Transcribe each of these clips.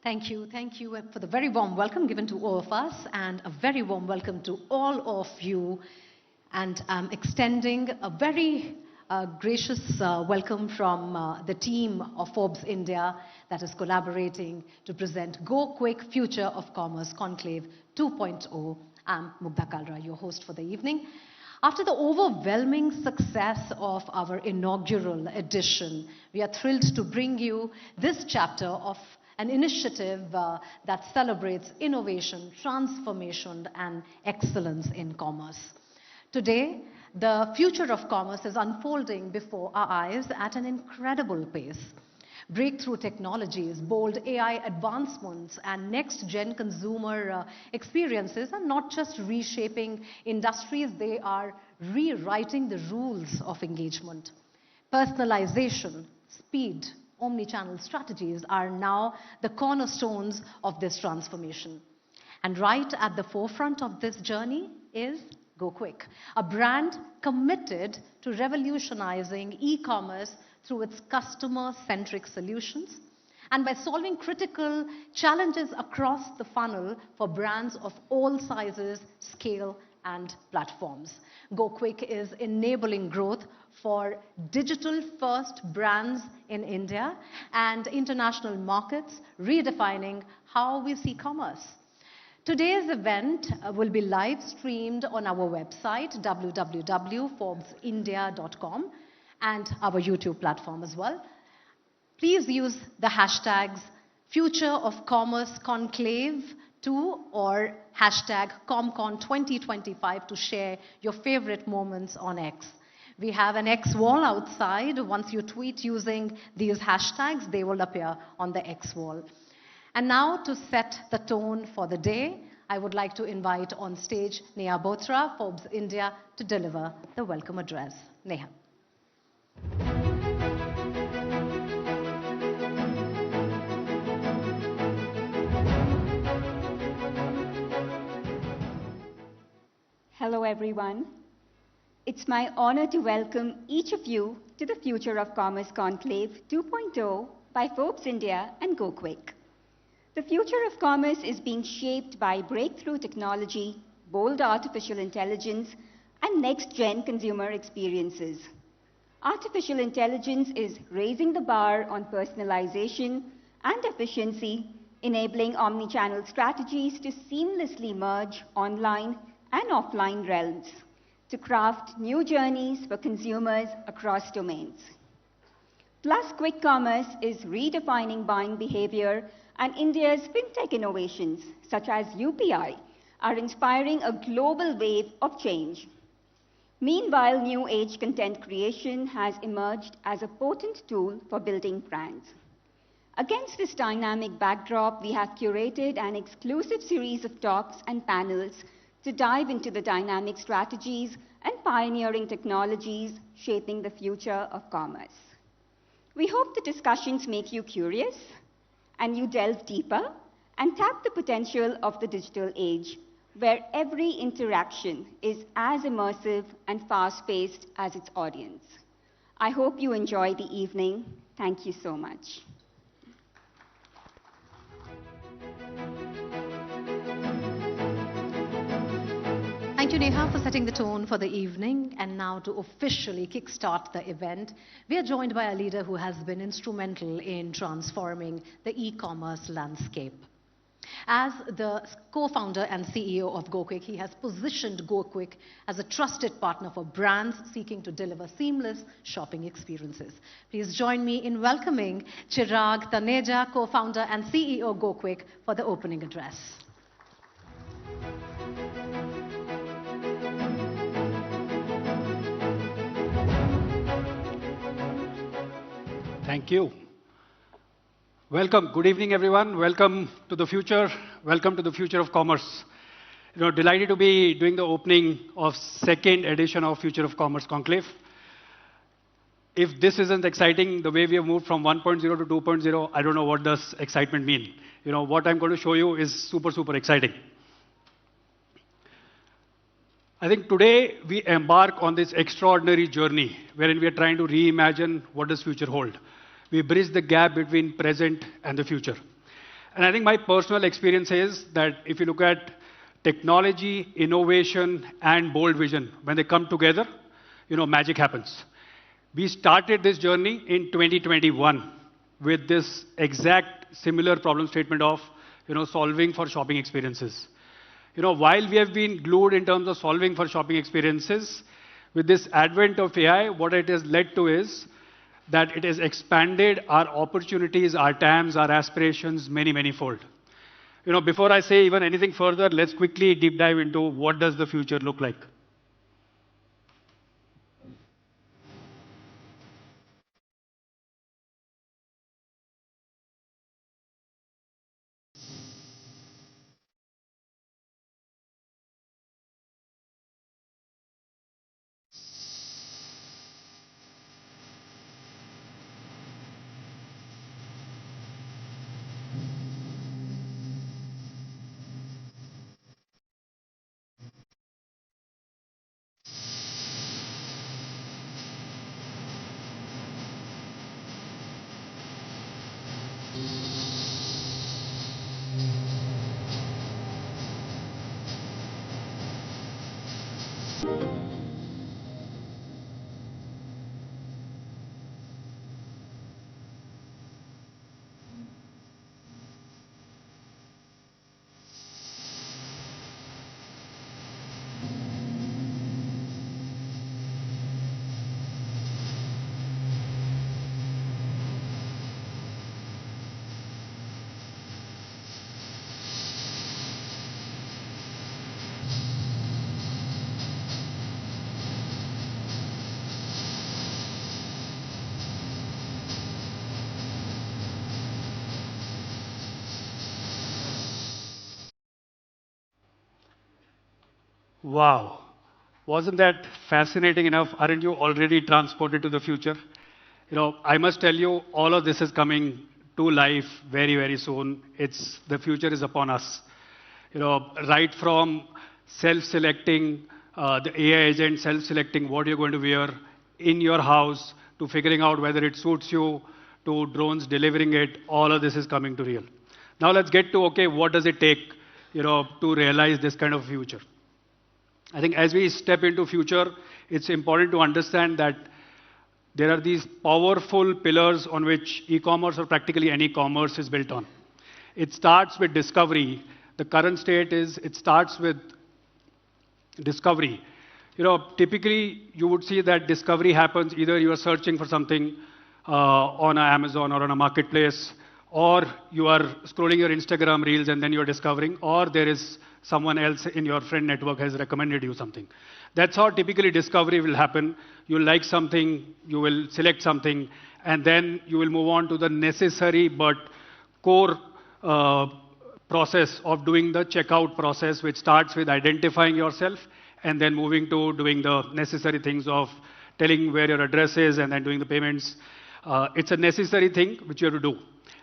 Thank you. Thank you for the very warm welcome given to all of us, and a very warm welcome to all of you. And I'm extending a very gracious welcome from the team of Forbes India that is collaborating to present Gokwik Future of Commerce Conclave 2.0. I'm Mugdha Kalra, your host for the evening. After the overwhelming success of our inaugural edition, we are thrilled to bring you this chapter of an initiative that celebrates innovation, transformation, and excellence in commerce. Today, the future of commerce is unfolding before our eyes at an incredible pace. Breakthrough technologies, bold AI advancements, and next-gen consumer experiences are not just reshaping industries, they are rewriting the rules of engagement. Personalization, speed, omni-channel strategies are now the cornerstones of this transformation. And right at the forefront of this journey is Gokwik, a brand committed to revolutionizing e-commerce through its customer-centric solutions and by solving critical challenges across the funnel for brands of all sizes, scale, and platforms. Gokwik is enabling growth for digital-first brands in India and international markets, redefining how we see commerce. Today's event will be live streamed on our website, www.forbesindia.com, and our YouTube platform as well. Please use the hashtags Future of Commerce Conclave 2 or hashtag ComCon2025 to share your favorite moments on X. We have an X wall outside. Once you tweet using these hashtags, they will appear on the X wall. And now, to set the tone for the day, I would like to invite on stage Neha Bothra, Forbes India, to deliver the welcome address. Neha. Hello, everyone. It's my honor to welcome each of you to the Future of Commerce Conclave 2.0 by Forbes India and Gokwik. The future of commerce is being shaped by breakthrough technology, bold artificial intelligence, and next-gen consumer experiences. Artificial intelligence is raising the bar on personalization and efficiency, enabling omni-channel strategies to seamlessly merge online and offline realms to craft new journeys for consumers across domains. Plus, quick commerce is redefining buying behavior, and India's fintech innovations, such as UPI, are inspiring a global wave of change. Meanwhile, new age content creation has emerged as a potent tool for building brands. Against this dynamic backdrop, we have curated an exclusive series of talks and panels to dive into the dynamic strategies and pioneering technologies shaping the future of commerce. We hope the discussions make you curious and you delve deeper and tap the potential of the digital age, where every interaction is as immersive and fast-paced as its audience. I hope you enjoy the evening. Thank you so much. Thank you, Neha, for setting the tone for the evening. And now, to officially kickstart the event, we are joined by a leader who has been instrumental in transforming the e-commerce landscape. As the co-founder and CEO of Gokwik, he has positioned Gokwik as a trusted partner for brands seeking to deliver seamless shopping experiences. Please join me in welcoming Chirag Taneja, co-founder and CEO Gokwik, for the opening address. Thank you. Welcome. Good evening, everyone. Welcome to the future. Welcome to the future of commerce. Delighted to be doing the opening of second edition of Future of Commerce Conclave. If this isn't exciting, the way we have moved from 1.0 to 2.0, I don't know what does excitement mean. What I'm going to show you is super, super exciting. I think today we embark on this extraordinary journey wherein we are trying to reimagine what does future hold. We bridge the gap between present and the future. And I think my personal experience is that if you look at technology, innovation, and bold vision, when they come together, magic happens. We started this journey in 2021 with this exact similar problem statement of, solving for shopping experiences. While we have been glued in terms of solving for shopping experiences, with this advent of AI, what it has led to is that it has expanded our opportunities, our TAMs, our aspirations many, many fold. Before I say even anything further, let's quickly deep dive into what does the future look like. Wow. Wasn't that fascinating enough? Aren't you already transported to the future? I must tell you, all of this is coming to life very, very soon. The future is upon us. Right from self-selecting, the AI agent self-selecting what you're going to wear in your house, to figuring out whether it suits you, to drones delivering it, all of this is coming to real. Now let's get to, okay, what does it take, to realize this kind of future? I think as we step into future, it's important to understand that there are these powerful pillars on which e-commerce or practically any commerce is built on. It starts with discovery. The current state is it starts with discovery. Typically you would see that discovery happens either you are searching for something on Amazon or on a marketplace, or you are scrolling your Instagram reels and then you're discovering, or there is someone else in your friend network has recommended you something. That's how typically discovery will happen. You'll like something, you will select something, and then you will move on to the necessary but core process of doing the checkout process, which starts with identifying yourself and then moving to doing the necessary things of telling where your address is and then doing the payments. It's a necessary thing which you have to do.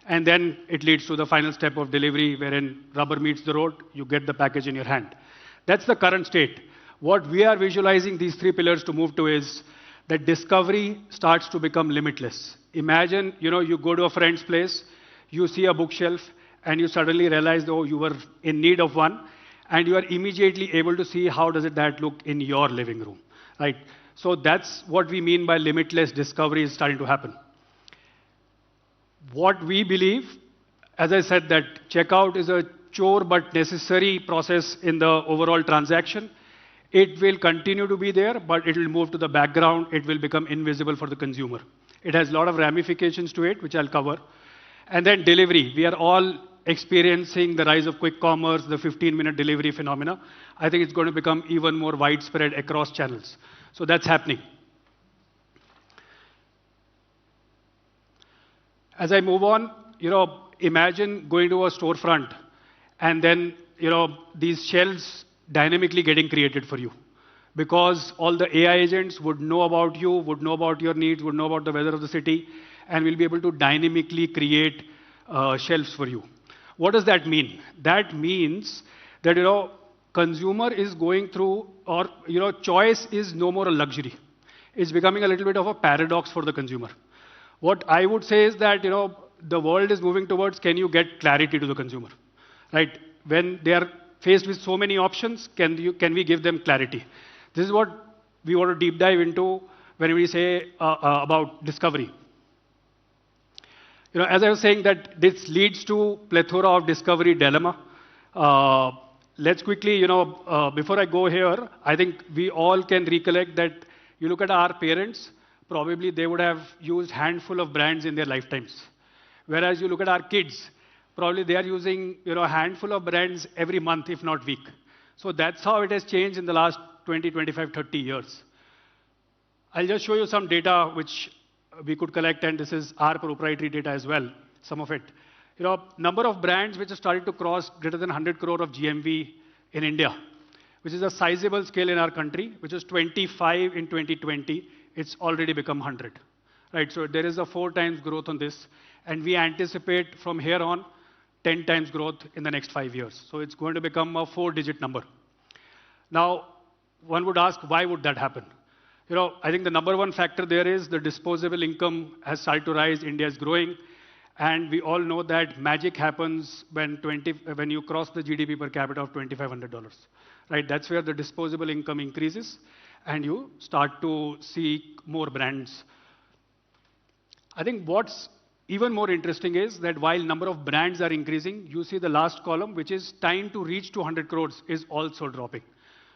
And then it leads to the final step of delivery, wherein rubber meets the road, you get the package in your hand. That's the current state. What we are visualizing these three pillars to move to is that discovery starts to become limitless. Imagine, you go to a friend's place, you see a bookshelf, and you suddenly realize, oh, you were in need of one, and you are immediately able to see how does that look in your living room, right? So that's what we mean by limitless discovery is starting to happen. What we believe, as I said, that checkout is a chore but necessary process in the overall transaction. It will continue to be there, but it will move to the background. It will become invisible for the consumer. It has a lot of ramifications to it, which I'll cover. And then delivery. We are all experiencing the rise of quick commerce, the 15-minute delivery phenomena. I think it's going to become even more widespread across channels. So that's happening. As I move on, imagine going to a storefront and then, these shelves dynamically getting created for you. Because all the AI agents would know about you, would know about your needs, would know about the weather of the city, and will be able to dynamically create shelves for you. What does that mean? That means that, consumer is going through, or, choice is no more a luxury. It's becoming a little bit of a paradox for the consumer. What I would say is that, the world is moving towards, can you get clarity to the consumer, right? When they are faced with so many options, can we give them clarity? This is what we want to deep dive into when we say about discovery. As I was saying that this leads to plethora of discovery dilemma. Let's quickly, before I go here, I think we all can recollect that you look at our parents, probably they would have used handful of brands in their lifetimes. Whereas you look at our kids, probably they are using a handful of brands every month, if not week. So that's how it has changed in the last 20, 25, 30 years. I'll just show you some data which we could collect, and this is our proprietary data as well, some of it. Number of brands which have started to cross greater than 100 crore of GMV in India, which is a sizable scale in our country, which is 25 in 2020. It's already become 100, right? So there is a 4 times growth on this, and we anticipate from here on 10 times growth in the next 5 years. So it's going to become a 4-digit number. Now, one would ask, why would that happen? I think the number one factor there is the disposable income has started to rise. India is growing. And we all know that magic happens when you cross the GDP per capita of $2,500, right? That's where the disposable income increases, and you start to see more brands. I think what's even more interesting is that while number of brands are increasing, you see the last column, which is time to reach 200 crores, is also dropping.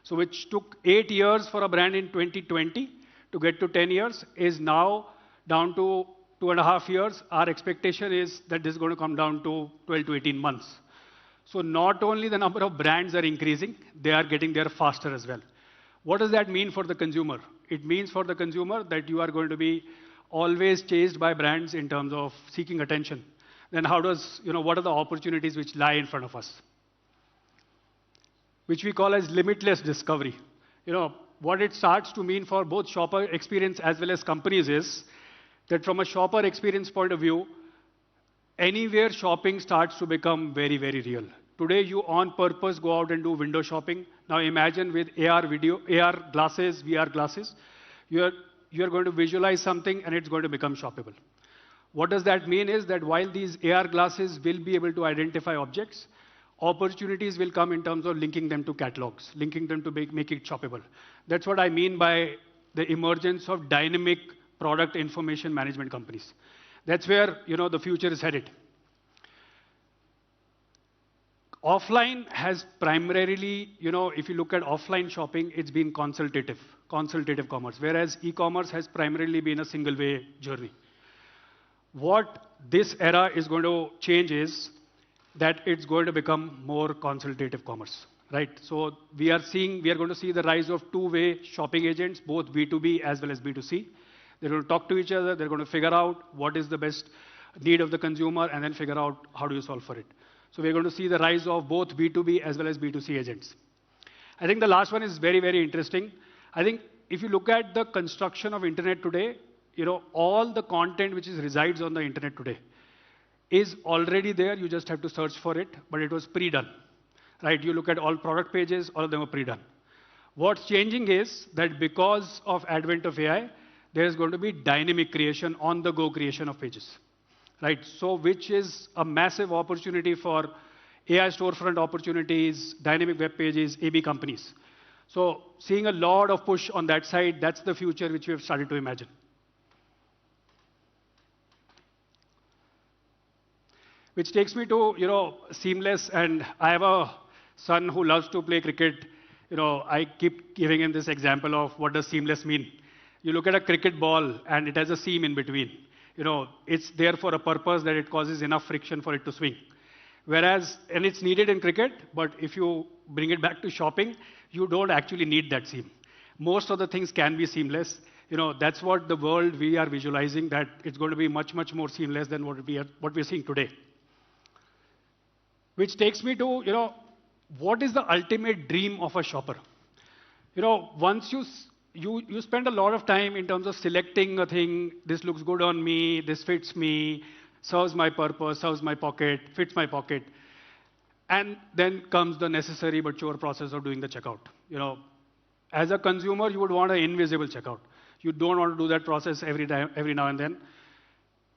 So which took 8 years for a brand in 2020 to get to 10 years, is now down to 2.5 years. Our expectation is that this is going to come down to 12 to 18 months. So not only the number of brands are increasing, they are getting there faster as well. What does that mean for the consumer? It means for the consumer that you are going to be always chased by brands in terms of seeking attention. Then what are the opportunities which lie in front of us? Which we call as limitless discovery. What it starts to mean for both shopper experience as well as companies is that from a shopper experience point of view, anywhere shopping starts to become very, very real. Today, you on purpose go out and do window shopping. Now imagine with AR glasses, VR glasses, you're going to visualize something and it's going to become shoppable. What does that mean is that while these AR glasses will be able to identify objects, opportunities will come in terms of linking them to catalogs, linking them to make it shoppable. That's what I mean by the emergence of dynamic product information management companies. That's where the future is headed. Offline has primarily, if you look at offline shopping, it's been consultative commerce, whereas e-commerce has primarily been a single-way journey. What this era is going to change is that it's going to become more consultative commerce, right? So we are going to see the rise of two-way shopping agents, both B2B as well as B2C. They're going to talk to each other. They're going to figure out what is the best need of the consumer and then figure out how do you solve for it. So we're going to see the rise of both B2B as well as B2C agents. I think the last one is very, very interesting. I think if you look at the construction of internet today, all the content which resides on the internet today is already there. You just have to search for it, but it was pre-done, right? You look at all product pages, all of them are pre-done. What's changing is that because of advent of AI, there is going to be dynamic creation, on-the-go creation of pages, right? So which is a massive opportunity for AI storefront opportunities, dynamic web pages, AB companies. So seeing a lot of push on that side, that's the future which we have started to imagine. Which takes me to, seamless, and I have a son who loves to play cricket. I keep giving him this example of what does seamless mean. You look at a cricket ball and it has a seam in between. It's there for a purpose that it causes enough friction for it to swing. Whereas, and it's needed in cricket, but if you bring it back to shopping, you don't actually need that seam. Most of the things can be seamless. That's what the world we are visualizing, that it's going to be much, much more seamless than what we're seeing today. Which takes me to, what is the ultimate dream of a shopper? Once you spend a lot of time in terms of selecting a thing, this looks good on me, this fits me, serves my purpose, serves my pocket, fits my pocket. And then comes the necessary but sure process of doing the checkout. As a consumer, you would want an invisible checkout. You don't want to do that process every now and then.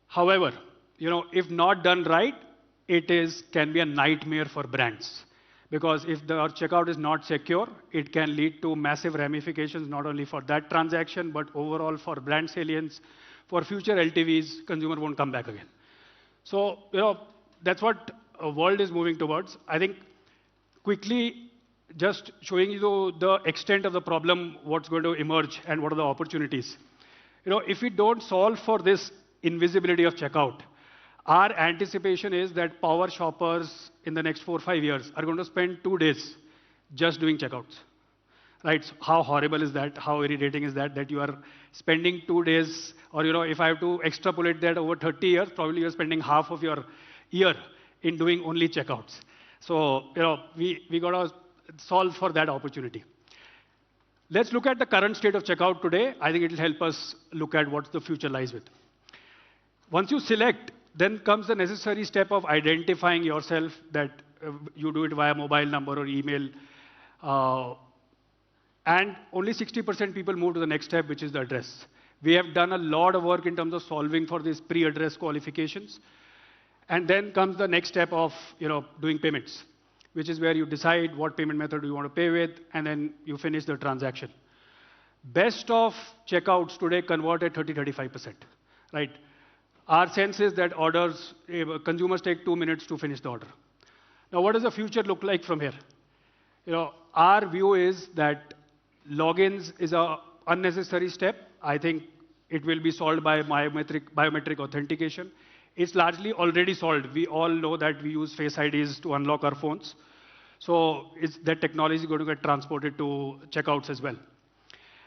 However, if not done right, can be a nightmare for brands. Because if the checkout is not secure, it can lead to massive ramifications, not only for that transaction, but overall for brand salience, for future LTVs, consumer won't come back again. So, that's what the world is moving towards. I think quickly, just showing you the extent of the problem, what's going to emerge, and what are the opportunities. If we don't solve for this invisibility of checkout, our anticipation is that power shoppers in the next 4 or 5 years are going to spend 2 days just doing checkouts. Right? So how horrible is that? How irritating is that? That you are spending 2 days, or if I have to extrapolate that over 30 years, probably you're spending half of your year in doing only checkouts. So, we got to solve for that opportunity. Let's look at the current state of checkout today. I think it will help us look at what the future lies with. Once you select, then comes the necessary step of identifying yourself, that you do it via mobile number or email. And only 60% people move to the next step, which is the address. We have done a lot of work in terms of solving for these pre-address qualifications. And then comes the next step of doing payments, which is where you decide what payment method you want to pay with, and then you finish the transaction. Best of checkouts today convert at 30-35%. Right? Our sense is that consumers take 2 minutes to finish the order. Now, what does the future look like from here? Our view is that logins is an unnecessary step. I think it will be solved by biometric authentication. It's largely already solved. We all know that we use Face IDs to unlock our phones. So that technology is going to get transported to checkouts as well.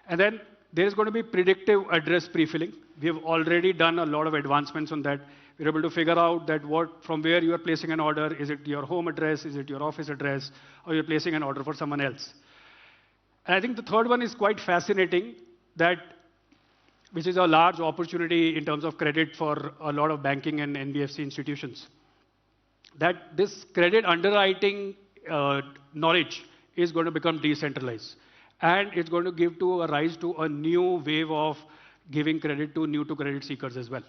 And then there is going to be predictive address pre-filling. We have already done a lot of advancements on that. We're able to figure out that from where you are placing an order, is it your home address, is it your office address, or you're placing an order for someone else. And I think the third one is quite fascinating, which is a large opportunity in terms of credit for a lot of banking and NBFC institutions. That this credit underwriting knowledge is going to become decentralized. And it's going to give a rise to a new wave of giving credit to new-to-credit seekers as well.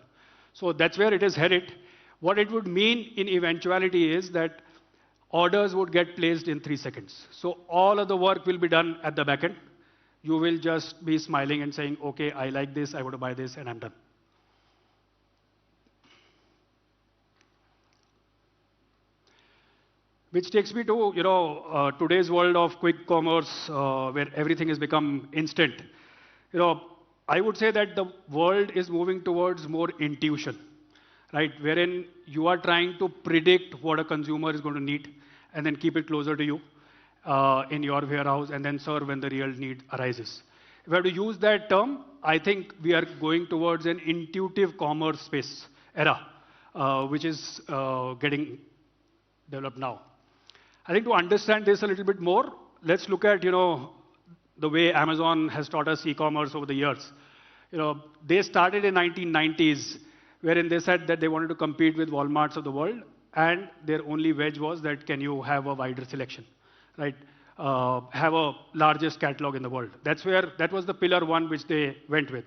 So that's where it is headed. What it would mean in eventuality is that orders would get placed in 3 seconds. So all of the work will be done at the back end. You will just be smiling and saying, OK, I like this, I want to buy this, and I'm done. Which takes me to today's world of quick commerce, where everything has become instant. I would say that the world is moving towards more intuition, right? Wherein you are trying to predict what a consumer is going to need, and then keep it closer to you in your warehouse, and then serve when the real need arises. If I have to use that term, I think we are going towards an intuitive commerce space era, which is getting developed now. I think to understand this a little bit more, let's look at the way Amazon has taught us e-commerce over the years. They started in 1990s, wherein they said that they wanted to compete with Walmarts of the world, and their only wedge was that can you have a wider selection, right? Have a largest catalog in the world. That was the pillar one which they went with.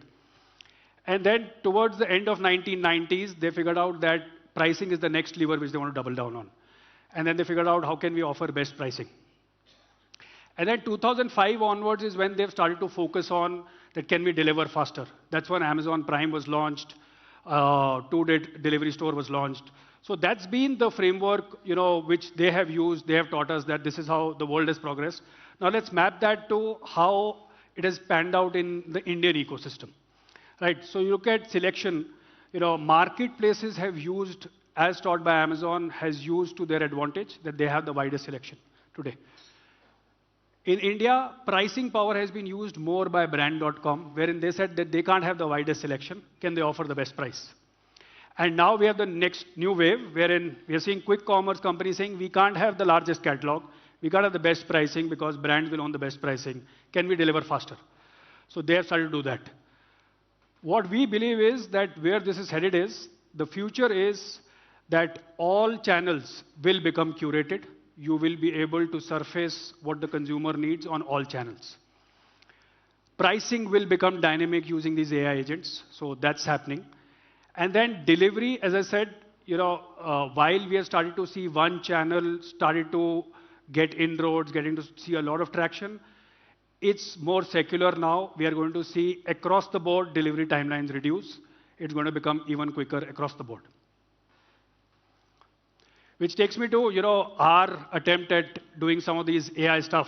And then towards the end of 1990s, they figured out that pricing is the next lever which they want to double down on. And then they figured out how can we offer best pricing. And then 2005 onwards is when they've started to focus on that can we deliver faster. That's when Amazon Prime was launched, two-day delivery store was launched. So that's been the framework which they have used. They have taught us that this is how the world has progressed. Now let's map that to how it has panned out in the Indian ecosystem. Right? So you look at selection, marketplaces have used, as taught by Amazon, has used to their advantage that they have the widest selection today. In India, pricing power has been used more by brand.com, wherein they said that they can't have the widest selection. Can they offer the best price? And now we have the next new wave, wherein we are seeing quick commerce companies saying we can't have the largest catalog. We can't have the best pricing because brands will own the best pricing. Can we deliver faster? So they have started to do that. What we believe is that where this is headed is, the future is that all channels will become curated. You will be able to surface what the consumer needs on all channels. Pricing will become dynamic using these AI agents, so that's happening. And then delivery, as I said, while we have started to see one channel started to get inroads, getting to see a lot of traction, it's more secular now. We are going to see across the board delivery timelines reduce. It's going to become even quicker across the board. Which takes me to our attempt at doing some of these AI stuff.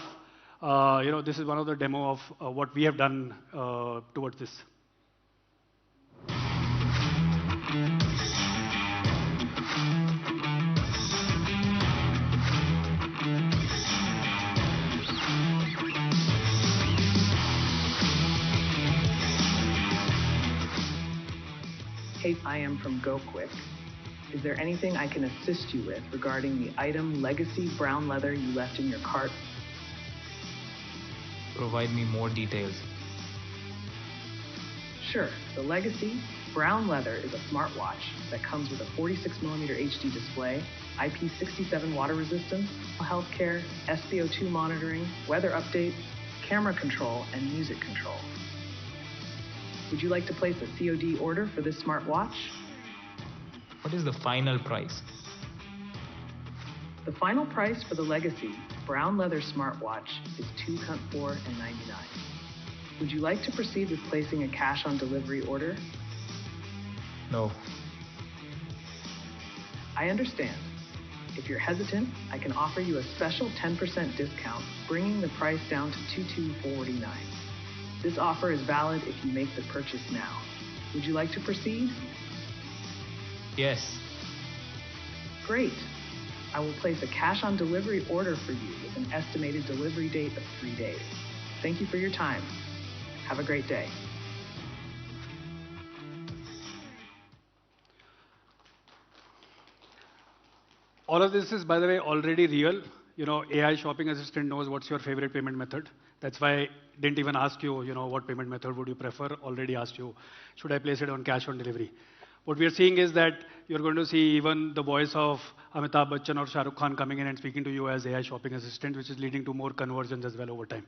This is one of the demo of what we have done towards this. Hey, I am from Gokwik. Is there anything I can assist you with regarding the item legacy brown leather you left in your cart? Provide me more details. Sure. The legacy brown leather is a smartwatch that comes with a 46mm HD display, IP67 water resistance, healthcare, SpO2 monitoring, weather updates, camera control, and music control. Would you like to place a COD order for this smartwatch? What is the final price? The final price for the Legacy brown leather smartwatch is $214.99. Would you like to proceed with placing a cash on delivery order? No. I understand. If you're hesitant, I can offer you a special 10% discount, bringing the price down to $22.49. This offer is valid if you make the purchase now. Would you like to proceed? Yes. Great. I will place a cash on delivery order for you with an estimated delivery date of 3 days. Thank you for your time. Have a great day. All of this is, by the way, already real. AI shopping assistant knows what's your favorite payment method. That's why I didn't even ask you, what payment method would you prefer. Already asked you, should I place it on cash on delivery? What we are seeing is that you're going to see even the voice of Amitabh Bachchan or Shah Rukh Khan coming in and speaking to you as AI shopping assistant, which is leading to more conversions as well over time.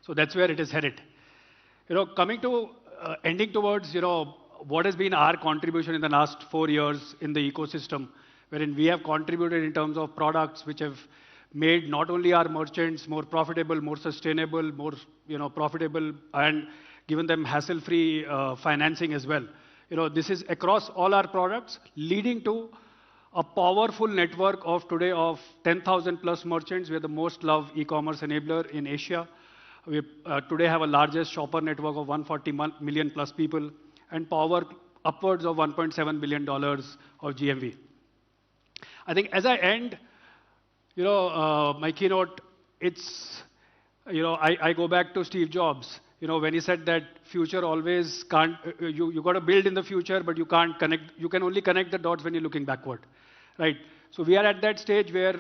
So that's where it is headed. Coming to ending towards, what has been our contribution in the last 4 years in the ecosystem, wherein we have contributed in terms of products which have made not only our merchants more profitable, more sustainable, more profitable, and given them hassle-free financing as well. This is across all our products, leading to a powerful network of today of 10,000 plus merchants. We are the most loved e-commerce enabler in Asia. We today have a largest shopper network of 140 million plus people and power upwards of $1.7 billion of GMV. I think as I end, my keynote, it's, I go back to Steve Jobs, when he said that future always can't, you got to build in the future, but you can't connect, you can only connect the dots when you're looking backward, right? So we are at that stage where,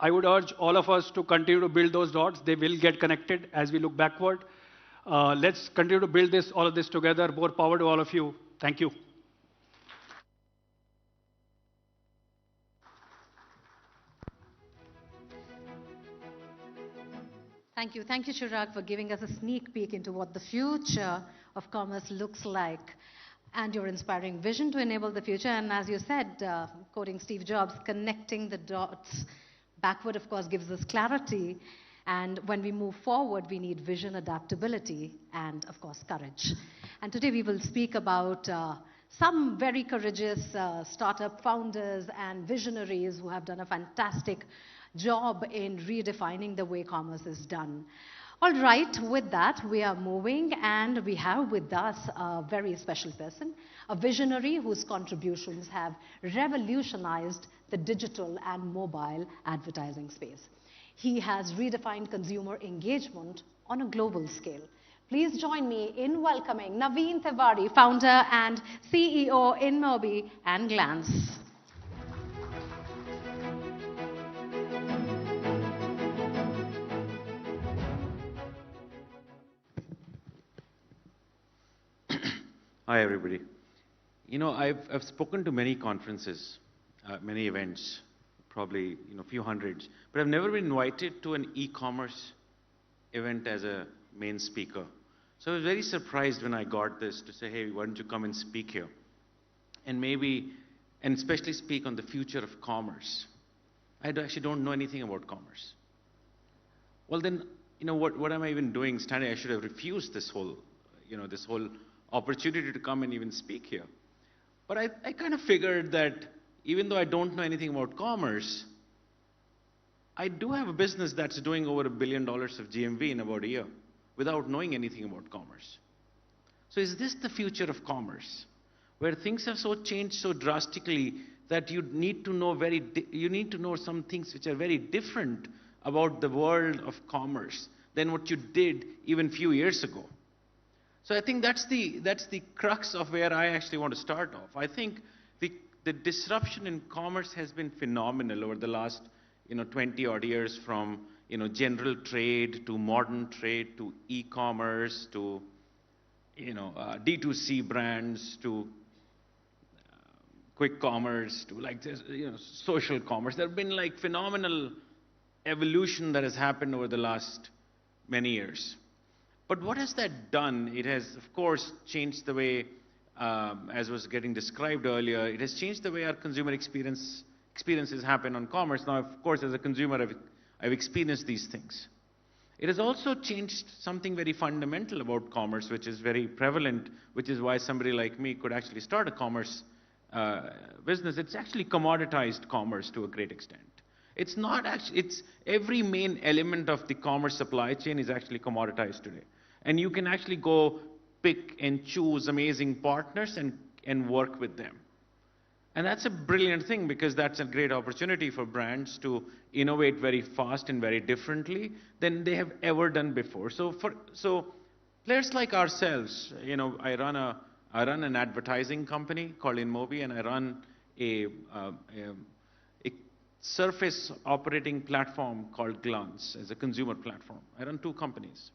I would urge all of us to continue to build those dots. They will get connected as we look backward. Let's continue to build all of this together. More power to all of you. Thank you. Thank you. Thank you, Chirag, for giving us a sneak peek into what the future of commerce looks like and your inspiring vision to enable the future. And as you said, quoting Steve Jobs, connecting the dots backward, of course, gives us clarity. And when we move forward, we need vision, adaptability, and, of course, courage. And today we will speak about some very courageous startup founders and visionaries who have done a fantastic job in redefining the way commerce is done. All right, with that, we are moving, and we have with us a very special person, a visionary whose contributions have revolutionized the digital and mobile advertising space. He has redefined consumer engagement on a global scale. Please join me in welcoming Naveen Tiwari, founder and CEO in Mobi and Glance. Hi, everybody. I've spoken to many conferences, many events, probably a few hundreds, but I've never been invited to an e-commerce event as a main speaker. So I was very surprised when I got this to say, hey, why don't you come and speak here? And maybe and especially speak on the future of commerce, I actually don't know anything about commerce. Well, then, what am I even doing standing? I should have refused this whole opportunity to come and even speak here. But I kind of figured that even though I don't know anything about commerce, I do have a business that's doing over $1 billion of GMV in about a year without knowing anything about commerce. So is this the future of commerce, where things have changed so drastically that you need to know some things which are very different about the world of commerce than what you did even a few years ago? So I think that's the crux of where I actually want to start off. I think the disruption in commerce has been phenomenal over the last 20 odd years, from general trade to modern trade to e-commerce to D2C brands to quick commerce to social commerce. There have been phenomenal evolution that has happened over the last many years. But what has that done? It has, of course, changed the way, as was getting described earlier, it has changed the way our consumer experiences happen on commerce. Now, of course, as a consumer, I've experienced these things. It has also changed something very fundamental about commerce, which is very prevalent, which is why somebody like me could actually start a commerce business. It's actually commoditized commerce to a great extent. It's not actually, every main element of the commerce supply chain is actually commoditized today. And you can actually go pick and choose amazing partners and work with them. And that's a brilliant thing, because that's a great opportunity for brands to innovate very fast and very differently than they have ever done before. So players like ourselves, I run an advertising company called InMobi, and I run a surface operating platform called Glance as a consumer platform. I run two companies.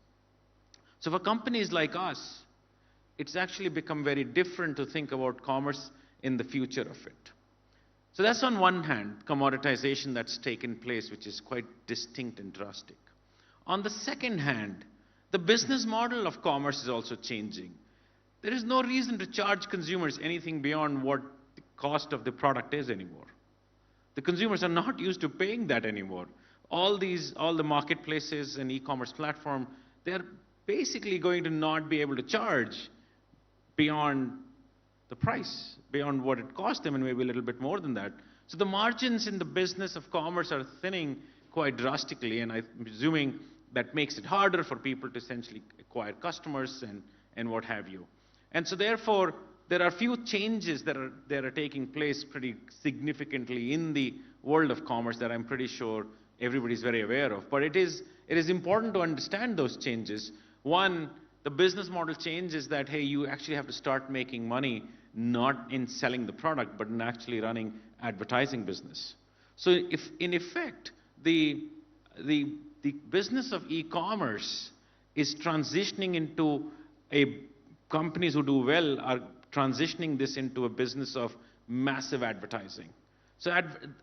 So for companies like us, it's actually become very different to think about commerce in the future of it. So that's on one hand, commoditization that's taken place, which is quite distinct and drastic. On the second hand, the business model of commerce is also changing. There is no reason to charge consumers anything beyond what the cost of the product is anymore. The consumers are not used to paying that anymore. All the marketplaces and e-commerce platform, they're basically going to not be able to charge beyond the price, beyond what it cost them, and maybe a little bit more than that. So the margins in the business of commerce are thinning quite drastically, and I'm presuming that makes it harder for people to essentially acquire customers and what have you. And so therefore, there are a few changes that are taking place pretty significantly in the world of commerce that I'm pretty sure everybody's very aware of. But it is important to understand those changes. One, the business model change is that, hey, you actually have to start making money not in selling the product, but in actually running advertising business. So if, in effect, the business of e-commerce is transitioning into companies who do well are transitioning this into a business of massive advertising. So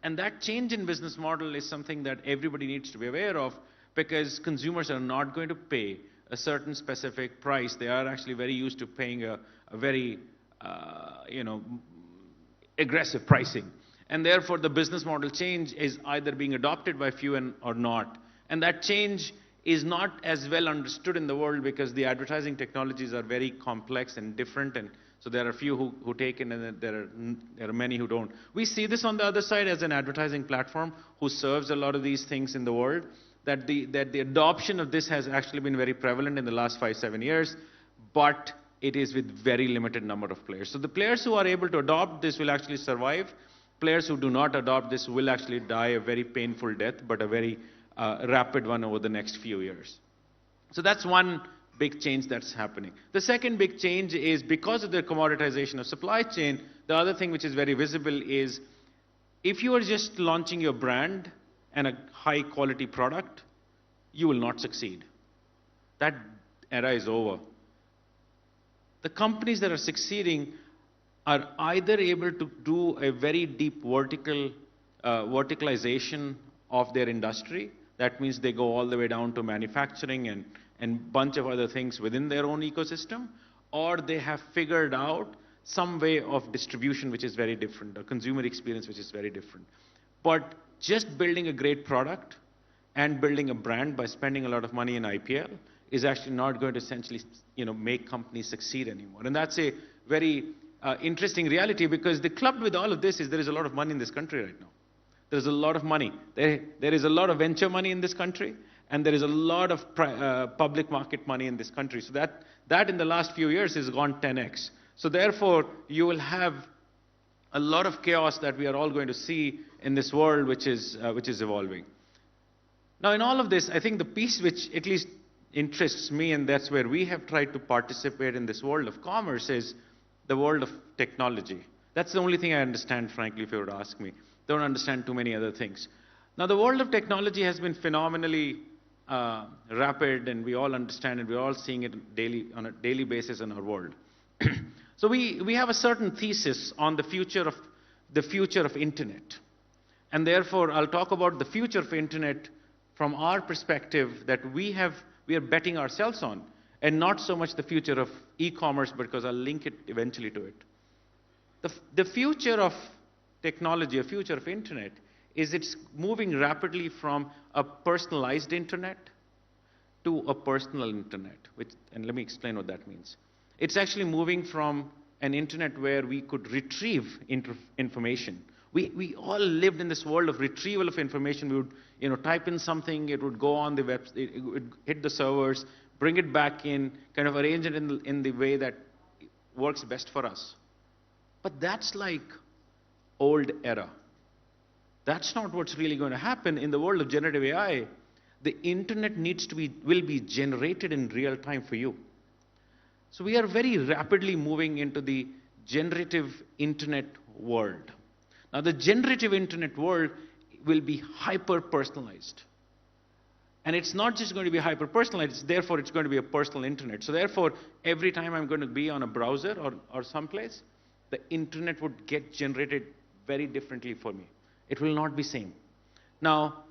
and that change in business model is something that everybody needs to be aware of, because consumers are not going to pay a certain specific price. They are actually very used to paying a very aggressive pricing. And therefore, the business model change is either being adopted by few or not. And that change is not as well understood in the world, because the advertising technologies are very complex and different, and so there are a few who take it, and there are many who don't. We see this on the other side as an advertising platform who serves a lot of these things in the world, that the adoption of this has actually been very prevalent in the last 5-7 years, but it is with very limited number of players. So the players who are able to adopt this will actually survive. Players who do not adopt this will actually die a very painful death, but a very rapid one over the next few years. So that's one big change that's happening. The second big change is, because of the commoditization of supply chain, the other thing which is very visible is, if you are just launching your brand and a high quality product, you will not succeed. That era is over. The companies that are succeeding are either able to do a very deep verticalization of their industry. That means they go all the way down to manufacturing and bunch of other things within their own ecosystem, or they have figured out some way of distribution which is very different, a consumer experience which is very different. But just building a great product and building a brand by spending a lot of money in IPL is actually not going to essentially, make companies succeed anymore. And that's a very interesting reality, because the club with all of this is there is a lot of money in this country right now. There is a lot of money. There is a lot of venture money in this country, and there is a lot of public market money in this country. So that in the last few years has gone 10x. So therefore, you will have a lot of chaos that we are all going to see in this world, which is evolving. Now, in all of this, I think the piece which at least interests me, and that's where we have tried to participate in this world of commerce, is the world of technology. That's the only thing I understand, frankly, if you were to ask me. Don't understand too many other things. Now, the world of technology has been phenomenally rapid, and we all understand it. We're all seeing it on a daily basis in our world. So we have a certain thesis on the future of internet. And therefore, I'll talk about the future of internet from our perspective that we are betting ourselves on, and not so much the future of e-commerce, because I'll link it eventually to it. The future of technology, a future of internet, is it's moving rapidly from a personalized internet to a personal internet. And let me explain what that means. It's actually moving from an internet where we could retrieve information. We all lived in this world of retrieval of information. We would, type in something, it would go on the web, it would hit the servers, bring it back in, kind of arrange it in the way that works best for us. But that's like old era. That's not what's really going to happen in the world of generative AI. The internet will be generated in real time for you. So we are very rapidly moving into the generative internet world. Now, the generative internet world will be hyper-personalized. And it's not just going to be hyper-personalized, therefore it's going to be a personal internet. So therefore, every time I'm going to be on a browser or someplace, the internet would get generated very differently for me. It will not be same. Now,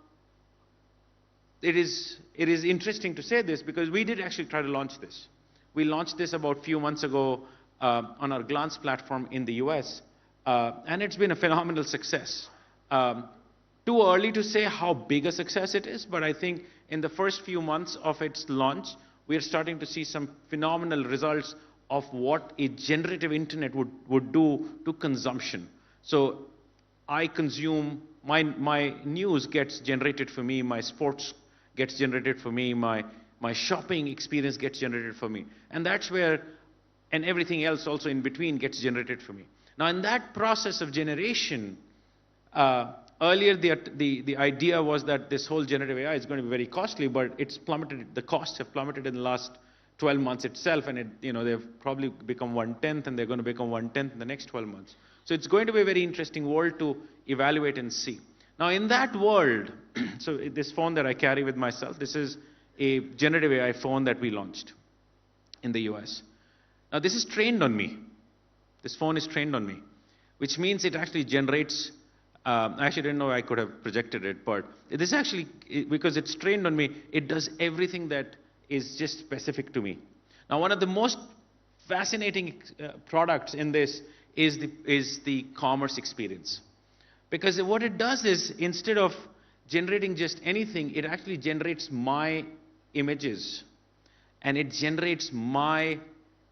it is interesting to say this, because we did actually try to launch this. We launched this about a few months ago on our Glance platform in the US, and it's been a phenomenal success. Too early to say how big a success it is, but I think in the first few months of its launch, we are starting to see some phenomenal results of what a generative internet would do to consumption. So I consume, my news gets generated for me, my sports gets generated for me, my shopping experience gets generated for me. And that's where, and everything else also in between gets generated for me. Now, in that process of generation, earlier the idea was that this whole generative AI is going to be very costly, but it's plummeted. The costs have plummeted in the last 12 months itself, and they've probably become 1/10, and they're going to become 1/10 in the next 12 months. So it's going to be a very interesting world to evaluate and see. Now, in that world, so this phone that I carry with myself, this is a generative AI phone that we launched in the US. Now, this is trained on me. This phone is trained on me, which means it actually generates. I actually didn't know I could have projected it, but this actually, because it's trained on me, it does everything that is just specific to me. Now, one of the most fascinating products in this is the commerce experience. Because what it does is, instead of generating just anything, it actually generates my images, and it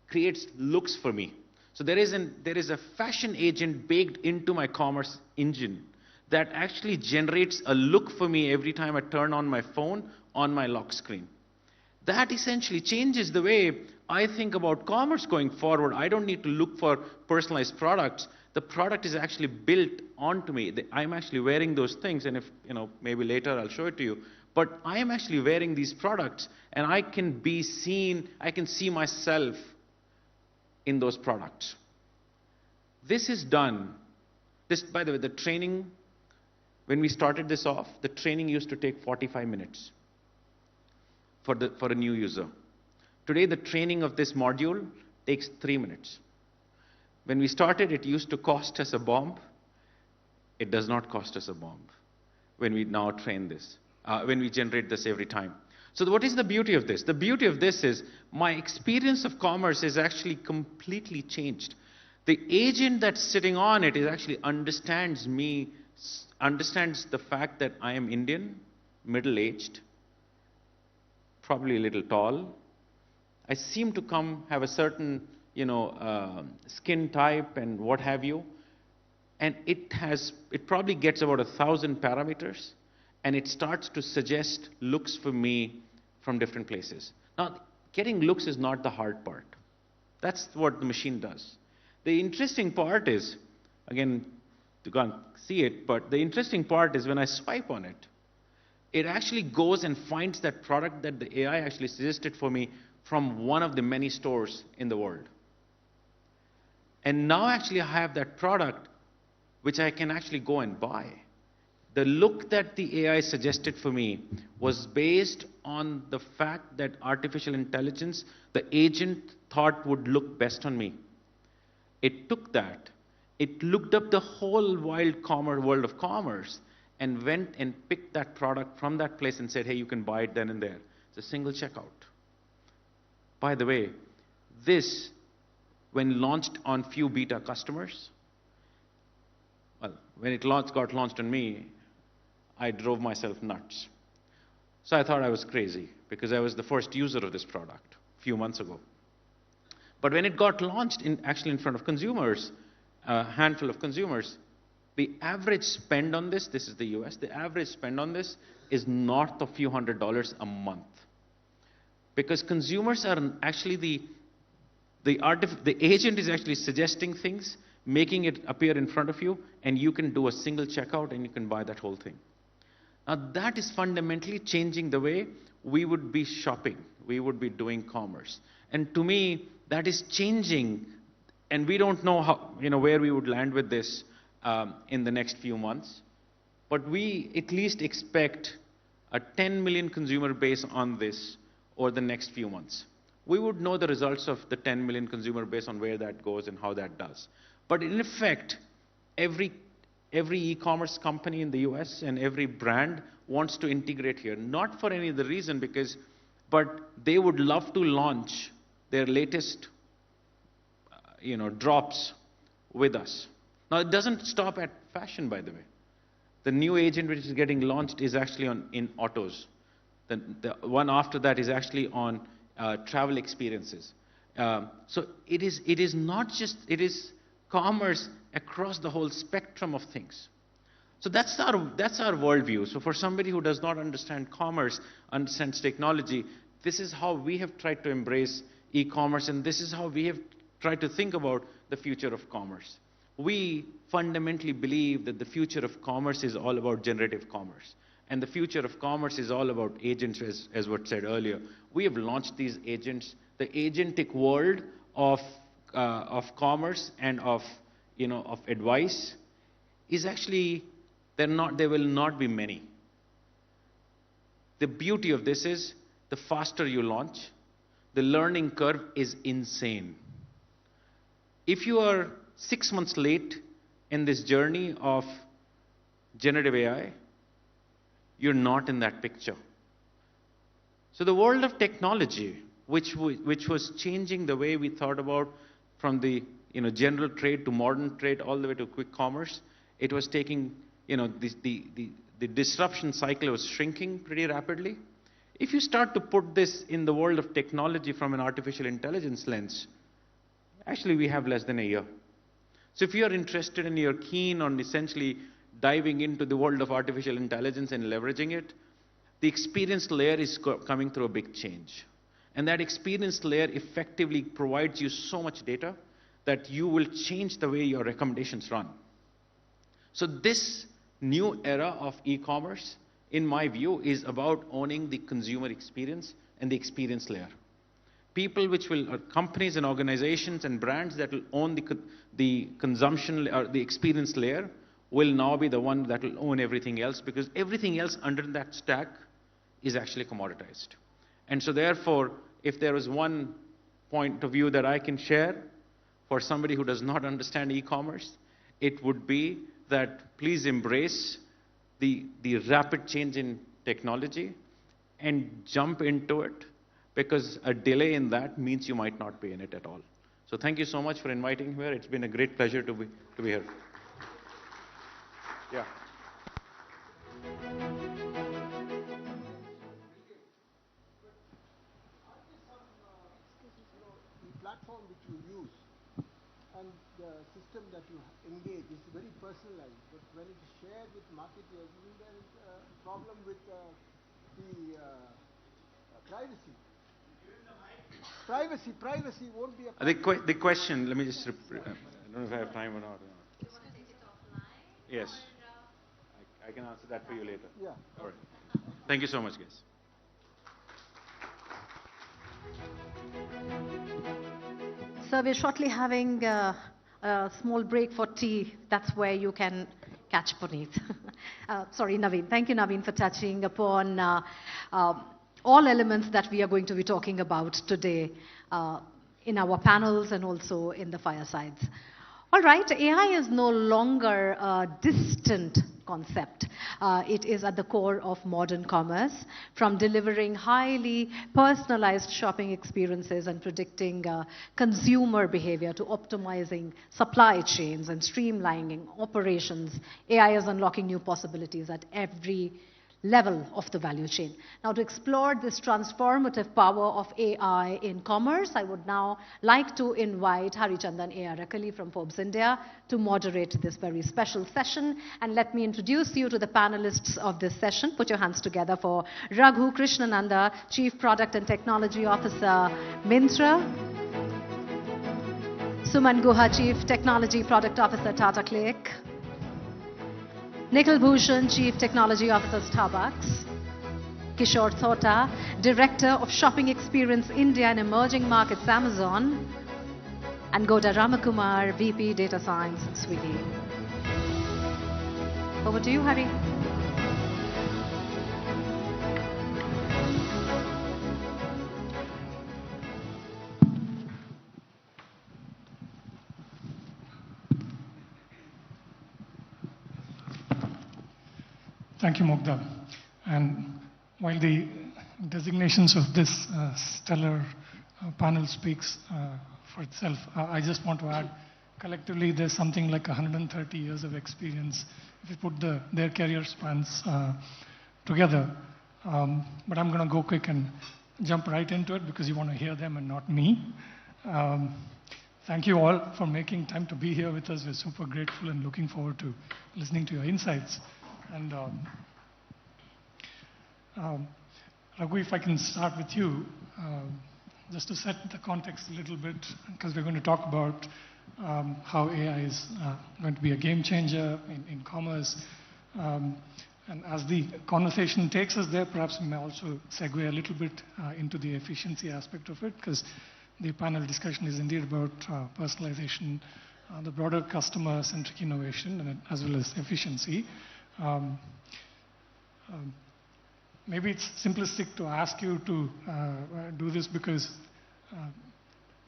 creates looks for me. So there is a fashion agent baked into my commerce engine that actually generates a look for me every time I turn on my phone on my lock screen. That essentially changes the way I think about commerce going forward. I don't need to look for personalized products. The product is actually built onto me. I'm actually wearing those things, and if maybe later I'll show it to you. But I am actually wearing these products, and I can be seen. I can see myself in those products. This is done. This, by the way, the training, when we started this off, the training used to take 45 minutes for a new user. Today, the training of this module takes 3 minutes. When we started, it used to cost us a bomb. It does not cost us a bomb when we now train this, when we generate this every time. So what is the beauty of this? The beauty of this is my experience of commerce is actually completely changed. The agent that's sitting on it is actually understands me, understands the fact that I am Indian, middle-aged, probably a little tall. I seem to have a certain, skin type and what have you. And it probably gets about 1,000 parameters, and it starts to suggest looks for me from different places. Now, getting looks is not the hard part. That's what the machine does. The interesting part is, again, you can't see it, but the interesting part is when I swipe on it, it actually goes and finds that product that the AI actually suggested for me from one of the many stores in the world. And now actually I have that product which I can actually go and buy. The look that the AI suggested for me was based on the fact that artificial intelligence, the agent, thought would look best on me. It took that, it looked up the whole world of commerce, and went and picked that product from that place and said, hey, you can buy it then and there. It's a single checkout. By the way, this, when launched on few beta customers, well, when it got launched on me, I drove myself nuts. So I thought I was crazy because I was the first user of this product a few months ago. But when it got launched actually in front of consumers, a handful of consumers, the average spend on this is the US, the average spend on this is north of a few $100s a month. Because consumers are actually the agent is actually suggesting things, making it appear in front of you, and you can do a single checkout and you can buy that whole thing. Now that is fundamentally changing the way we would be shopping, we would be doing commerce. And to me, that is changing, and we don't know how, where we would land with this in the next few months. But we at least expect a 10 million consumer base on this over the next few months. We would know the results of the 10 million consumer base on where that goes and how that does. But in effect, every e-commerce company in the US and every brand wants to integrate here, not for any other reason, but they would love to launch their latest drops with us. Now, it doesn't stop at fashion, by the way. The new agent which is getting launched is actually in autos. The one after that is actually on travel experiences. So it is not just, it is commerce across the whole spectrum of things. So that's our worldview. So for somebody who does not understand commerce, understands technology, this is how we have tried to embrace e-commerce, and this is how we have tried to think about the future of commerce. We fundamentally believe that the future of commerce is all about generative commerce. And the future of commerce is all about agents, as was said earlier. We have launched these agents. The agentic world of commerce and of advice is actually, there will not be many. The beauty of this is the faster you launch, the learning curve is insane. If you are 6 months late in this journey of generative AI, you're not in that picture. So the world of technology, which was changing the way we thought about from the general trade to modern trade all the way to quick commerce, it was taking, the disruption cycle was shrinking pretty rapidly. If you start to put this in the world of technology from an artificial intelligence lens, actually we have less than a year. So if you're interested and you're keen on essentially diving into the world of artificial intelligence and leveraging it, the experience layer is coming through a big change. And that experience layer effectively provides you so much data that you will change the way your recommendations run. So this new era of e-commerce, in my view, is about owning the consumer experience and the experience layer. People companies and organizations and brands that will own the consumption or the experience layer will now be the one that will own everything else, because everything else under that stack is actually commoditized. And so therefore, if there is one point of view that I can share for somebody who does not understand e-commerce, it would be that please embrace the rapid change in technology and jump into it, because a delay in that means you might not be in it at all. So thank you so much for inviting me here. It's been a great pleasure to be here. Yeah. The platform which you use and the system that you engage is very personalized, but when it is shared with marketers, there is a problem with the privacy. Privacy won't be a problem. The question, let me just, I don't know if I have time or not. Do you want to take it offline? Yes. I can answer that for you later. Yeah. All right. Thank you so much, guys. So we're shortly having a small break for tea. That's where you can catch Puneet. Sorry, Naveen. Thank you, Naveen, for touching upon all elements that we are going to be talking about today in our panels and also in the firesides. All right, AI is no longer a distant concept. It is at the core of modern commerce, from delivering highly personalized shopping experiences and predicting consumer behavior to optimizing supply chains and streamlining operations. AI is unlocking new possibilities at every level of the value chain. Now, to explore this transformative power of AI in commerce, I would now like to invite Harichandan Arakali from Forbes India to moderate this very special session. And let me introduce you to the panelists of this session. Put your hands together for Raghu Krishnananda, Chief Product and Technology Officer, Myntra; Suman Guha, Chief Technology Product Officer, Tata Click; Nikhil Bhushan, Chief Technology Officer, Starbucks; Kishore Thota, Director of Shopping Experience India and Emerging Markets, Amazon; and Goda Ramakumar, VP Data Science, Swiggy. Over to you, Hari. Thank you, Mugdha. And while the designations of this stellar panel speaks for itself, I just want to add, collectively, there's something like 130 years of experience if you put their career spans together. But I'm going to go quick and jump right into it because you want to hear them and not me. Thank you all for making time to be here with us. We're super grateful and looking forward to listening to your insights. And Raghu, if I can start with you, just to set the context a little bit, because we're going to talk about how AI is going to be a game changer in commerce. And as the conversation takes us there, perhaps we may also segue a little bit into the efficiency aspect of it, because the panel discussion is indeed about personalization, the broader customer-centric innovation, and as well as efficiency. Maybe it's simplistic to ask you to do this because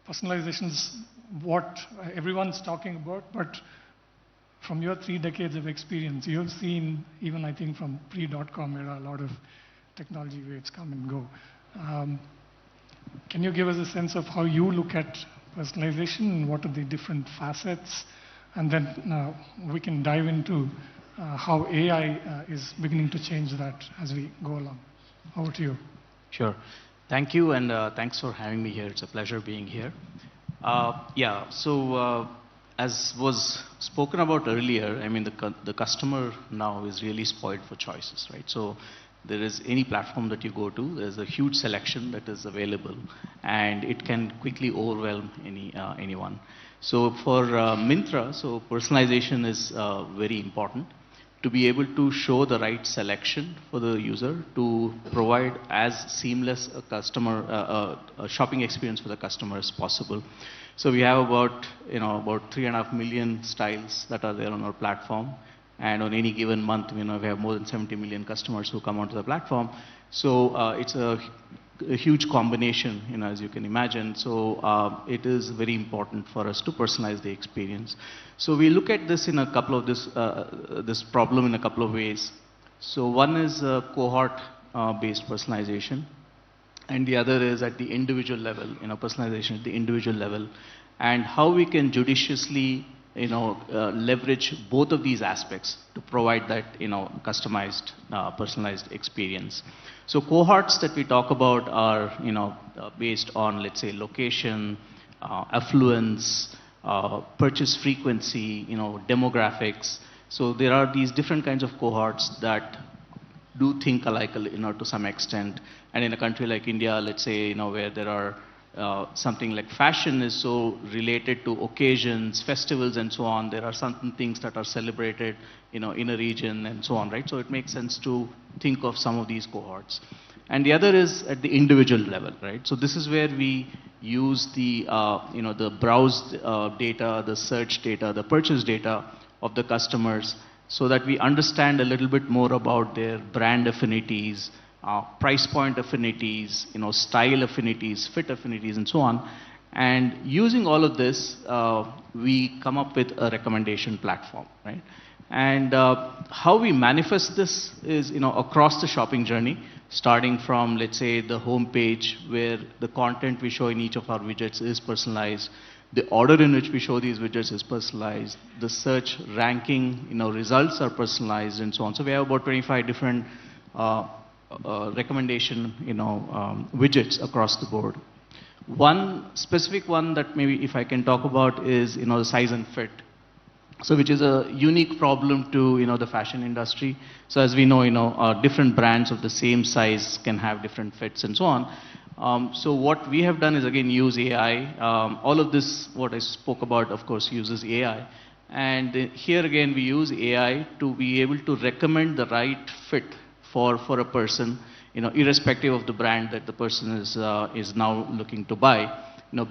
personalization is what everyone's talking about, but from your 3 decades of experience, you've seen, even I think from pre-.com era, a lot of technology waves come and go. Can you give us a sense of how you look at personalization and what are the different facets? And then we can dive into how AI is beginning to change that as we go along. Over to you. Sure. Thank you, and thanks for having me here. It's a pleasure being here. As was spoken about earlier, I mean, the customer now is really spoiled for choices, right? So there is any platform that you go to, there's a huge selection that is available, and it can quickly overwhelm anyone. So for Myntra, so personalization is very important to be able to show the right selection for the user to provide as seamless a shopping experience for the customer as possible. So we have about 3.5 million styles that are there on our platform, and on any given month, we have more than 70 million customers who come onto the platform. So it's a huge combination, as you can imagine. So it is very important for us to personalize the experience. So we look at this in a couple of this problem in a couple of ways. So one is cohort-based personalization, and the other is at the individual level, personalization at the individual level. and how we can judiciously leverage both of these aspects to provide that customized, personalized experience. So cohorts that we talk about are based on, let's say, location, affluence, purchase frequency, demographics. So there are these different kinds of cohorts that do think alike, to some extent. And in a country like India, let's say, where there are something like fashion is so related to occasions, festivals, and so on. There are certain things that are celebrated, in a region and so on, right? So it makes sense to think of some of these cohorts. And the other is at the individual level, right? So this is where we use the, the browse data, the search data, the purchase data of the customers, so that we understand a little bit more about their brand affinities, price point affinities, style affinities, fit affinities, and so on. And using all of this, we come up with a recommendation platform, right? And how we manifest this is, across the shopping journey, starting from, let's say, the home page, where the content we show in each of our widgets is personalized. The order in which we show these widgets is personalized. The search ranking, results are personalized, and so on. So we have about 25 different recommendation, widgets across the board. One specific one that maybe if I can talk about is, the size and fit. So which is a unique problem to, the fashion industry. So as we know, different brands of the same size can have different fits and so on. So what we have done is, again, use AI. All of this, what I spoke about, of course, uses AI. And here again, we use AI to be able to recommend the right fit for a person, irrespective of the brand that the person is now looking to buy,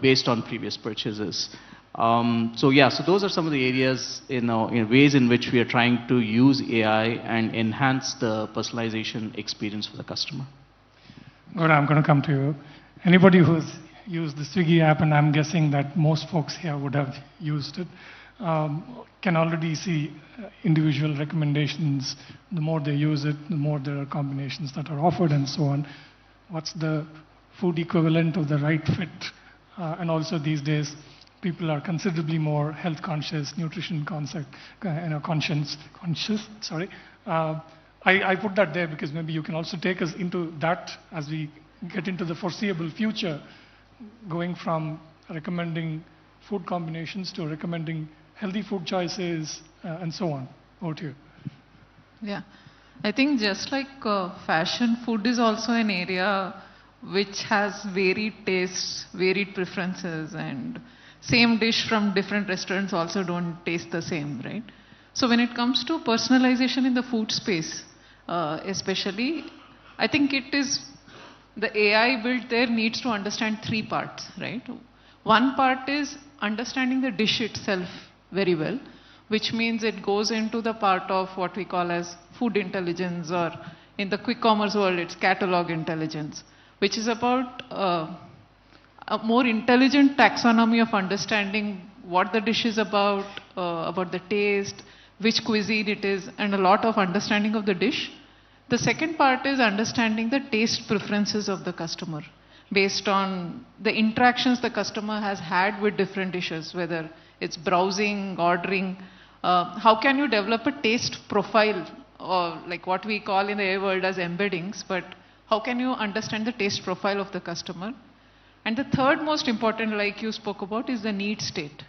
based on previous purchases. So yeah, so those are some of the areas, in ways in which we are trying to use AI and enhance the personalization experience for the customer. Good, I'm going to come to you. Anybody who's used the Swiggy app, and I'm guessing that most folks here would have used it, can already see individual recommendations. The more they use it, the more there are combinations that are offered and so on. What's the food equivalent of the right fit? And also these days, people are considerably more health conscious, nutrition conscious. Sorry. I put that there because maybe you can also take us into that as we get into the foreseeable future, going from recommending food combinations to recommending healthy food choices and so on. Over to you. Yeah, I think just like fashion, food is also an area which has varied tastes, varied preferences, and same dish from different restaurants also don't taste the same, right? So when it comes to personalization in the food space, especially, I think it is the AI built there needs to understand three parts, right? One part is understanding the dish itself very well, which means it goes into the part of what we call as food intelligence, or in the quick commerce world, it's catalog intelligence, which is about a more intelligent taxonomy of understanding what the dish is about the taste, which cuisine it is, and a lot of understanding of the dish. The second part is understanding the taste preferences of the customer based on the interactions the customer has had with different dishes, whether it's browsing, ordering. How can you develop a taste profile, or like what we call in the AI world as embeddings, but how can you understand the taste profile of the customer? And the third most important, like you spoke about, is the need state.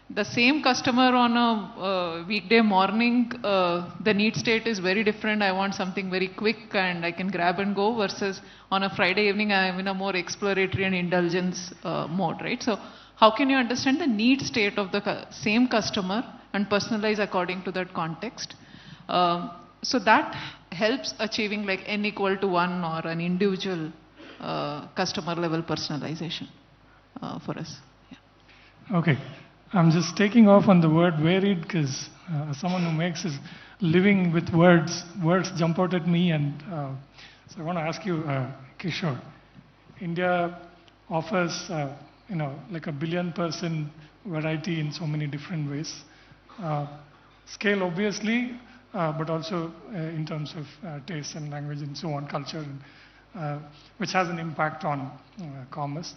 The same customer on a weekday morning, the need state is very different. I want something very quick and I can grab and go, versus on a Friday evening, I am in a more exploratory and indulgence mode, right? So how can you understand the need state of the same customer and personalize according to that context? So that helps achieving like n equal to 1 or an individual customer level personalization for us. Yeah. Okay. I'm just taking off on the word varied because someone who makes his living with words jump out at me, and so I want to ask you, Kishore, India offers, like a billion-person variety in so many different ways. Scale, obviously, but also in terms of taste and language and so on, culture, which has an impact on commerce.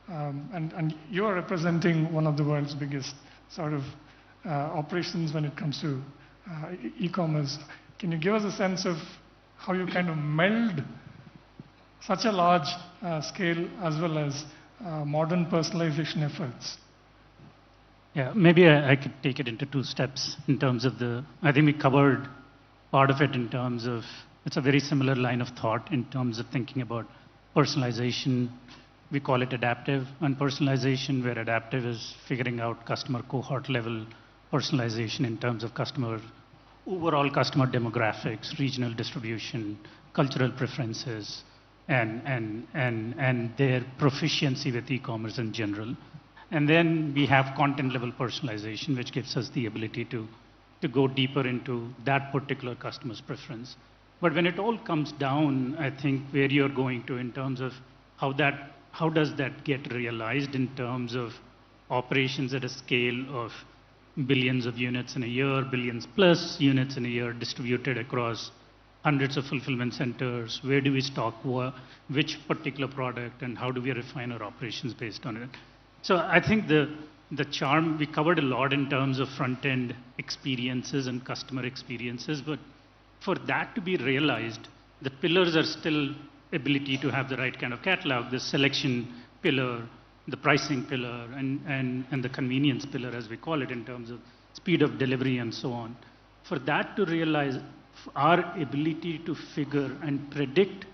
And you are representing one of the world's biggest sort of operations when it comes to e-commerce. Can you give us a sense of how you kind of meld such a large scale as well as modern personalization efforts? Yeah, maybe I could take it into two steps in terms of I think we covered part of it in terms of, it's a very similar line of thought in terms of thinking about personalization. We call it adaptive, and personalization, where adaptive is figuring out customer cohort level personalization in terms of overall customer demographics, regional distribution, cultural preferences, and their proficiency with e-commerce in general. And then we have content level personalization, which gives us the ability to go deeper into that particular customer's preference. But when it all comes down, I think where you're going to in terms of how does that get realized in terms of operations at a scale of billions of units in a year, billions plus units in a year distributed across hundreds of fulfillment centers. Where do we stock which particular product, and how do we refine our operations based on it? So I think the charm, we covered a lot in terms of front-end experiences and customer experiences, but for that to be realized, the pillars are still ability to have the right kind of catalog, the selection pillar, the pricing pillar, and the convenience pillar, as we call it, in terms of speed of delivery and so on. For that to realize, our ability to figure and predict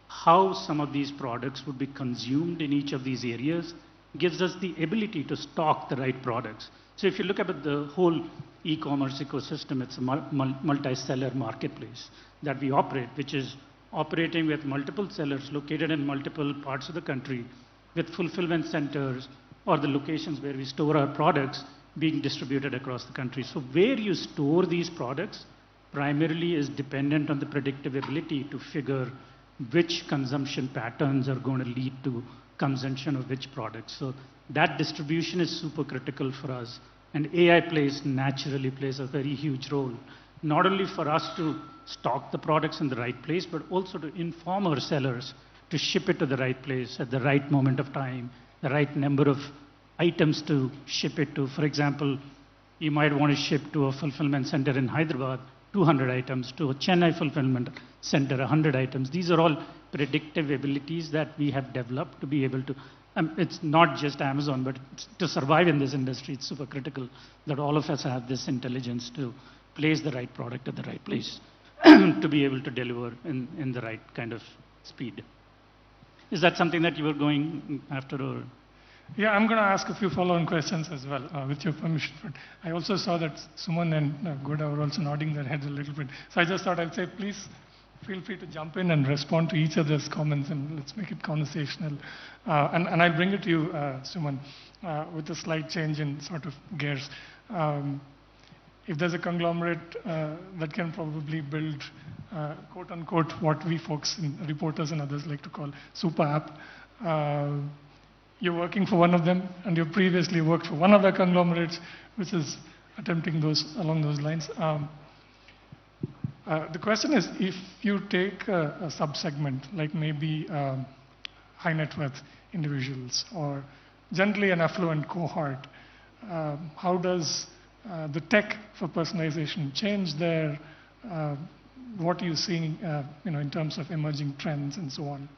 how some of these products would be consumed in each of these areas gives us the ability to stock the right products. So if you look at the whole e-commerce ecosystem, it's a multi-seller marketplace that we operate, which is operating with multiple sellers located in multiple parts of the country, with fulfillment centers or the locations where we store our products being distributed across the country. So where you store these products primarily is dependent on the predictive ability to figure which consumption patterns are going to lead to consumption of which products. So that distribution is super critical for us. And AI naturally plays a very huge role, not only for us to stock the products in the right place, but also to inform our sellers to ship it to the right place at the right moment of time, the right number of items to ship it to. For example, you might want to ship to a fulfillment center in Hyderabad 200 items, to a Chennai fulfillment center 100 items. These are all predictive abilities that we have developed to be able to, it's not just Amazon, but to survive in this industry, it's super critical that all of us have this intelligence to place the right product at the right place to be able to deliver in the right kind of speed. Is that something that you were going after? Or? Yeah, I'm going to ask a few follow-on questions as well, with your permission. But I also saw that Suman and Goda were also nodding their heads a little bit. So I just thought I'd say, please feel free to jump in and respond to each other's comments, and let's make it conversational. And I'll bring it to you, Suman, with a slight change in sort of gears. If there's a conglomerate that can probably build, quote unquote, what we folks, reporters and others like to call super app, you're working for one of them, and you previously worked for one of the conglomerates, which is attempting along those lines. The question is, if you take a sub-segment, like maybe high net worth individuals, or generally an affluent cohort, how does the tech for personalization change there? What are you seeing in terms of emerging trends and so on?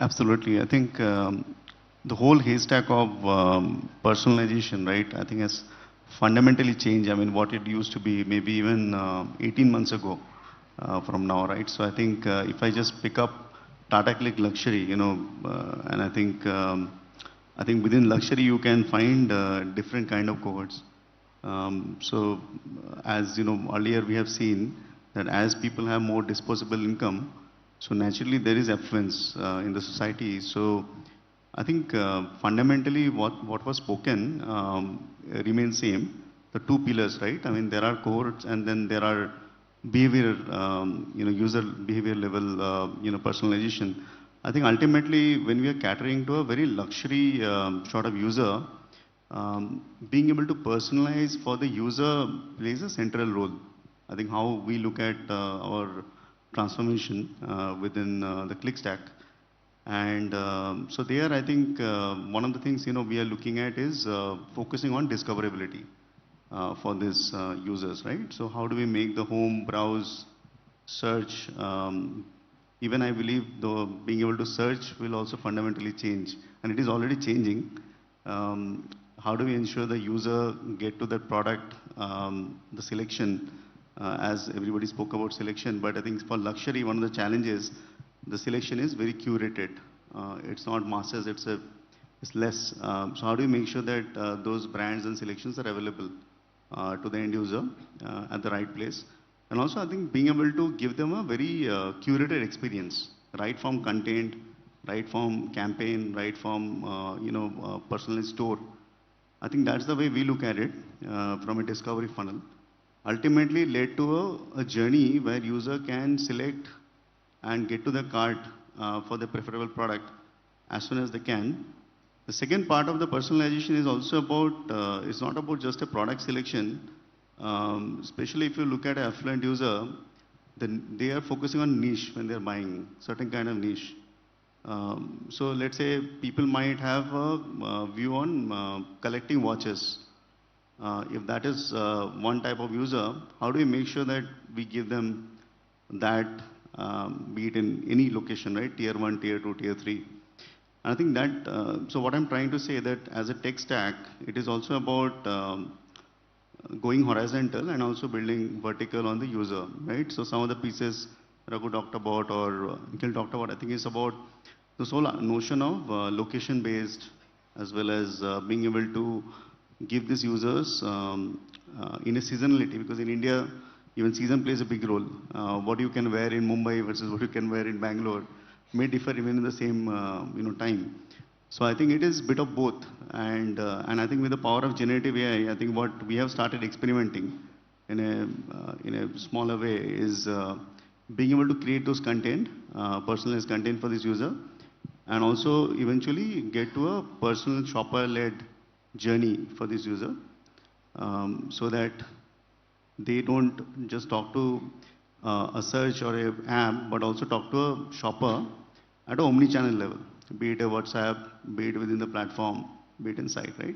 Absolutely. I think the whole haystack of personalization, right, I think has fundamentally changed. I mean, what it used to be maybe even 18 months ago from now, right? So I think if I just pick up Tata Click Luxury, and I think within luxury you can find different kind of cohorts. So as earlier we have seen that as people have more disposable income, so naturally there is affluence in the society. So I think fundamentally what was spoken remains same. The two pillars, right? I mean, there are cohorts and then there are behavior, user behavior level, personalization. I think ultimately when we are catering to a very luxury sort of user, being able to personalize for the user plays a central role. I think how we look at our transformation within the click stack. And so there, I think one of the things we are looking at is focusing on discoverability for these users, right? So how do we make the home, browse, search? Even I believe being able to search will also fundamentally change, and it is already changing. How do we ensure the user get to that product, the selection, as everybody spoke about selection, but I think for luxury, one of the challenges, the selection is very curated. It's not masses, it's less. So how do you make sure that those brands and selections are available to the end user at the right place? And also I think being able to give them a very curated experience, right from content, right from campaign, right from personalized store. I think that's the way we look at it from a discovery funnel. Ultimately led to a journey where user can select and get to the cart for the preferable product as soon as they can. The second part of the personalization is also about, it's not about just a product selection, especially if you look at an affluent user, then they are focusing on niche when they're buying, certain kind of niche. So let's say people might have a view on collecting watches. If that is one type of user, how do we make sure that we give them that, be it in any location, right? Tier 1, Tier 2, Tier 3. And I think that, so what I'm trying to say that as a tech stack, it is also about going horizontal and also building vertical on the user, right? So some of the pieces Raghu talked about or Nikhil talked about, I think it's about this whole notion of location-based as well as being able to give these users in a seasonality, because in India, even season plays a big role. What you can wear in Mumbai versus what you can wear in Bangalore may differ even in the same time. So I think it is a bit of both. And I think with the power of generative AI, I think what we have started experimenting in a smaller way is being able to create those content, personalized content for this user, and also eventually get to a personal shopper-led journey for this user, so that they don't just talk to a search or an app, but also talk to a shopper at an omni-channel level, be it a WhatsApp, be it within the platform, be it inside, right?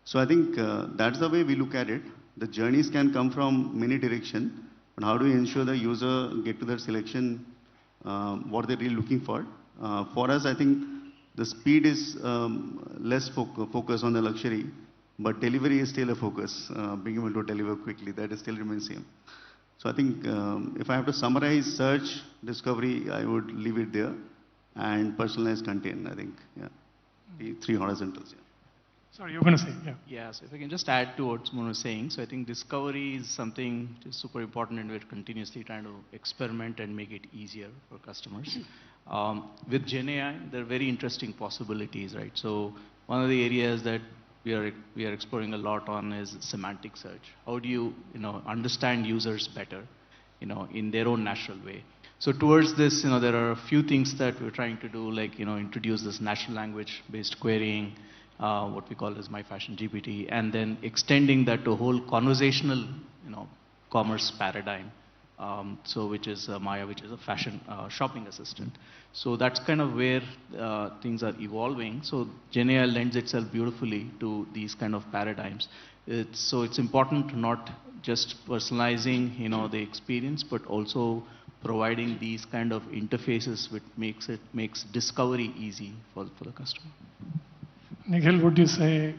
So I think that's the way we look at it. The journeys can come from many directions, but how do we ensure the user get to their selection, what they're really looking for? For us, I think the speed is less focus on the luxury, but delivery is still a focus, being able to deliver quickly, that is still remains same. So I think if I have to summarize search, discovery, I would leave it there, and personalized content, I think, yeah, the three horizontals, yeah. Sorry, you're going to say, yeah. Yeah, so if I can just add to what Mono was saying. So I think discovery is something which is super important, and we're continuously trying to experiment and make it easier for customers. With GenAI, there are very interesting possibilities, right? So one of the areas that we are exploring a lot on is semantic search. How do you, understand users better, in their own natural way? So towards this, there are a few things that we're trying to do, like, introduce this natural language-based querying, what we call as My Fashion GPT, and then extending that to a whole conversational, commerce paradigm. So which is Maya, which is a fashion shopping assistant. So that's kind of where things are evolving. So GenAI lends itself beautifully to these kind of paradigms. So it's important not just personalizing, the experience, but also providing these kind of interfaces which makes discovery easy for the customer. Nikhil, would you say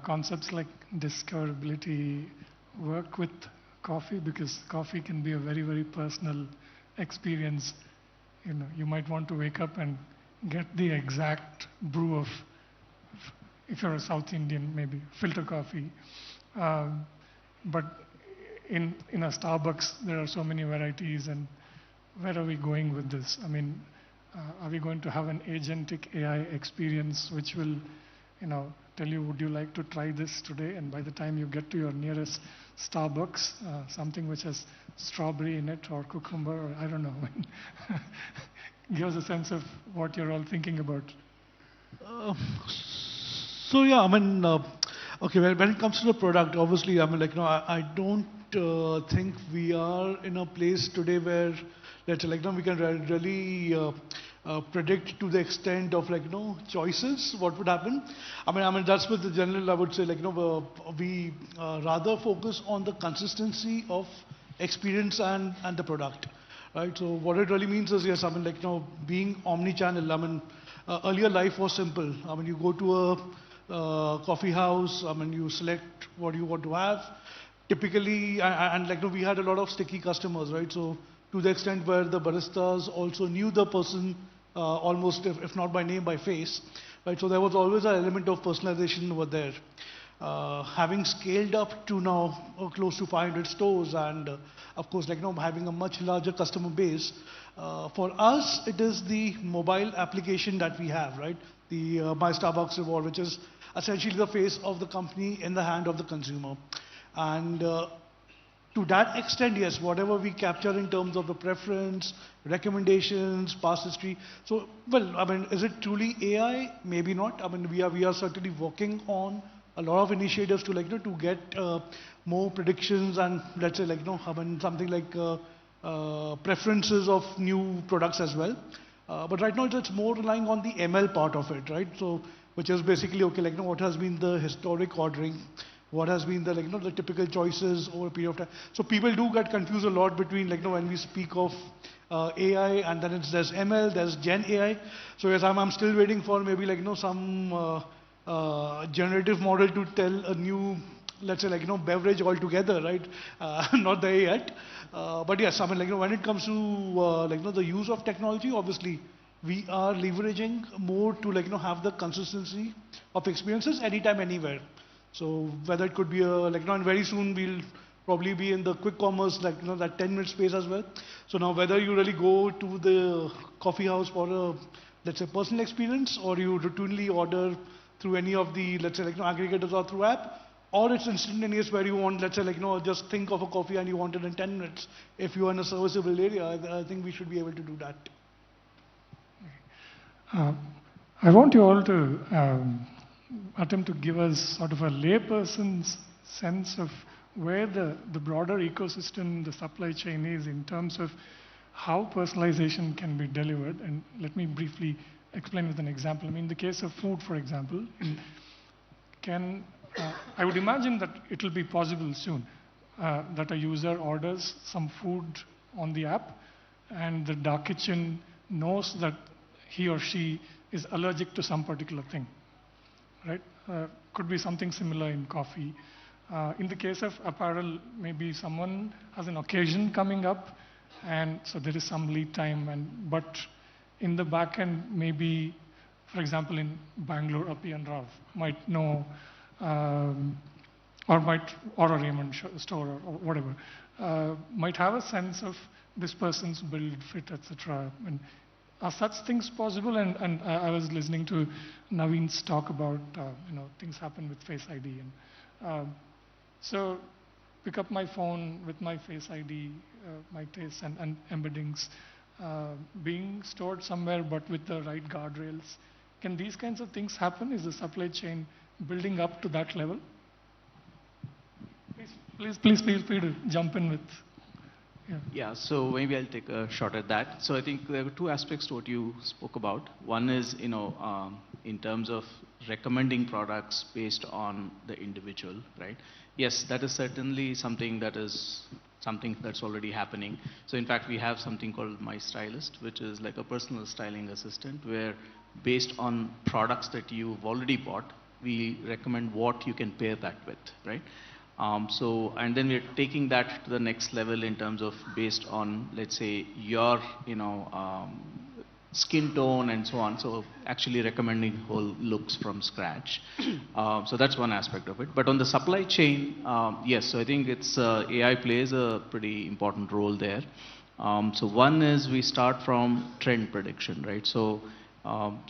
concepts like discoverability work with coffee? Because coffee can be a very, very personal experience. You might want to wake up and get the exact brew of, if you're a South Indian, maybe filter coffee. But in a Starbucks, there are so many varieties, and where are we going with this? I mean, are we going to have an agentic AI experience which will, tell you, would you like to try this today? And by the time you get to your nearest Starbucks, something which has strawberry in it or cucumber, or I don't know. Give us a sense of what you're all thinking about. So yeah, I mean, okay, when it comes to the product, obviously, I mean, I don't think we are in a place today where, let's say, we can really predict to the extent of choices what would happen. I mean that's with the general, I would say we rather focus on the consistency of experience and the product, right? So what it really means is, yes, I mean being omni-channel. I mean earlier life was simple. I mean you go to a coffee house. I mean you select what you want to have. Typically, and we had a lot of sticky customers, right? So to the extent where the baristas also knew the person almost, if not by name, by face, right? So there was always an element of personalization over there. Having scaled up to now close to 500 stores and of course having a much larger customer base, for us it is the mobile application that we have, right? The My Starbucks Reward, which is essentially the face of the company in the hand of the consumer. And to that extent, yes, whatever we capture in terms of the preference, recommendations, past history. So, well, I mean, is it truly AI? Maybe not. I mean, we are certainly working on a lot of initiatives to to get more predictions and let's say I mean, something like preferences of new products as well. But right now it's more relying on the ML part of it, right? So, which is basically okay, what has been the historic ordering. What has been the the typical choices over a period of time. So people do get confused a lot between when we speak of AI and then there's ML, there's Gen AI. So yes, I'm still waiting for maybe some generative model to tell a new, let's say beverage altogether, right? Not there yet. But yes, I mean when it comes to the use of technology, obviously we are leveraging more to have the consistency of experiences anytime, anywhere. So whether it could be and very soon we'll probably be in the quick commerce, that 10-minute space as well. So now whether you really go to the coffee house for a, let's say, personal experience, or you routinely order through any of the, let's say, aggregators or through app, or it's instantaneous where you want, let's say, just think of a coffee and you want it in 10 minutes. If you are in a serviceable area, I think we should be able to do that. I want you all to attempt to give us sort of a layperson's sense of where the broader ecosystem, the supply chain is in terms of how personalization can be delivered. And let me briefly explain with an example. I mean, in the case of food, for example, I would imagine that it will be possible soon that a user orders some food on the app and the dark kitchen knows that he or she is allergic to some particular thing. Right? Could be something similar in coffee. In the case of apparel, maybe someone has an occasion coming up, and so there is some lead time. But in the back end, maybe, for example, in Bangalore, Api and Rav might know, or a Raymond store or whatever, might have a sense of this person's build, fit, etc. Are such things possible? And I was listening to Naveen's talk about things happen with Face ID, and so pick up my phone with my Face ID, my tastes and embeddings being stored somewhere, but with the right guardrails. Can these kinds of things happen? Is the supply chain building up to that level? Please feel free to jump in with. Yeah, so maybe I'll take a shot at that. So I think there were two aspects to what you spoke about. One is, in terms of recommending products based on the individual, right? Yes, that is certainly something that's already happening. So in fact, we have something called My Stylist, which is like a personal styling assistant, where based on products that you've already bought, we recommend what you can pair that with, right? And then we're taking that to the next level in terms of based on, let's say, your, skin tone and so on. So actually recommending whole looks from scratch. So that's one aspect of it. But on the supply chain, yes, so I think it's AI plays a pretty important role there. So one is we start from trend prediction, right? So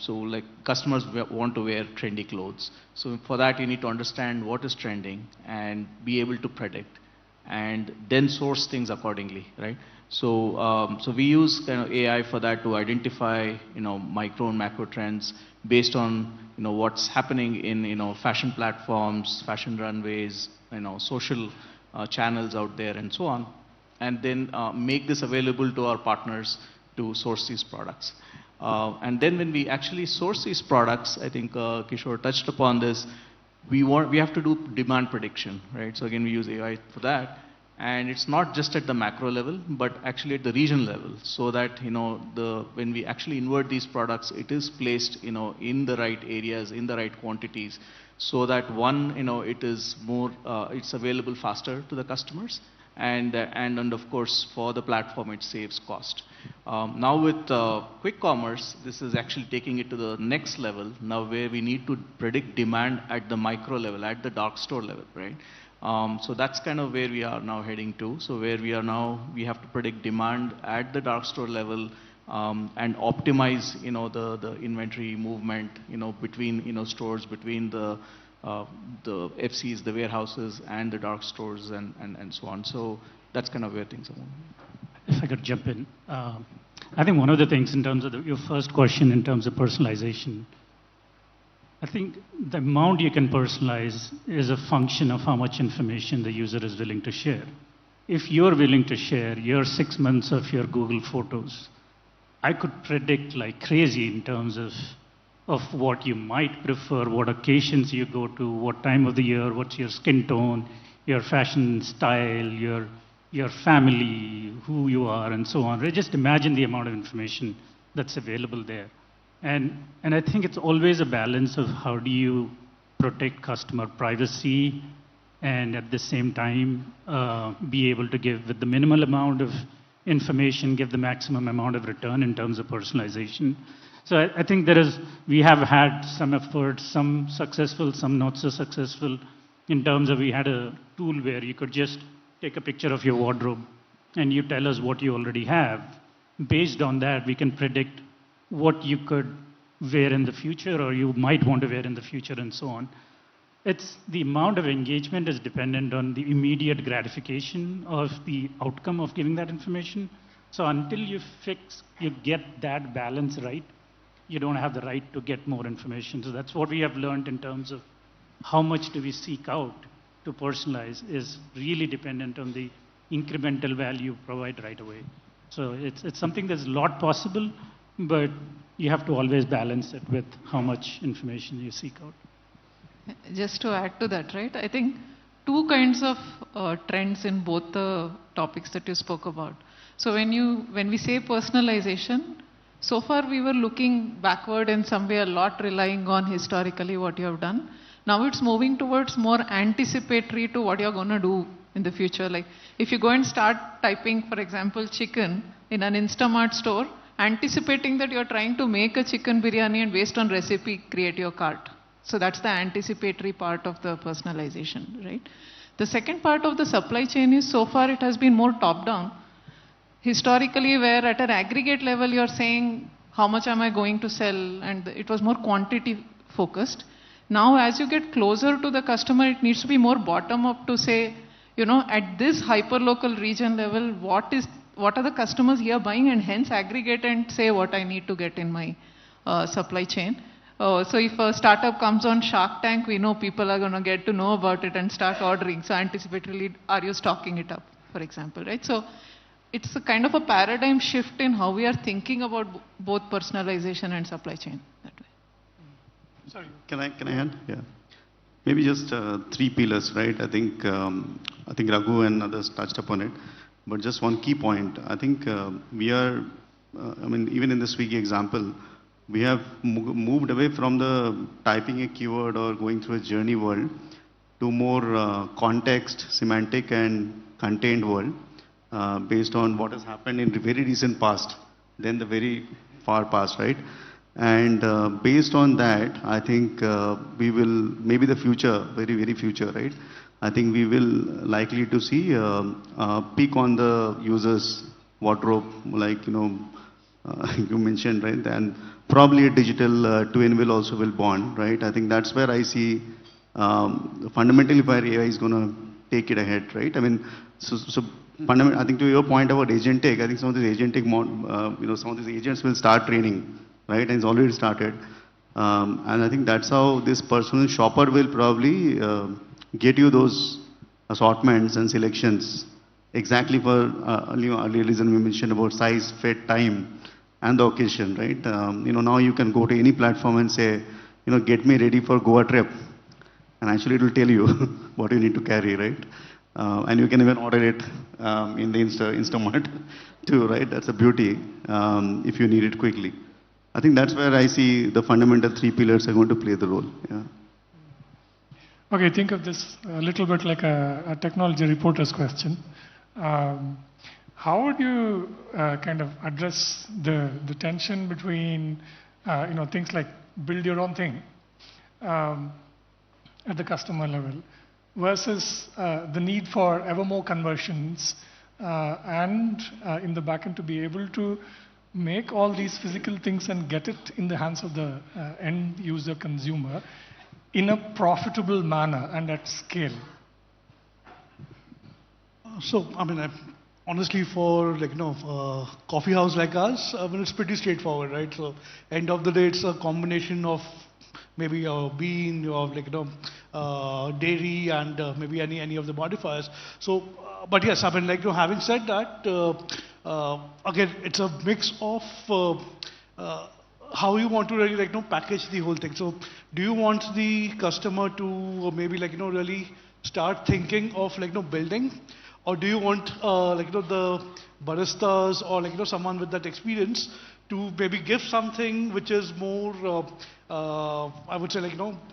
like customers want to wear trendy clothes. So for that, you need to understand what is trending and be able to predict and then source things accordingly, right? So, so we use kind of AI for that to identify, micro and macro trends based on, what's happening in, fashion platforms, fashion runways, social channels out there and so on. And then make this available to our partners to source these products. And then when we actually source these products, I think Kishore touched upon this, we have to do demand prediction, right? So again, we use AI for that. And it's not just at the macro level, but actually at the region level, so that when we actually invert these products, it is placed in the right areas, in the right quantities, so that it is more it's available faster to the customers, and of course for the platform it saves cost. Now with quick commerce, this is actually taking it to the next level now, where we need to predict demand at the micro level, at the dark store level, right? So that's kind of where we are now heading to. So where we are now, we have to predict demand at the dark store level, and optimize, the inventory movement, between, stores, between the FCs, the warehouses, and the dark stores, and so on. So that's kind of where things are moving. If I could jump in. I think one of the things in terms of your first question in terms of personalization, I think the amount you can personalize is a function of how much information the user is willing to share. If you're willing to share your 6 months of your Google photos, I could predict like crazy in terms of what you might prefer, what occasions you go to, what time of the year, what's your skin tone, your fashion style, your family, who you are, and so on. Just imagine the amount of information that's available there. And I think it's always a balance of how do you protect customer privacy and at the same time be able to give with the minimal amount of information, give the maximum amount of return in terms of personalization. So I think we have had some efforts, some successful, some not so successful, in terms of we had a tool where you could just take a picture of your wardrobe and you tell us what you already have. Based on that, we can predict what you could wear in the future or you might want to wear in the future and so on. It's the amount of engagement is dependent on the immediate gratification of the outcome of giving that information. So until you get that balance right, you don't have the right to get more information. So that's what we have learned in terms of how much do we seek out to personalize is really dependent on the incremental value provide right away. So it's something that's a lot possible, but you have to always balance it with how much information you seek out. Just to add to that, right? I think two kinds of trends in both the topics that you spoke about. So when we say personalization, so far we were looking backward in some way, a lot relying on historically what you have done. Now it's moving towards more anticipatory to what you're going to do in the future. Like if you go and start typing, for example, chicken in an Instamart store, anticipating that you're trying to make a chicken biryani and based on recipe, create your cart. So that's the anticipatory part of the personalization, right? The second part of the supply chain is so far it has been more top-down. Historically, where at an aggregate level you're saying, how much am I going to sell? And it was more quantity focused. Now, as you get closer to the customer, it needs to be more bottom-up to say, at this hyper-local region level, what are the customers here buying, and hence aggregate and say what I need to get in my supply chain. So if a startup comes on Shark Tank, we know people are going to get to know about it and start ordering. So anticipatorily, are you stocking it up, for example, right? So it's a kind of a paradigm shift in how we are thinking about both personalization and supply chain that way. Sorry. Can I add? Yeah. Maybe just 3 pillars, right? I think Raghu and others touched upon it. But just one key point. I think we are, even in the Swiggy example, we have moved away from the typing a keyword or going through a journey world to more context, semantic, and contained world based on what has happened in the very recent past, then the very far past, right? And based on that, I think we will, maybe the future, very, very future, right? I think we will likely to see peak on the user's wardrobe, like, you mentioned, right? And probably a digital twin will also born, right? I think that's where I see fundamentally where AI is going to take it ahead, right? So fundamentally, I think to your point about agentic, I think some of these agentic, some of these agents will start training, right? And it's already started. And I think that's how this personal shopper will probably get you those assortments and selections exactly for earlier reason we mentioned about size, fit, time. and the occasion, right? Now you can go to any platform and say, get me ready for Goa trip. And actually it will tell you what you need to carry, right? And you can even order it in the Instamart too, right? That's a beauty if you need it quickly. I think that's where I see the fundamental 3 pillars are going to play the role. Yeah. Okay, think of this a little bit like a technology reporter's question. How would you kind of address the tension between things like build your own thing at the customer level versus the need for ever more conversions and in the backend to be able to make all these physical things and get it in the hands of the end user consumer in a profitable manner and at scale? So, I mean, honestly, for a coffee house like us, I mean, it's pretty straightforward, right? So, end of the day, it's a combination of maybe a bean or dairy and maybe any of the modifiers. So, but yes, I mean, having said that, again, it's a mix of how you want to really package the whole thing. So, do you want the customer to maybe really start thinking of building, or do you want the baristas or someone with that experience to maybe give something which is more I would say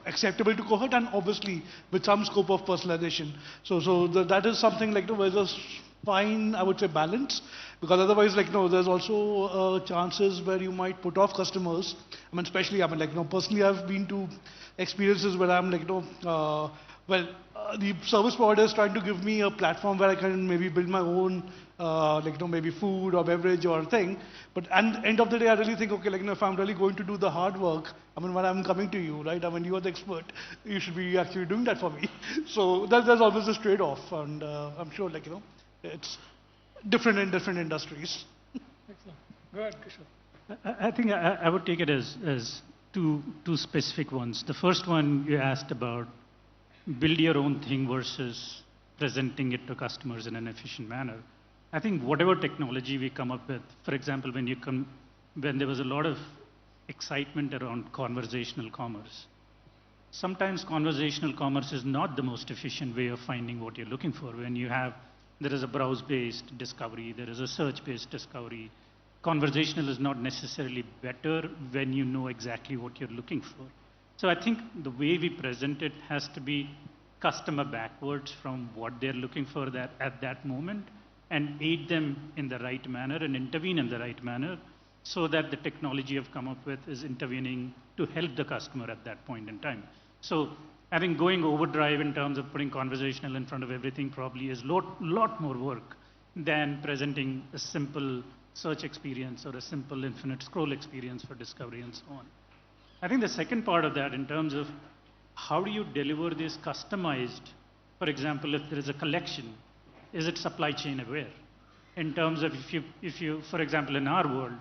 acceptable to cohort, and obviously with some scope of personalization. So that is something where there's fine, I would say, balance, because otherwise there's also chances where you might put off customers. I mean, especially personally I've been to experiences where I'm the service provider is trying to give me a platform where I can maybe build my own maybe food or beverage or thing. But at the end of the day, I really think, okay, if I'm really going to do the hard work, I mean, when I'm coming to you, right, I mean, you are the expert, you should be actually doing that for me. So there's always this trade-off, and I'm sure, it's different in different industries. Excellent. Go ahead, Kishore. I think I would take it as two specific ones. The first one you asked about build your own thing versus presenting it to customers in an efficient manner. I think whatever technology we come up with, for example, when there was a lot of excitement around conversational commerce, sometimes conversational commerce is not the most efficient way of finding what you're looking for. There is a browse-based discovery, there is a search-based discovery. Conversational is not necessarily better when you know exactly what you're looking for. So I think the way we present it has to be customer backwards from what they're looking for at that moment, and aid them in the right manner and intervene in the right manner, so that the technology I've come up with is intervening to help the customer at that point in time. So I think going overdrive in terms of putting conversational in front of everything probably is a lot more work than presenting a simple search experience or a simple infinite scroll experience for discovery and so on. I think the second part of that, in terms of how do you deliver this customized, for example, if there is a collection, is it supply chain aware? In terms of if you, for example, in our world,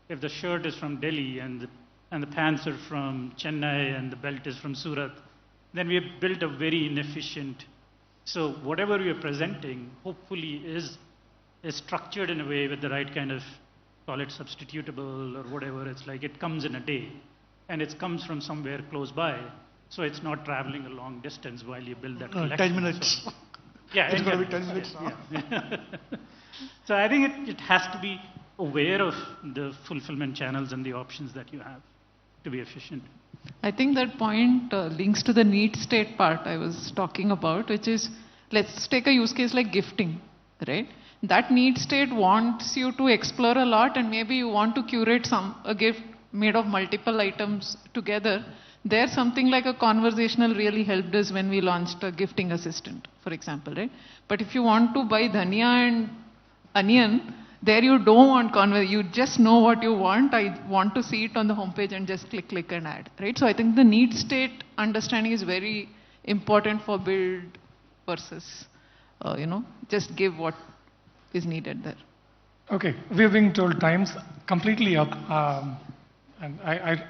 if the shirt is from Delhi and the pants are from Chennai and the belt is from Surat, then we have built a very inefficient. So whatever we are presenting, hopefully is structured in a way with the right kind of, call it substitutable or whatever. It's like it comes in a day, and it comes from somewhere close by, so it's not traveling a long distance while you build that collection. 10 minutes. So, yeah, it's going to be 10 minutes now. Yeah. So I think it has to be aware of the fulfillment channels and the options that you have to be efficient. I think that point links to the need state part I was talking about, which is, let's take a use case like gifting, right? That need state wants you to explore a lot, and maybe you want to curate a gift made of multiple items together. There, something like a conversational really helped us when we launched a gifting assistant, for example, right? But if you want to buy dhania and onion, there you don't want you just know what you want. I want to see it on the homepage and just click and add, right? So I think the need state understanding is very important for build versus, just give what is needed there. Okay, we're being told time's completely up, and I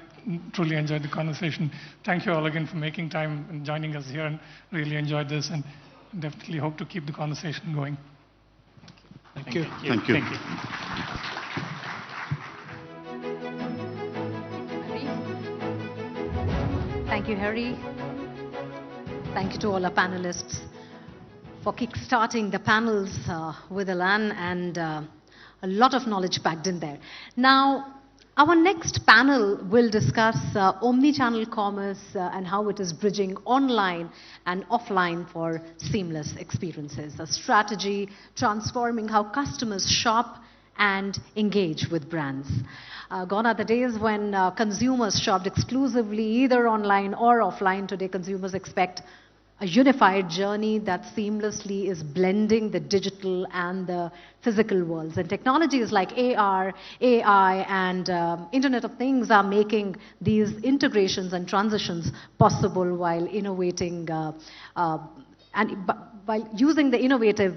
truly enjoyed the conversation. Thank you all again for making time and joining us here, and really enjoyed this, and definitely hope to keep the conversation going. Thank you. Thank you. Thank you. Thank you, Harry. Thank you to all our panelists for kick-starting the panels with Alan and a lot of knowledge packed in there. Now, our next panel will discuss omni-channel commerce and how it is bridging online and offline for seamless experiences. A strategy transforming how customers shop and engage with brands. Gone are the days when consumers shopped exclusively either online or offline. Today, consumers expect a unified journey that seamlessly is blending the digital and the physical worlds. And technologies like AR, AI, and Internet of Things are making these integrations and transitions possible while innovating by using the innovative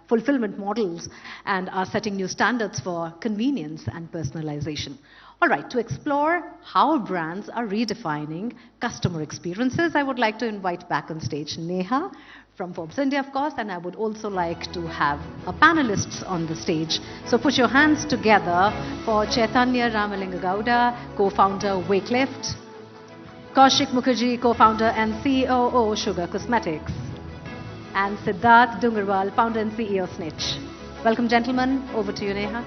fulfillment models and are setting new standards for convenience and personalization. All right, to explore how brands are redefining customer experiences, I would like to invite back on stage Neha from Forbes India, of course, and I would also like to have our panelists on the stage. So put your hands together for Chaitanya Ramalinga Gowda, co-founder Wakelift, Kaushik Mukherjee, co-founder and COO Sugar Cosmetics, and Siddharth Dungarwal, founder and CEO Snitch. Welcome, gentlemen. Over to you, Neha.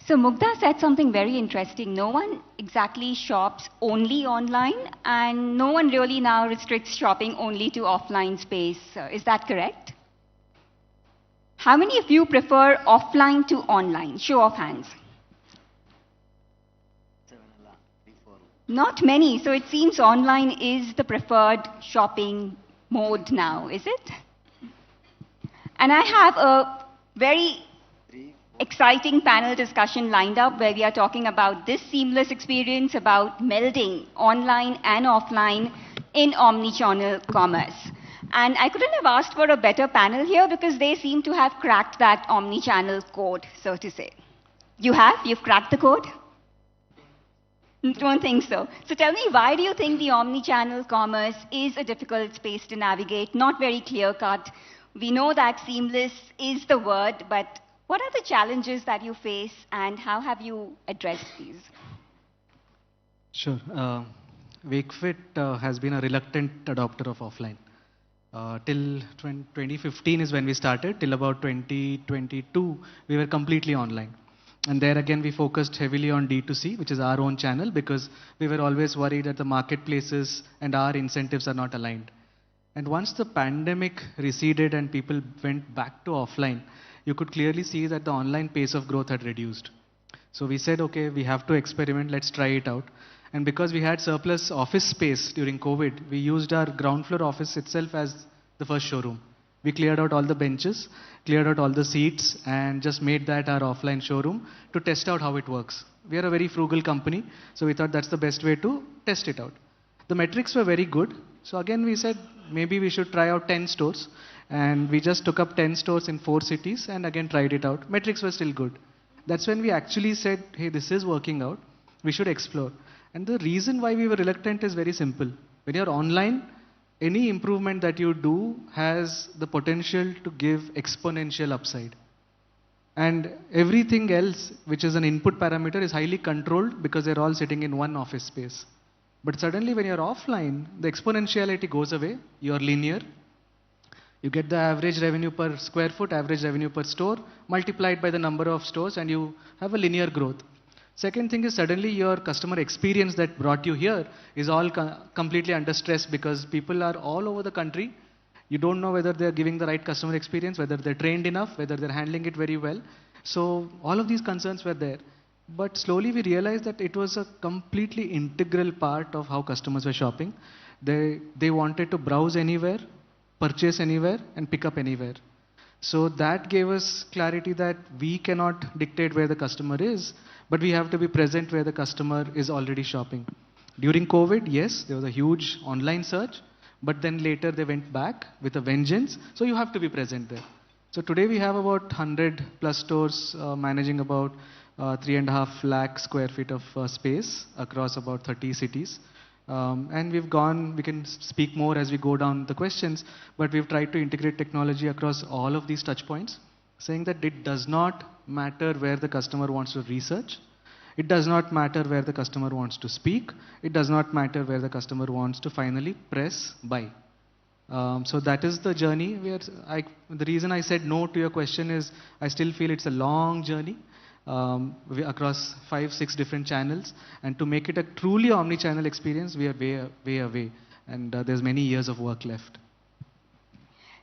So Mugdha said something very interesting. No one exactly shops only online, and no one really now restricts shopping only to offline space. Is that correct? How many of you prefer offline to online? Show of hands. Not many. So it seems online is the preferred shopping mode now, is it? And I have a very exciting panel discussion lined up where we are talking about this seamless experience, about melding online and offline in omni-channel commerce. And I couldn't have asked for a better panel here because they seem to have cracked that omni-channel code, so to say. You have? You've cracked the code? Don't think so. So tell me, why do you think the omni-channel commerce is a difficult space to navigate, not very clear-cut? We know that seamless is the word, but what are the challenges that you face, and how have you addressed these? Sure. Wakefit has been a reluctant adopter of offline. Till 2015 is when we started. Till about 2022, we were completely online. And there again, we focused heavily on D2C, which is our own channel, because we were always worried that the marketplaces and our incentives are not aligned. And once the pandemic receded and people went back to offline, you could clearly see that the online pace of growth had reduced. So we said, okay, we have to experiment, let's try it out. And because we had surplus office space during COVID, we used our ground floor office itself as the first showroom. We cleared out all the benches, cleared out all the seats, and just made that our offline showroom to test out how it works. We are a very frugal company, so we thought that's the best way to test it out. The metrics were very good, so again we said maybe we should try out 10 stores. And we just took up 10 stores in 4 cities and again tried it out. Metrics were still good. That's when we actually said, hey, this is working out. We should explore. And the reason why we were reluctant is very simple. When you're online, any improvement that you do has the potential to give exponential upside. And everything else, which is an input parameter, is highly controlled because they're all sitting in one office space. But suddenly when you're offline, the exponentiality goes away. You're linear. You get the average revenue per square foot, average revenue per store, multiplied by the number of stores, and you have a linear growth. Second thing is suddenly your customer experience that brought you here is all completely under stress because people are all over the country. You don't know whether they're giving the right customer experience, whether they're trained enough, whether they're handling it very well. So all of these concerns were there. But slowly we realized that it was a completely integral part of how customers were shopping. They wanted to browse anywhere, purchase anywhere, and pick up anywhere. So that gave us clarity that we cannot dictate where the customer is, but we have to be present where the customer is already shopping. During COVID, yes, there was a huge online surge, but then later they went back with a vengeance, so you have to be present there. So today we have about 100 plus stores managing about 3.5 lakh square feet of space across about 30 cities. And we've gone, we can speak more as we go down the questions, but we've tried to integrate technology across all of these touch points, saying that it does not matter where the customer wants to research. It does not matter where the customer wants to speak. It does not matter where the customer wants to finally press buy. So that is the journey. The reason I said no to your question is I still feel it's a long journey across 5-6 different channels. And to make it a truly omni-channel experience, we are way away. And there's many years of work left.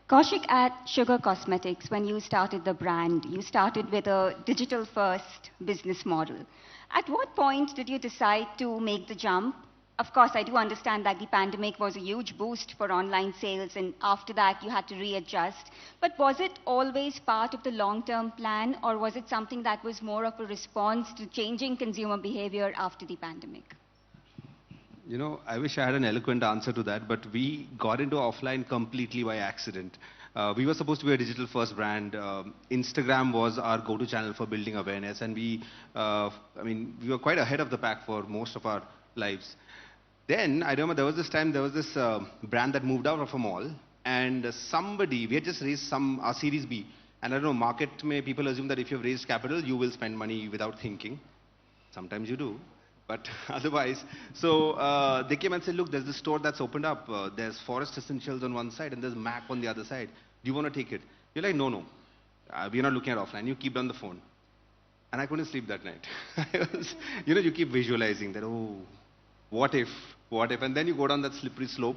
Kaushik, at Sugar Cosmetics, when you started the brand, you started with a digital-first business model. At what point did you decide to make the jump? Of course, I do understand that the pandemic was a huge boost for online sales, and after that you had to readjust. But was it always part of the long-term plan, or was it something that was more of a response to changing consumer behavior after the pandemic? You know, I wish I had an eloquent answer to that, but we got into offline completely by accident. We were supposed to be a digital-first brand. Instagram was our go-to channel for building awareness, and we were quite ahead of the pack for most of our lives. Then, I remember there was this brand that moved out of a mall, and we had just raised our Series B. And I don't know, market may people assume that if you've raised capital, you will spend money without thinking. Sometimes you do. But otherwise, so they came and said, look, there's this store that's opened up. There's Forest Essentials on one side and there's Mac on the other side. Do you want to take it? You're like, no. We're not looking at offline. You keep it on the phone. And I couldn't sleep that night. You keep visualizing that, oh, what if? And then you go down that slippery slope.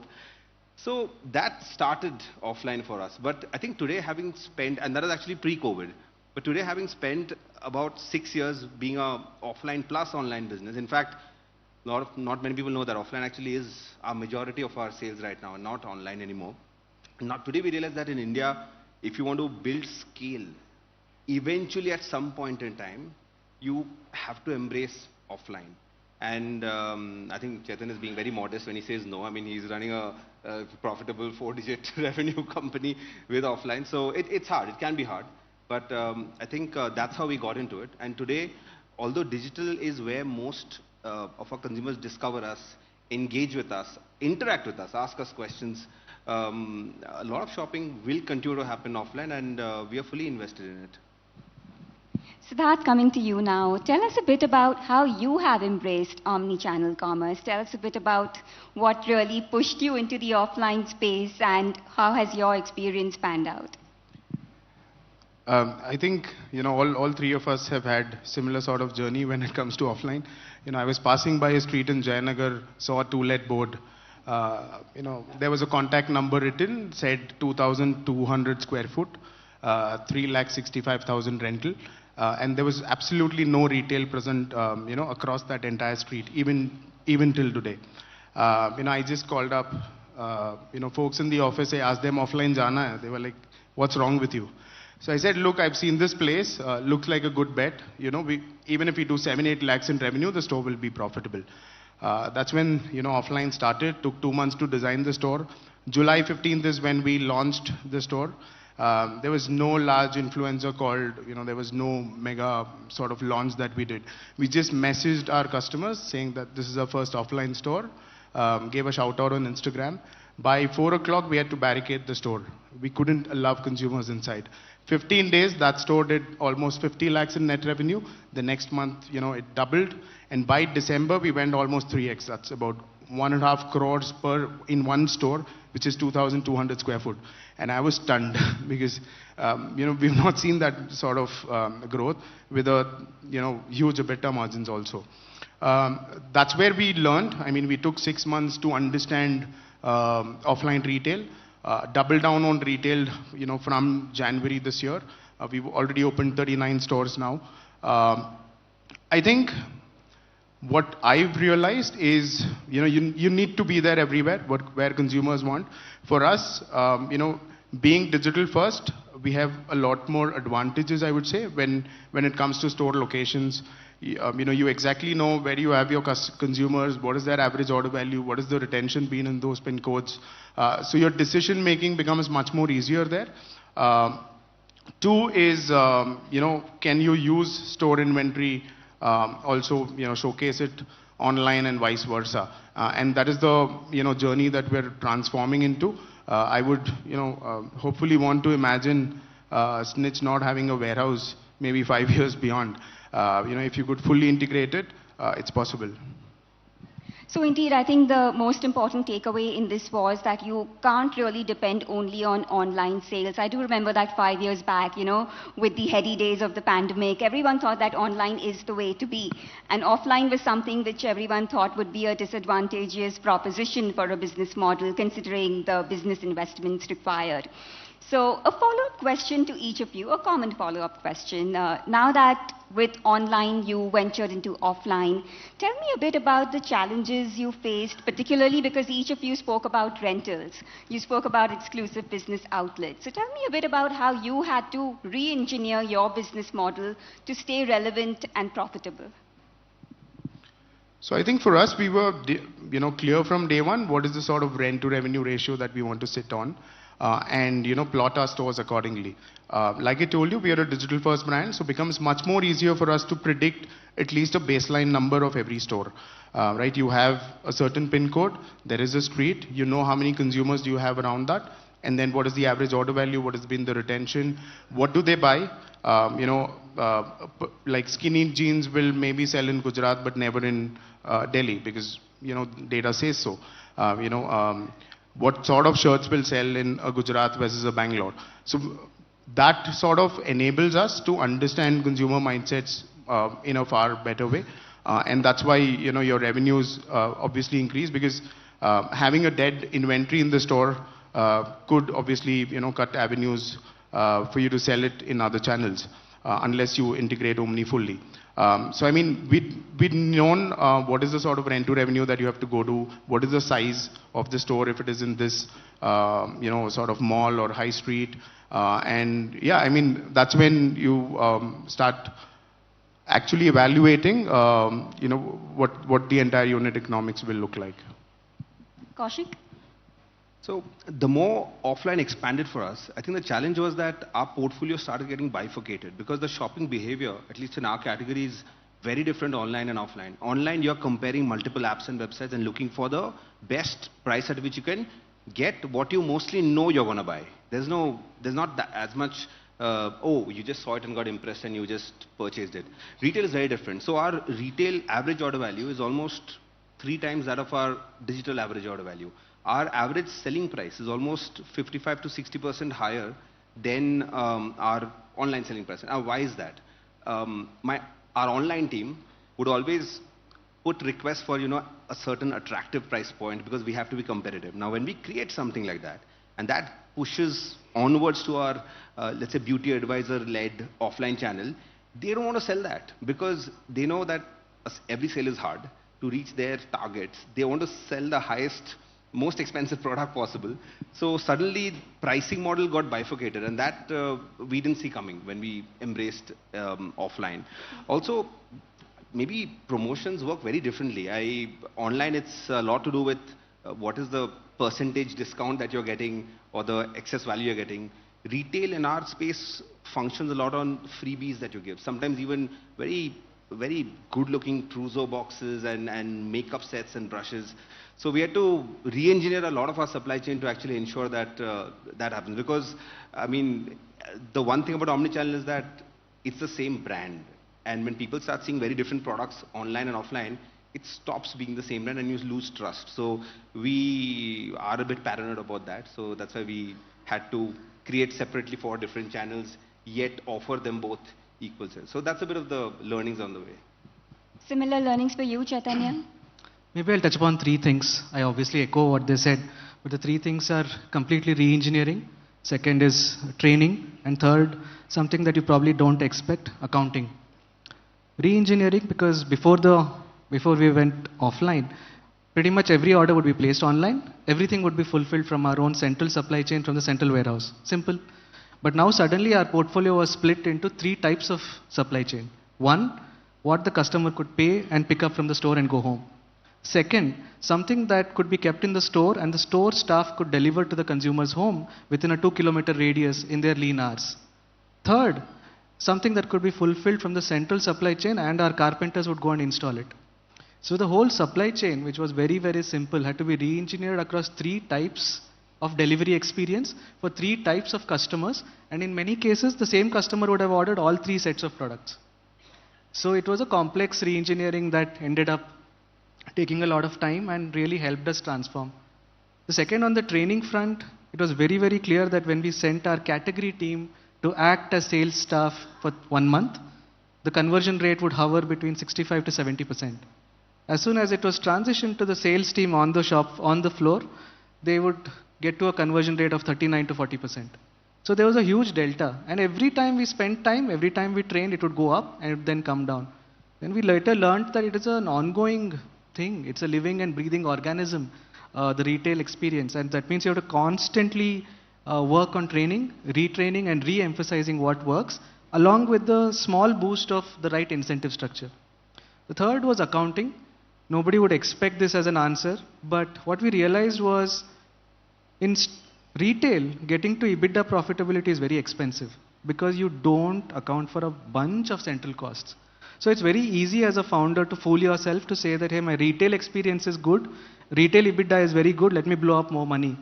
So that started offline for us. But I think today having spent, and that is actually pre-COVID, but today having spent about 6 years being a offline plus online business, in fact, not many people know that offline actually is our majority of our sales right now, and not online anymore. Now today we realize that in India, if you want to build scale, eventually at some point in time, you have to embrace offline. And I think Chetan is being very modest when he says no. I mean, he's running a profitable 4-digit revenue company with offline. So it's hard. It can be hard. But I think that's how we got into it. And today, although digital is where most of our consumers discover us, engage with us, interact with us, ask us questions, a lot of shopping will continue to happen offline, and we are fully invested in it. Siddharth, coming to you now. Tell us a bit about how you have embraced omni-channel commerce. Tell us a bit about what really pushed you into the offline space and how has your experience panned out? I think, all three of us have had similar sort of journey when it comes to offline. I was passing by a street in Jayanagar, saw a to-let board. There was a contact number written, said 2,200 square foot, 3,65,000 rental. And there was absolutely no retail present, across that entire street, even till today. I just called up, folks in the office. I asked them, offline jana hai? They were like, what's wrong with you? So I said, look, I've seen this place, looks like a good bet. Even if we do 7-8 lakhs in revenue, the store will be profitable. That's when, offline started. Took 2 months to design the store. July 15th is when we launched the store. There was no large influencer called, there was no mega sort of launch that we did. We just messaged our customers saying that this is our first offline store, gave a shout out on Instagram. By 4 o'clock, we had to barricade the store. We couldn't allow consumers inside. 15 days, that store did almost 50 lakhs in net revenue. The next month, it doubled. And by December, we went almost 3x. That's about 1.5 crores in one store, which is 2,200 square foot. And I was stunned because, we've not seen that sort of growth with a, huge EBITDA margins also. That's where we learned. I mean, we took 6 months to understand offline retail, double down on retail, from January this year. We've already opened 39 stores now. I think what I've realized is, you need to be there everywhere, where consumers want. For us, being digital first, we have a lot more advantages, I would say, when it comes to store locations. You exactly know where you have your consumers, what is their average order value, what is the retention been in those pin codes. So your decision making becomes much more easier there. 2 is, can you use store inventory also showcase it online and vice versa. And that is the journey that we're transforming into. I would hopefully want to imagine Snitch not having a warehouse maybe 5 years beyond. If you could fully integrate it, it's possible. So indeed, I think the most important takeaway in this was that you can't really depend only on online sales. I do remember that 5 years back, with the heady days of the pandemic, everyone thought that online is the way to be. And offline was something which everyone thought would be a disadvantageous proposition for a business model, considering the business investments required. So a follow-up question to each of you, a common follow-up question. Now that with online you ventured into offline, tell me a bit about the challenges you faced, particularly because each of you spoke about rentals. You spoke about exclusive business outlets. So tell me a bit about how you had to re-engineer your business model to stay relevant and profitable. So I think for us, we were clear from day one what is the sort of rent to revenue ratio that we want to sit on. And plot our stores accordingly. Like I told you, we are a digital first brand, so it becomes much more easier for us to predict at least a baseline number of every store. Right? You have a certain pin code, there is a street, you know how many consumers do you have around that, and then what is the average order value, what has been the retention, what do they buy? Like skinny jeans will maybe sell in Gujarat but never in Delhi because data says so. What sort of shirts will sell in a Gujarat versus a Bangalore. So that sort of enables us to understand consumer mindsets in a far better way. And that's why your revenues obviously increase, because having a dead inventory in the store could obviously cut avenues for you to sell it in other channels unless you integrate Omni fully. So I mean, we'd known what is the sort of rent to revenue that you have to go to, what is the size of the store if it is in this sort of mall or high street, and yeah, I mean that's when you start actually evaluating what the entire unit economics will look like. Kaushik? So the more offline expanded for us, I think the challenge was that our portfolio started getting bifurcated because the shopping behavior, at least in our category, is very different online and offline. Online, you're comparing multiple apps and websites and looking for the best price at which you can get what you mostly know you're going to buy. There's not that as much, oh, you just saw it and got impressed and you just purchased it. Retail is very different. So our retail average order value is almost 3 times that of our digital average order value. Our average selling price is almost 55 to 60% higher than our online selling price. Now, why is that? Our online team would always put requests for a certain attractive price point because we have to be competitive. Now, when we create something like that, and that pushes onwards to our, let's say, beauty advisor-led offline channel, they don't want to sell that because they know that every sale is hard to reach their targets. They want to sell the highest, most expensive product possible. So suddenly pricing model got bifurcated, and that we didn't see coming when we embraced offline. Also, maybe promotions work very differently. Online, it's a lot to do with what is the percentage discount that you're getting or the excess value you're getting. Retail in our space functions a lot on freebies that you give. Sometimes even very good-looking trousseau boxes and makeup sets and brushes. So we had to re-engineer a lot of our supply chain to actually ensure that that happens. Because, I mean, the one thing about Omni-channel is that it's the same brand. And when people start seeing very different products online and offline, it stops being the same brand and you lose trust. So we are a bit paranoid about that. So that's why we had to create separately 4 different channels, yet offer them both equal sales. So that's a bit of the learnings on the way. Similar learnings for you, Chaitanya? Maybe I'll touch upon 3 things. I obviously echo what they said, but the 3 things are completely re-engineering. Second is training. And third, something that you probably don't expect, accounting. Re-engineering, because before we went offline, pretty much every order would be placed online. Everything would be fulfilled from our own central supply chain from the central warehouse. Simple. But now suddenly our portfolio was split into 3 types of supply chain. One, what the customer could pay and pick up from the store and go home. Second, something that could be kept in the store and the store staff could deliver to the consumer's home within a 2-kilometer radius in their lean hours. Third, something that could be fulfilled from the central supply chain, and our carpenters would go and install it. So the whole supply chain, which was very, very simple, had to be re-engineered across 3 types of delivery experience for 3 types of customers, and in many cases, the same customer would have ordered all 3 sets of products. So it was a complex re-engineering that ended up taking a lot of time and really helped us transform. The second, on the training front, it was very, very clear that when we sent our category team to act as sales staff for 1 month, the conversion rate would hover between 65 to 70%. As soon as it was transitioned to the sales team on the shop, on the floor, they would get to a conversion rate of 39 to 40%. So there was a huge delta. And every time we spent time, every time we trained, it would go up and it would then come down. Then we later learned that it is an ongoing thing. It's a living and breathing organism, the retail experience. And that means you have to constantly work on training, retraining, and re-emphasizing what works, along with the small boost of the right incentive structure. The third was accounting. Nobody would expect this as an answer, but what we realized was in retail, getting to EBITDA profitability is very expensive because you don't account for a bunch of central costs. So it's very easy as a founder to fool yourself to say that, hey, my retail experience is good, retail EBITDA is very good, let me blow up more money.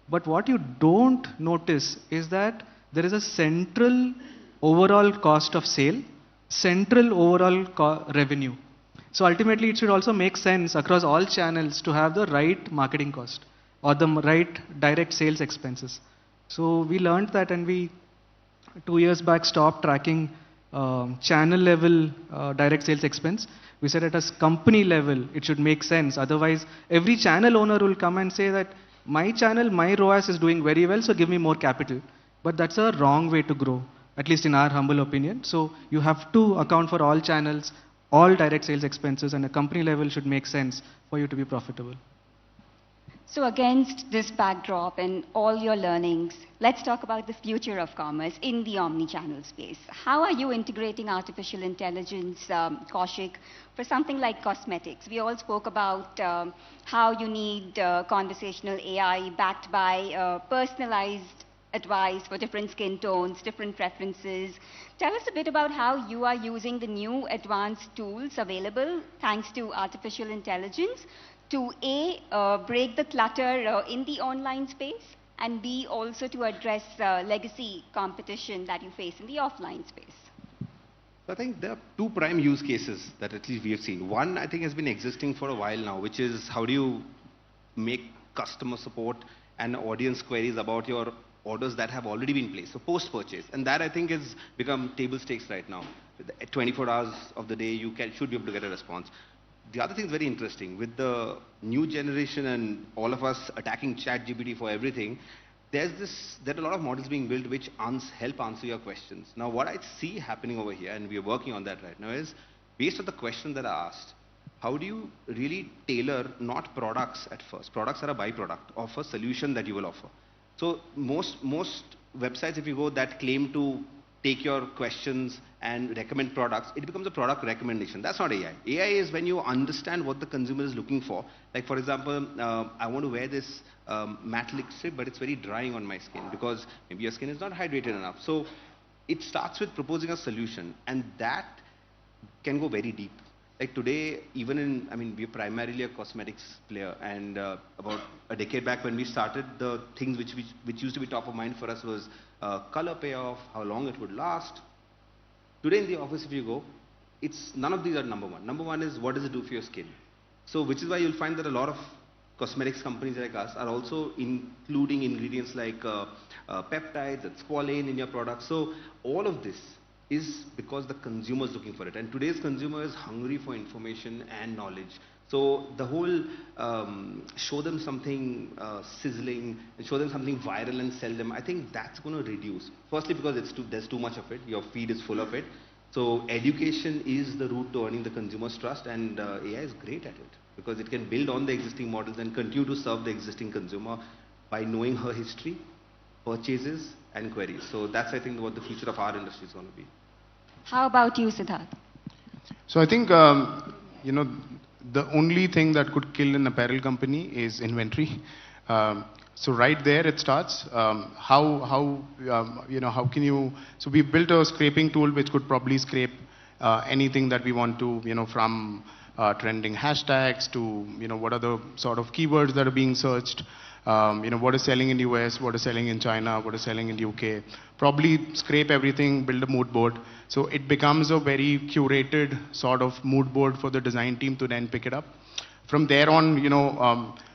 But what you don't notice is that there is a central overall cost of sale, central overall revenue. So ultimately, it should also make sense across all channels to have the right marketing cost or the right direct sales expenses. So we learned that, and we 2 years back stopped tracking channel level direct sales expense. We said at a company level, it should make sense. Otherwise, every channel owner will come and say that my channel, my ROAS is doing very well, so give me more capital. But that's a wrong way to grow, at least in our humble opinion. So you have to account for all channels, all direct sales expenses, and a company level should make sense for you to be profitable. So against this backdrop and all your learnings, let's talk about the future of commerce in the omni-channel space. How are you integrating artificial intelligence, Kaushik, for something like cosmetics? We all spoke about how you need conversational AI backed by personalized advice for different skin tones, different preferences. Tell us a bit about how you are using the new advanced tools available thanks to artificial intelligence to A, break the clutter in the online space, and B, also to address legacy competition that you face in the offline space. I think there are 2 prime use cases that at least we have seen. One, I think, has been existing for a while now, which is how do you make customer support and audience queries about your orders that have already been placed, so post-purchase. And that, I think, has become table stakes right now. 24 hours of the day, you should be able to get a response. The other thing is very interesting. With the new generation and all of us attacking ChatGPT for everything, there are a lot of models being built which help answer your questions. Now, what I see happening over here, and we are working on that right now, is based on the questions that are asked, how do you really tailor not products at first? Products are a byproduct of a solution that you will offer. So most websites, if you go, that claim to take your questions and recommend products, it becomes a product recommendation. That's not AI. AI is when you understand what the consumer is looking for. Like, for example, I want to wear this matte lipstick, but it's very drying on my skin because maybe your skin is not hydrated enough. So it starts with proposing a solution, and that can go very deep. Like today, even we're primarily a cosmetics player, and about a decade back when we started, the things which used to be top of mind for us was color payoff, how long it would last. Today in the office, if you go, none of these are number one. Number one is, what does it do for your skin? So which is why you'll find that a lot of cosmetics companies like us are also including ingredients like peptides and squalane in your product. So all of this is because the consumer is looking for it, and today's consumer is hungry for information and knowledge. So the whole show them something sizzling, show them something viral and sell them, I think that's going to reduce. Firstly, because there's too much of it, your feed is full of it. So education is the route to earning the consumer's trust, and AI is great at it because it can build on the existing models and continue to serve the existing consumer by knowing her history, purchases, and queries. So that's, I think, what the future of our industry is going to be. How about you, Siddharth? So I think, the only thing that could kill an apparel company is inventory. So right there it starts. How can you? So we built a scraping tool which could probably scrape anything that we want to, from trending hashtags to, what are the sort of keywords that are being searched. What is selling in the US, what is selling in China, what is selling in the UK. Probably scrape everything, build a mood board. So it becomes a very curated sort of mood board for the design team to then pick it up. From there on,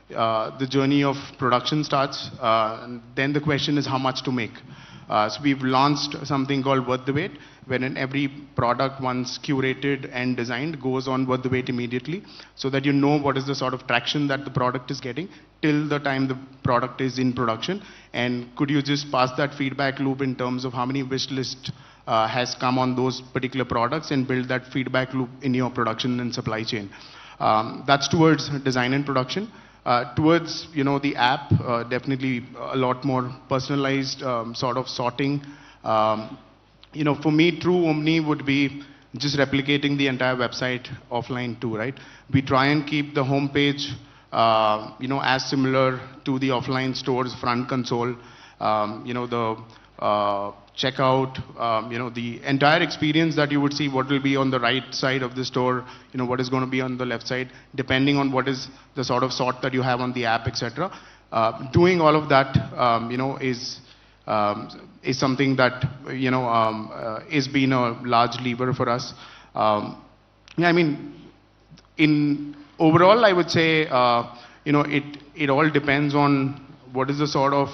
the journey of production starts. And then the question is how much to make. So we've launched something called Worth the Wait, wherein every product, once curated and designed, goes on Worth the Wait immediately, so that you know what is the sort of traction that the product is getting till the time the product is in production. And could you just pass that feedback loop in terms of how many wish list has come on those particular products, and build that feedback loop in your production and supply chain. That's towards design and production. Towards the app, definitely a lot more personalized sort of sorting. For me, true Omni would be just replicating the entire website offline too, right? We try and keep the homepage, as similar to the offline store's front console. The checkout, the entire experience that you would see, what will be on the right side of the store, what is going to be on the left side, depending on what is the sort of sort that you have on the app, etc. Doing all of that, is something that, is been a large lever for us. In overall, I would say, it all depends on what is the sort of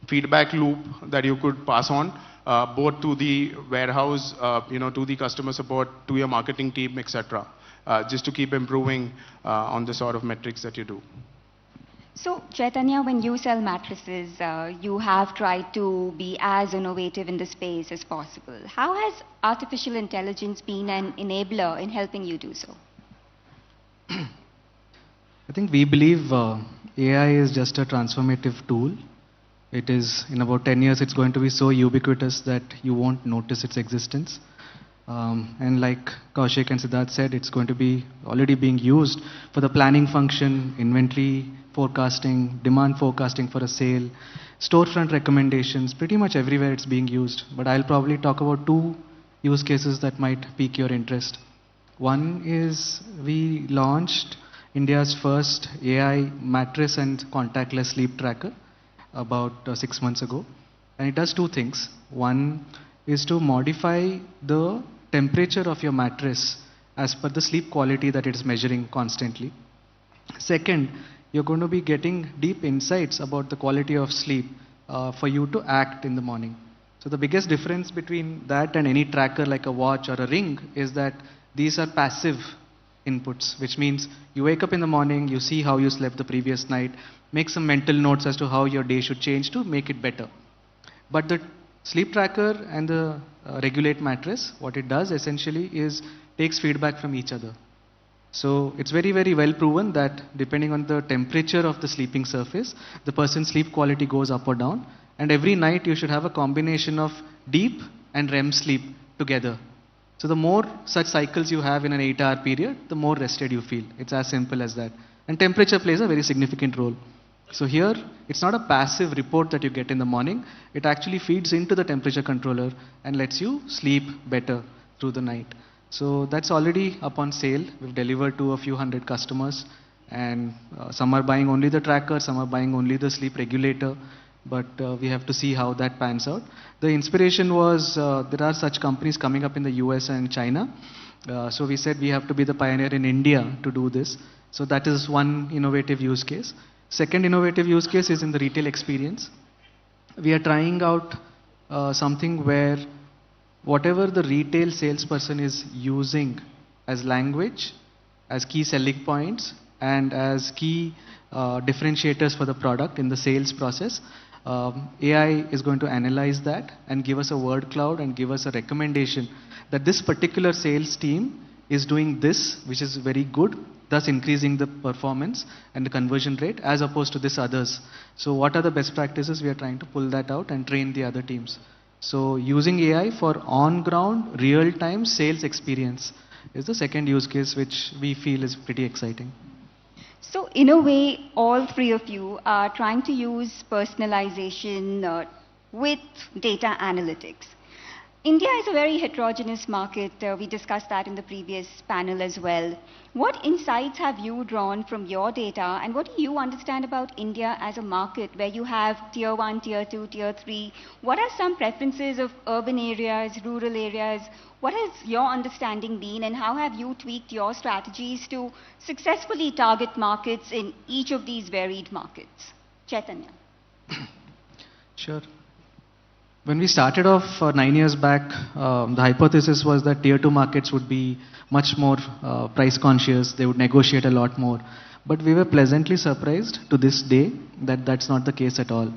feedback loop that you could pass on, both to the warehouse, to the customer support, to your marketing team, etc. Just to keep improving on the sort of metrics that you do. So, Chaitanya, when you sell mattresses, you have tried to be as innovative in the space as possible. How has artificial intelligence been an enabler in helping you do so? I think we believe AI is just a transformative tool. It is, in about 10 years, it's going to be so ubiquitous that you won't notice its existence. And like Kaushik and Siddharth said, it's going to be already being used for the planning function, inventory forecasting, demand forecasting for a sale, storefront recommendations, pretty much everywhere it's being used. But I'll probably talk about two use cases that might pique your interest. One is we launched India's first AI mattress and contactless sleep tracker about 6 months ago. And it does two things. One is to modify the temperature of your mattress as per the sleep quality that it is measuring constantly. Second, you're going to be getting deep insights about the quality of sleep for you to act in the morning. So the biggest difference between that and any tracker like a watch or a ring is that these are passive inputs, which means you wake up in the morning, you see how you slept the previous night, make some mental notes as to how your day should change to make it better. But the sleep tracker and the regulate mattress, what it does essentially is takes feedback from each other. So it's very, very well proven that depending on the temperature of the sleeping surface, the person's sleep quality goes up or down. And every night you should have a combination of deep and REM sleep together. So the more such cycles you have in an 8-hour period, the more rested you feel. It's as simple as that. And temperature plays a very significant role. So here, it's not a passive report that you get in the morning. It actually feeds into the temperature controller and lets you sleep better through the night. So that's already up on sale. We've delivered to a few hundred customers, and some are buying only the tracker, some are buying only the sleep regulator, but we have to see how that pans out. The inspiration was there are such companies coming up in the US and China. So we said we have to be the pioneer in India to do this. So that is one innovative use case. Second innovative use case is in the retail experience. We are trying out something where whatever the retail salesperson is using as language, as key selling points, and as key differentiators for the product in the sales process, AI is going to analyze that and give us a word cloud and give us a recommendation that this particular sales team is doing this, which is very good, thus increasing the performance and the conversion rate as opposed to this others. So what are the best practices? We are trying to pull that out and train the other teams. So using AI for on-ground, real-time sales experience is the second use case which we feel is pretty exciting. So in a way, all three of you are trying to use personalization with data analytics. India is a very heterogeneous market. We discussed that in the previous panel as well. What insights have you drawn from your data, and what do you understand about India as a market where you have tier 1, tier 2, tier 3? What are some preferences of urban areas, rural areas? What has your understanding been, and how have you tweaked your strategies to successfully target markets in each of these varied markets? Chaitanya. Sure. When we started off 9 years back, the hypothesis was that tier 2 markets would be much more price conscious, they would negotiate a lot more. But we were pleasantly surprised to this day that that's not the case at all.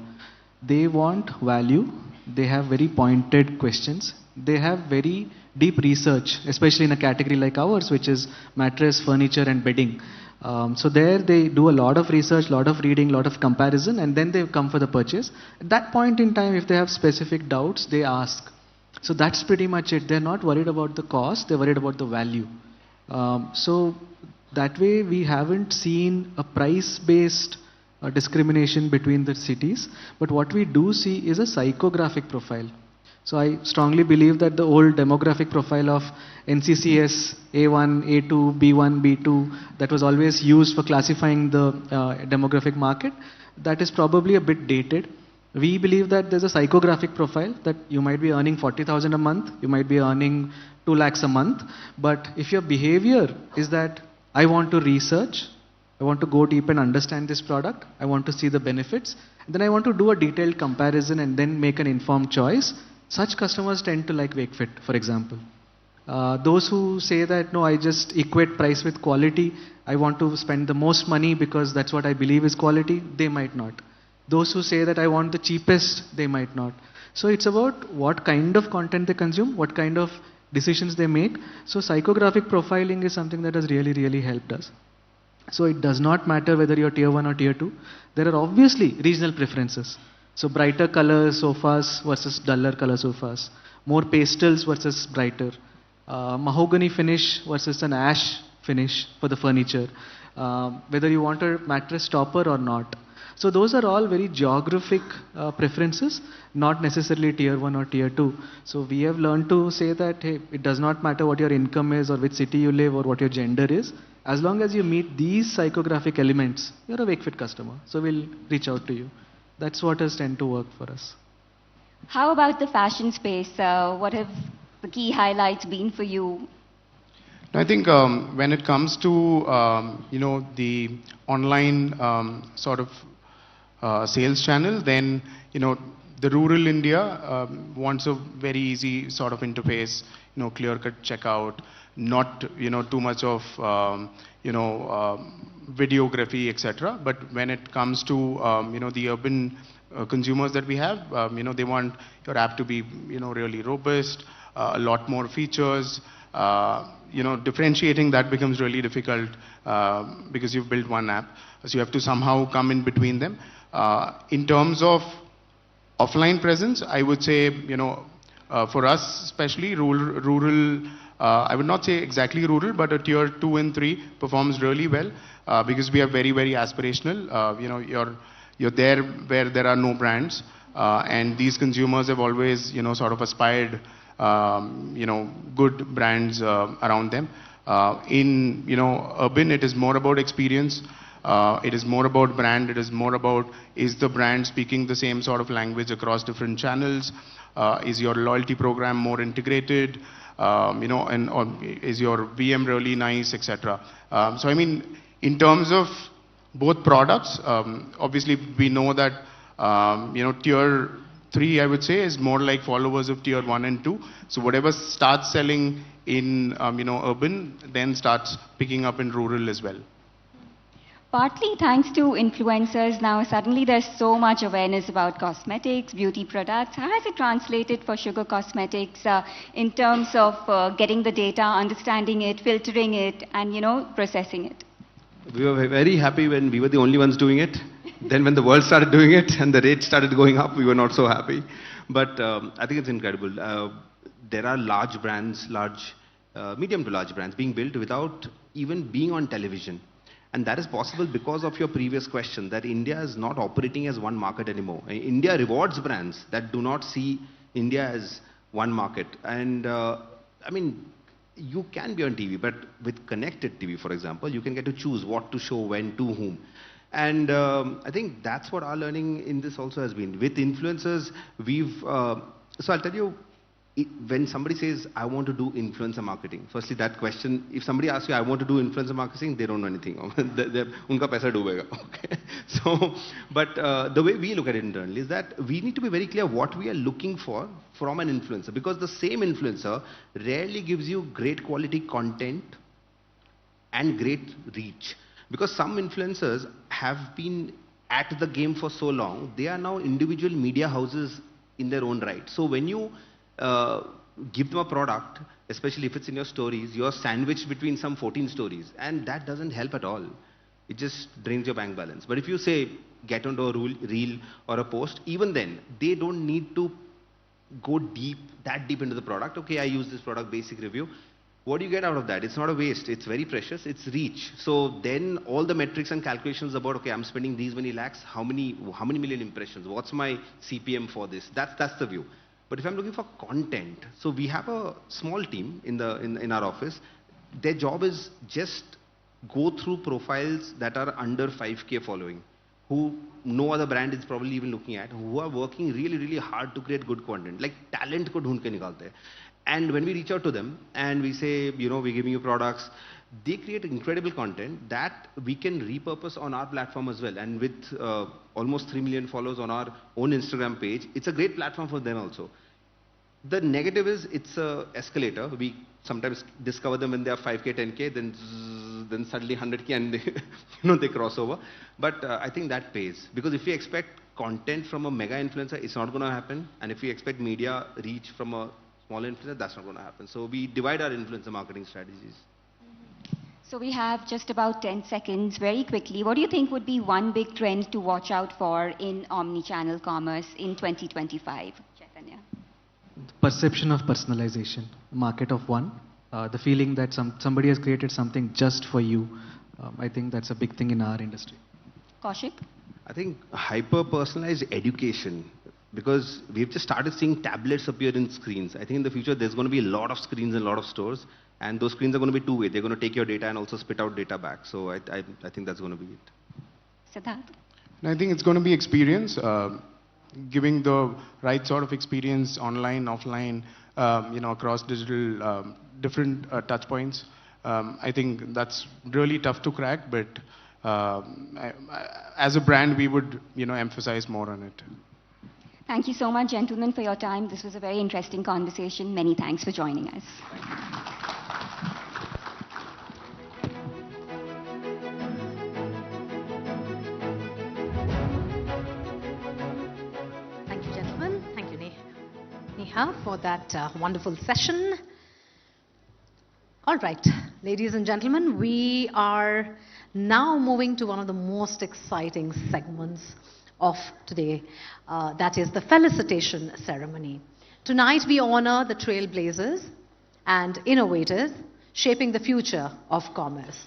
They want value, they have very pointed questions, they have very deep research, especially in a category like ours, which is mattress, furniture and bedding. So there they do a lot of research, lot of reading, lot of comparison, and then they come for the purchase. At that point in time, if they have specific doubts, they ask. So that's pretty much it. They're not worried about the cost, they're worried about the value. So that way we haven't seen a price-based discrimination between the cities, but what we do see is a psychographic profile. So I strongly believe that the old demographic profile of NCCS A1, A2, B1, B2 that was always used for classifying the demographic market, that is probably a bit dated. We believe that there's a psychographic profile that you might be earning 40,000 a month, you might be earning 2 lakhs a month, but if your behavior is that I want to research, I want to go deep and understand this product, I want to see the benefits, then I want to do a detailed comparison and then make an informed choice. Such customers tend to like Wakefit, for example. Those who say that, no, I just equate price with quality, I want to spend the most money because that's what I believe is quality, they might not. Those who say that I want the cheapest, they might not. So it's about what kind of content they consume, what kind of decisions they make. So psychographic profiling is something that has really, really helped us. So it does not matter whether you're tier 1 or tier 2. There are obviously regional preferences. So brighter color sofas versus duller color sofas, more pastels versus brighter, mahogany finish versus an ash finish for the furniture, whether you want a mattress topper or not. So those are all very geographic preferences, not necessarily tier 1 or tier 2. So we have learned to say that, hey, it does not matter what your income is or which city you live or what your gender is. As long as you meet these psychographic elements, you're a Wakefit customer. So we'll reach out to you. That's what has tend to work for us. How about the fashion space? What have the key highlights been for you? I think when it comes to the online sort of sales channel, then the rural India wants a very easy sort of interface, clear-cut checkout, not too much of videography, etc. But when it comes to the urban consumers that we have, they want your app to be really robust, a lot more features. Differentiating that becomes really difficult because you've built one app, so you have to somehow come in between them. In terms of offline presence, I would say for us especially rural. I would not say exactly rural, but a tier 2 and 3 performs really well because we are very, very aspirational. You're there where there are no brands, and these consumers have always, sort of aspired, good brands around them. In, urban, it is more about experience. It is more about brand. It is more about, is the brand speaking the same sort of language across different channels? Is your loyalty program more integrated? And is your VM really nice, etc. So I mean, in terms of both products, obviously we know that tier 3, I would say, is more like followers of tier 1 and 2. So whatever starts selling in urban, then starts picking up in rural as well. Partly thanks to influencers, now suddenly there's so much awareness about cosmetics, beauty products. How has it translated for Sugar Cosmetics in terms of getting the data, understanding it, filtering it, and processing it? We were very happy when we were the only ones doing it. Then when the world started doing it and the rate started going up, we were not so happy. But I think it's incredible. There are large brands, medium to large brands being built without even being on television. And that is possible because of your previous question that India is not operating as one market anymore. India rewards brands that do not see India as one market. And I mean, you can be on TV, but with connected TV, for example, you can get to choose what to show, when, to whom. And I think that's what our learning in this also has been. With influencers, so I'll tell you, when somebody says, I want to do influencer marketing, firstly that question, if somebody asks you, I want to do influencer marketing, they don't know anything. Unka paisa doobega. Okay? So, but the way we look at it internally is that we need to be very clear what we are looking for from an influencer, because the same influencer rarely gives you great quality content and great reach. Because some influencers have been at the game for so long, they are now individual media houses in their own right. So when you give them a product, especially if it's in your stories, you're sandwiched between some 14 stories, and that doesn't help at all. It just drains your bank balance. But if you say, get onto a reel or a post, even then, they don't need to go that deep into the product. Okay, I use this product, basic review. What do you get out of that? It's not a waste. It's very precious. It's reach. So then all the metrics and calculations about, okay, I'm spending these many lakhs, how many million impressions? What's my CPM for this? That's the view. But if I'm looking for content, so we have a small team in our office. Their job is just go through profiles that are under 5K following, who no other brand is probably even looking at, who are working really, really hard to create good content. Like talent ko dhoond ke nikalte hain. And when we reach out to them and we say, you know, we're giving you products, they create incredible content that we can repurpose on our platform as well. And with almost 3 million followers on our own Instagram page, it's a great platform for them also. The negative is it's an escalator. We sometimes discover them when they are 5K, 10K, then suddenly 100K and they, they cross over. But I think that pays. Because if we expect content from a mega influencer, it's not going to happen. And if we expect media reach from a small influencer, that's not going to happen. So we divide our influencer marketing strategies. So we have just about 10 seconds. Very quickly, what do you think would be one big trend to watch out for in omni-channel commerce in 2025? Chaitanya. Perception of personalization, market of one, the feeling that somebody has created something just for you. I think that's a big thing in our industry. Kaushik? I think hyper-personalized education, because we've just started seeing tablets appear in screens. I think in the future there's going to be a lot of screens in a lot of stores, and those screens are going to be two-way. They're going to take your data and also spit out data back. So I think that's going to be it. Siddharth? And I think it's going to be experience. Giving the right sort of experience online, offline, across digital, different touch points. I think that's really tough to crack, but as a brand, we would, emphasize more on it. Thank you so much, gentlemen, for your time. This was a very interesting conversation. Many thanks for joining us. For that wonderful session. All right, ladies and gentlemen, we are now moving to one of the most exciting segments of today, that is the Felicitation ceremony. Tonight we honor the trailblazers and innovators shaping the future of commerce.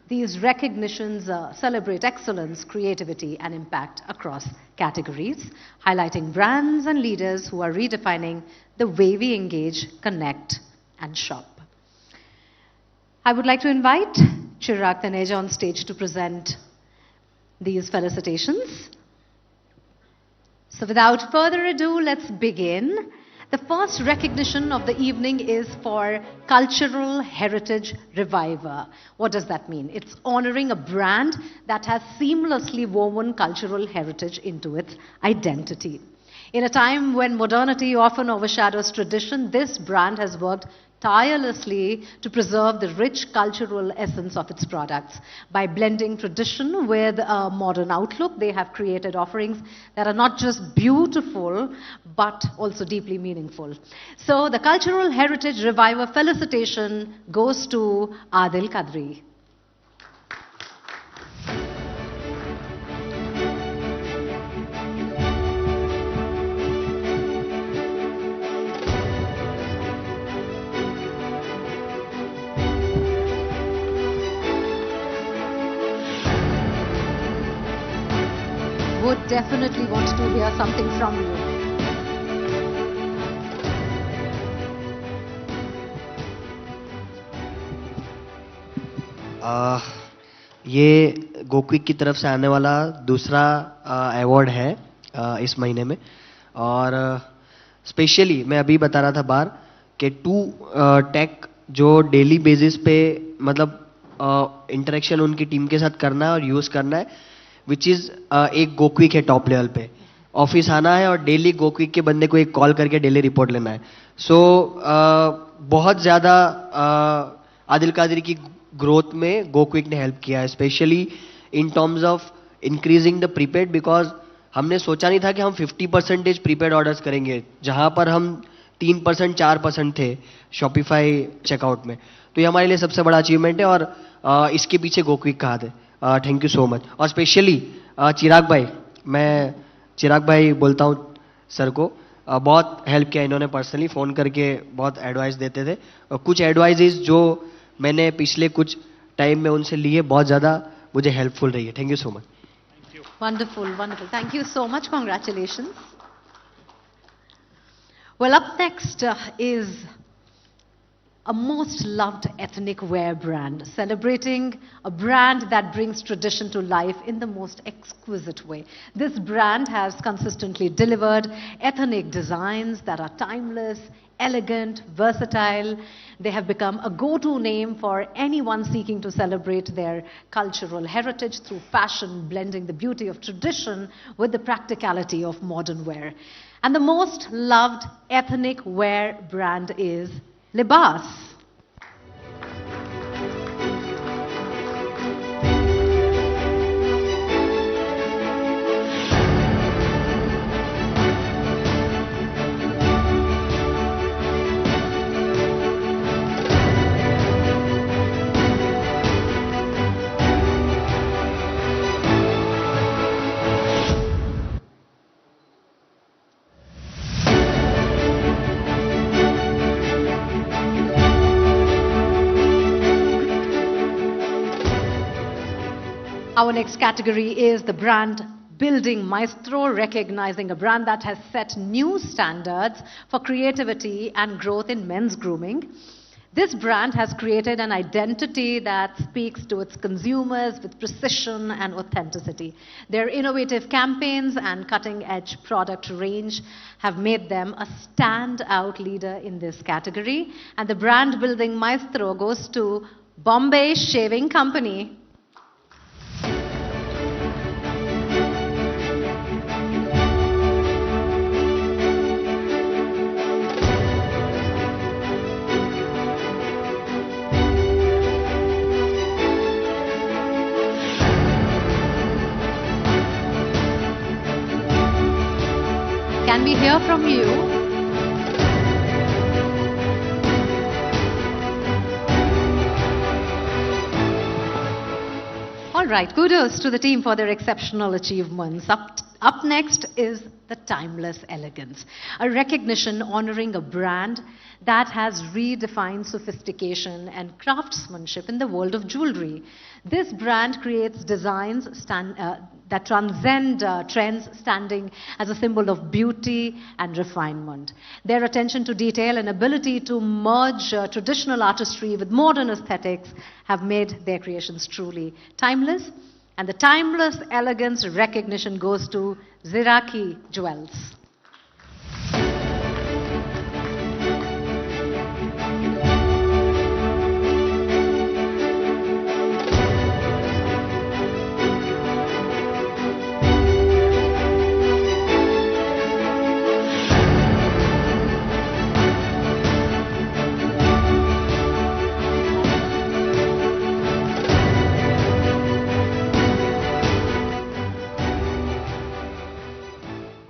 These recognitions celebrate excellence, creativity, and impact across categories, highlighting brands and leaders who are redefining the way we engage, connect, and shop. I would like to invite Chirag Taneja on stage to present these felicitations. So without further ado, let's begin. The first recognition of the evening is for Cultural Heritage Reviver. What does that mean? It's honoring a brand that has seamlessly woven cultural heritage into its identity. In a time when modernity often overshadows tradition, this brand has worked tirelessly to preserve the rich cultural essence of its products. By blending tradition with a modern outlook, they have created offerings that are not just beautiful, but also deeply meaningful. So the Cultural Heritage Reviver Felicitation goes to Adil Kadri. would definitely want to hear something from you. ये गोक्विक की तरफ से आने वाला दूसरा award है इस महीने में, और स्पेशली मैं अभी बता रहा था बाहर कि टू टेक जो डेली बेसिस पे मतलब इंटरेक्शन उनकी टीम के साथ करना है और यूज़ करना है, विच इज़ एक गोक्विक है टॉप लेवल पे, ऑफिस आना है और डेली गोक्विक के बंदे को एक कॉल करके डेली रिपोर्ट लेना है. सो बहुत ज़्यादा आदिल कादरी की ग्रोथ में गोक्विक ने हेल्प किया है, specially in terms of increasing the prepaid, because हमने सोचा नहीं था कि हम 50% प्रीपेड ऑर्डर्स करेंगे, जहां पर हम 3% 4% थे शॉपिफाई चेकआउट में. तो ये हमारे लिए सबसे बड़ा अचीवमेंट है और इसके पीछे गोक्विक का हाथ है. Thank you so much. और स्पेशली चिराग भाई, मैं चिराग भाई बोलता हूँ सर को, बहुत हेल्प किया इन्होंने, पर्सनली फ़ोन करके बहुत एडवाइस देते थे. कुछ एडवाइजेज जो मैंने पिछले कुछ टाइम में उनसे लिए, बहुत ज़्यादा मुझे हेल्पफुल रही है. Thank you so much. Wonderful, wonderful. Thank you so much. Congratulations. Well, up next is a most loved ethnic wear brand, celebrating a brand that brings tradition to life in the most exquisite way. This brand has consistently delivered ethnic designs that are timeless, elegant, versatile. They have become a go-to name for anyone seeking to celebrate their cultural heritage through fashion, blending the beauty of tradition with the practicality of modern wear. And the most loved ethnic wear brand is Libas. Our next category is the brand building maestro, recognizing a brand that has set new standards for creativity and growth in men's grooming. This brand has created an identity that speaks to its consumers with precision and authenticity. Their innovative campaigns and cutting-edge product range have made them a standout leader in this category. And the brand building maestro goes to Bombay Shaving Company. Can we hear from you? All right, kudos to the team for their exceptional achievements. Up next is the timeless elegance, a recognition honoring a brand that has redefined sophistication and craftsmanship in the world of jewelry. This brand creates designs that transcend trends, standing as a symbol of beauty and refinement. Their attention to detail and ability to merge traditional artistry with modern aesthetics have made their creations truly timeless. And the timeless elegance recognition goes to Ziraki Jewels.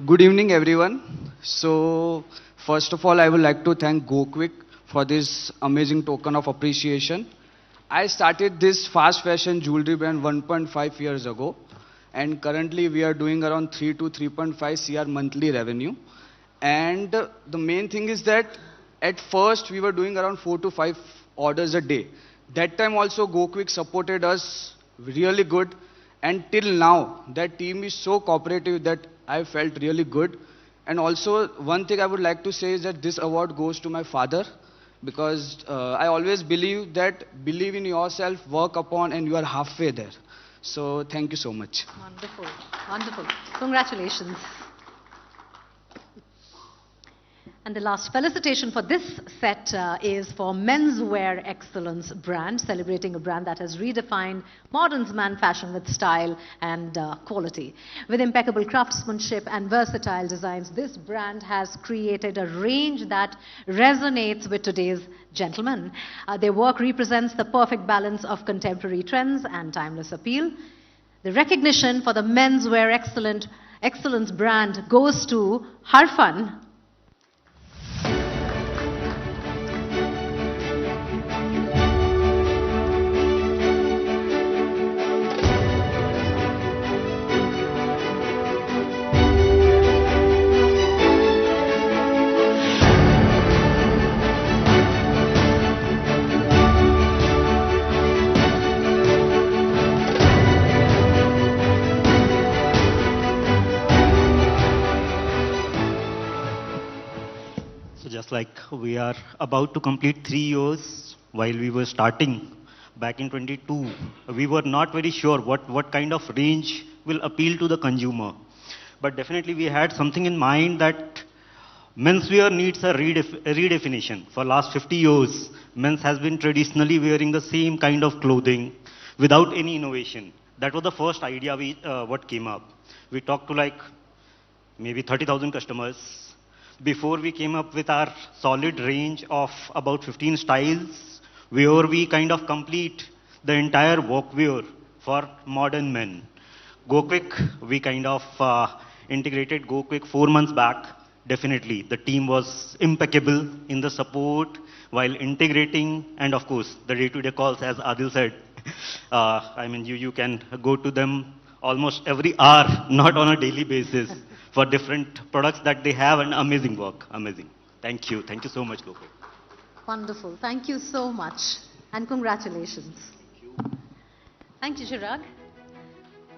Good evening, everyone. So, first of all, I would like to thank Gokwik for this amazing token of appreciation. I started this fast fashion jewelry brand 1.5 years ago, and currently we are doing around 3 to 3.5 CR monthly revenue. And the main thing is that at first we were doing around 4 to 5 orders a day. That time also Gokwik supported us really good, And till now, that team is so cooperative that I felt really good. And also, one thing I would like to say is that this award goes to my father, because I always believe that believe in yourself, work upon, and you are halfway there. So thank you so much. Wonderful, wonderful. Congratulations. And the last felicitation for this set is for Menswear Excellence brand, celebrating a brand that has redefined modern man fashion with style and quality. With impeccable craftsmanship and versatile designs, this brand has created a range that resonates with today's gentlemen. Their work represents the perfect balance of contemporary trends and timeless appeal. The recognition for the Menswear Excellence brand goes to Harfan. Just like we are about to complete 3 years, while we were starting back in 22, we were not very sure what kind of range will appeal to the consumer. But definitely we had something in mind that menswear needs a redefinition. For last 50 years, men's has been traditionally wearing the same kind of clothing without any innovation. That was the first idea what came up. We talked to like maybe 30,000 customers before we came up with our solid range of about 15 styles, where we kind of complete the entire workwear for modern men. Gokwik, we kind of integrated Gokwik 4 months back. Definitely, the team was impeccable in the support while integrating, and of course, the day-to-day calls, as Adil said. I mean, you can go to them almost every hour, not on a daily basis, for different products that they have, and amazing work, amazing. Thank you so much, Gokwik. Wonderful, thank you so much, and congratulations. Thank you, Chirag.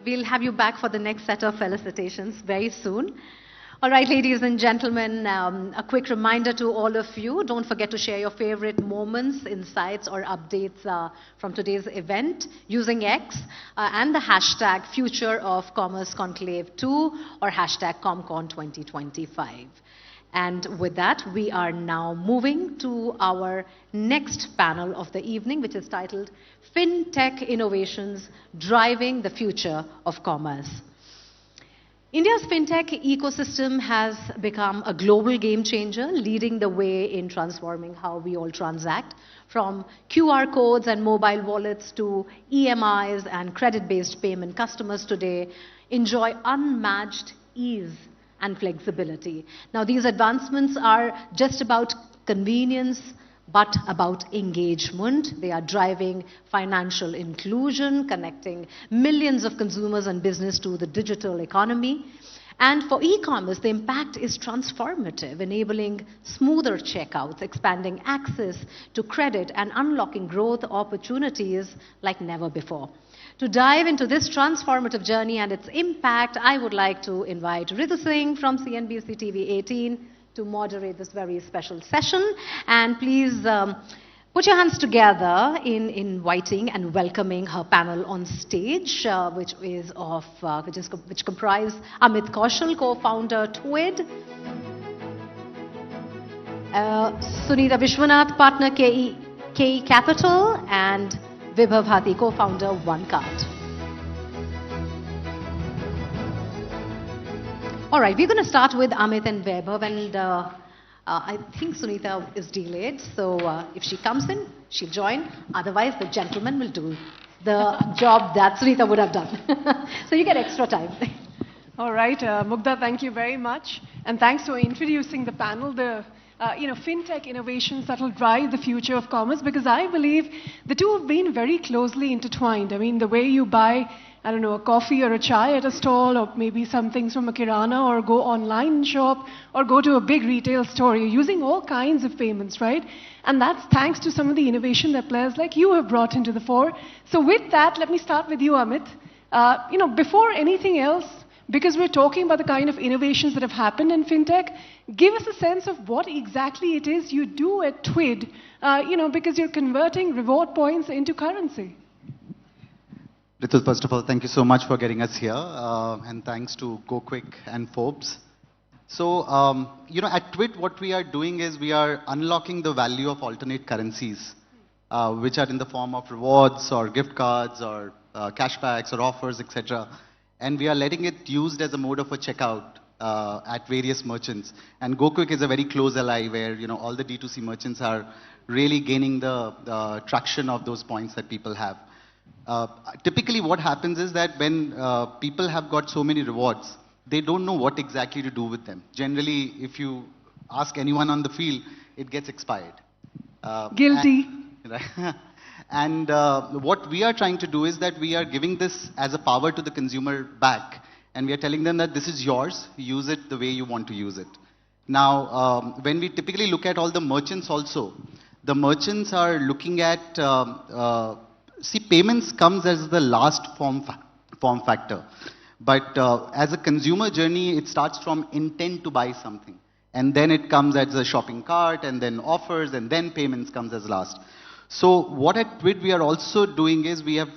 We'll have you back for the next set of felicitations very soon. All right, ladies and gentlemen, a quick reminder to all of you, don't forget to share your favorite moments, insights, or updates from today's event using X and the hashtag Future of Commerce Conclave 2 or hashtag ComCon 2025. And with that, we are now moving to our next panel of the evening, which is titled Fintech Innovations Driving the Future of Commerce. India's fintech ecosystem has become a global game changer, leading the way in transforming how we all transact, from QR codes and mobile wallets to EMIs and credit-based payment. Customers today enjoy unmatched ease and flexibility. Now, these advancements are just about convenience, but about engagement. They are driving financial inclusion, connecting millions of consumers and business to the digital economy. And for e-commerce, the impact is transformative, enabling smoother checkouts, expanding access to credit, and unlocking growth opportunities like never before. To dive into this transformative journey and its impact, I would like to invite Ritu Singh from CNBC TV 18 to moderate this very special session. And please put your hands together in inviting and welcoming her panel on stage, which comprise Amit Kaushal, co-founder TWID, Sunita Vishwanath, partner KE Capital, and Vibhav Bhati, co-founder OneCard. All right, we're going to start with Amit and Vaibhav, and I think Sunita is delayed, so if she comes in, she'll join. Otherwise, the gentleman will do the job that Sunita would have done. So you get extra time. All right, Mugdha, thank you very much. And thanks for introducing the panel, the fintech innovations that will drive the future of commerce, because I believe the two have been very closely intertwined. I mean, the way you buy, I don't know, a coffee or a chai at a stall, or maybe some things from a kirana, or go online and shop, or go to a big retail store. You're using all kinds of payments, right? And that's thanks to some of the innovation that players like you have brought into the fore. So with that, let me start with you, Amit. Before anything else, because we're talking about the kind of innovations that have happened in fintech, give us a sense of what exactly it is you do at TWID, because you're converting reward points into currency. Ritu, first of all, thank you so much for getting us here, and thanks to Gokwik and Forbes. So, at TWID, what we are doing is we are unlocking the value of alternate currencies, which are in the form of rewards or gift cards or cashbacks or offers, etc. And we are letting it used as a mode of a checkout at various merchants. And Gokwik is a very close ally where, all the D2C merchants are really gaining the traction of those points that people have. Typically what happens is that when people have got so many rewards, they don't know what exactly to do with them. Generally, if you ask anyone on the field, it gets expired. Guilty. And what we are trying to do is that we are giving this as a power to the consumer back. And we are telling them that this is yours, use it the way you want to use it. Now, when we typically look at all the merchants also, the merchants are looking at, payments comes as the last form factor. But as a consumer journey, it starts from intent to buy something. And then it comes as a shopping cart, and then offers, and then payments comes as last. So what at TWID we are also doing is we have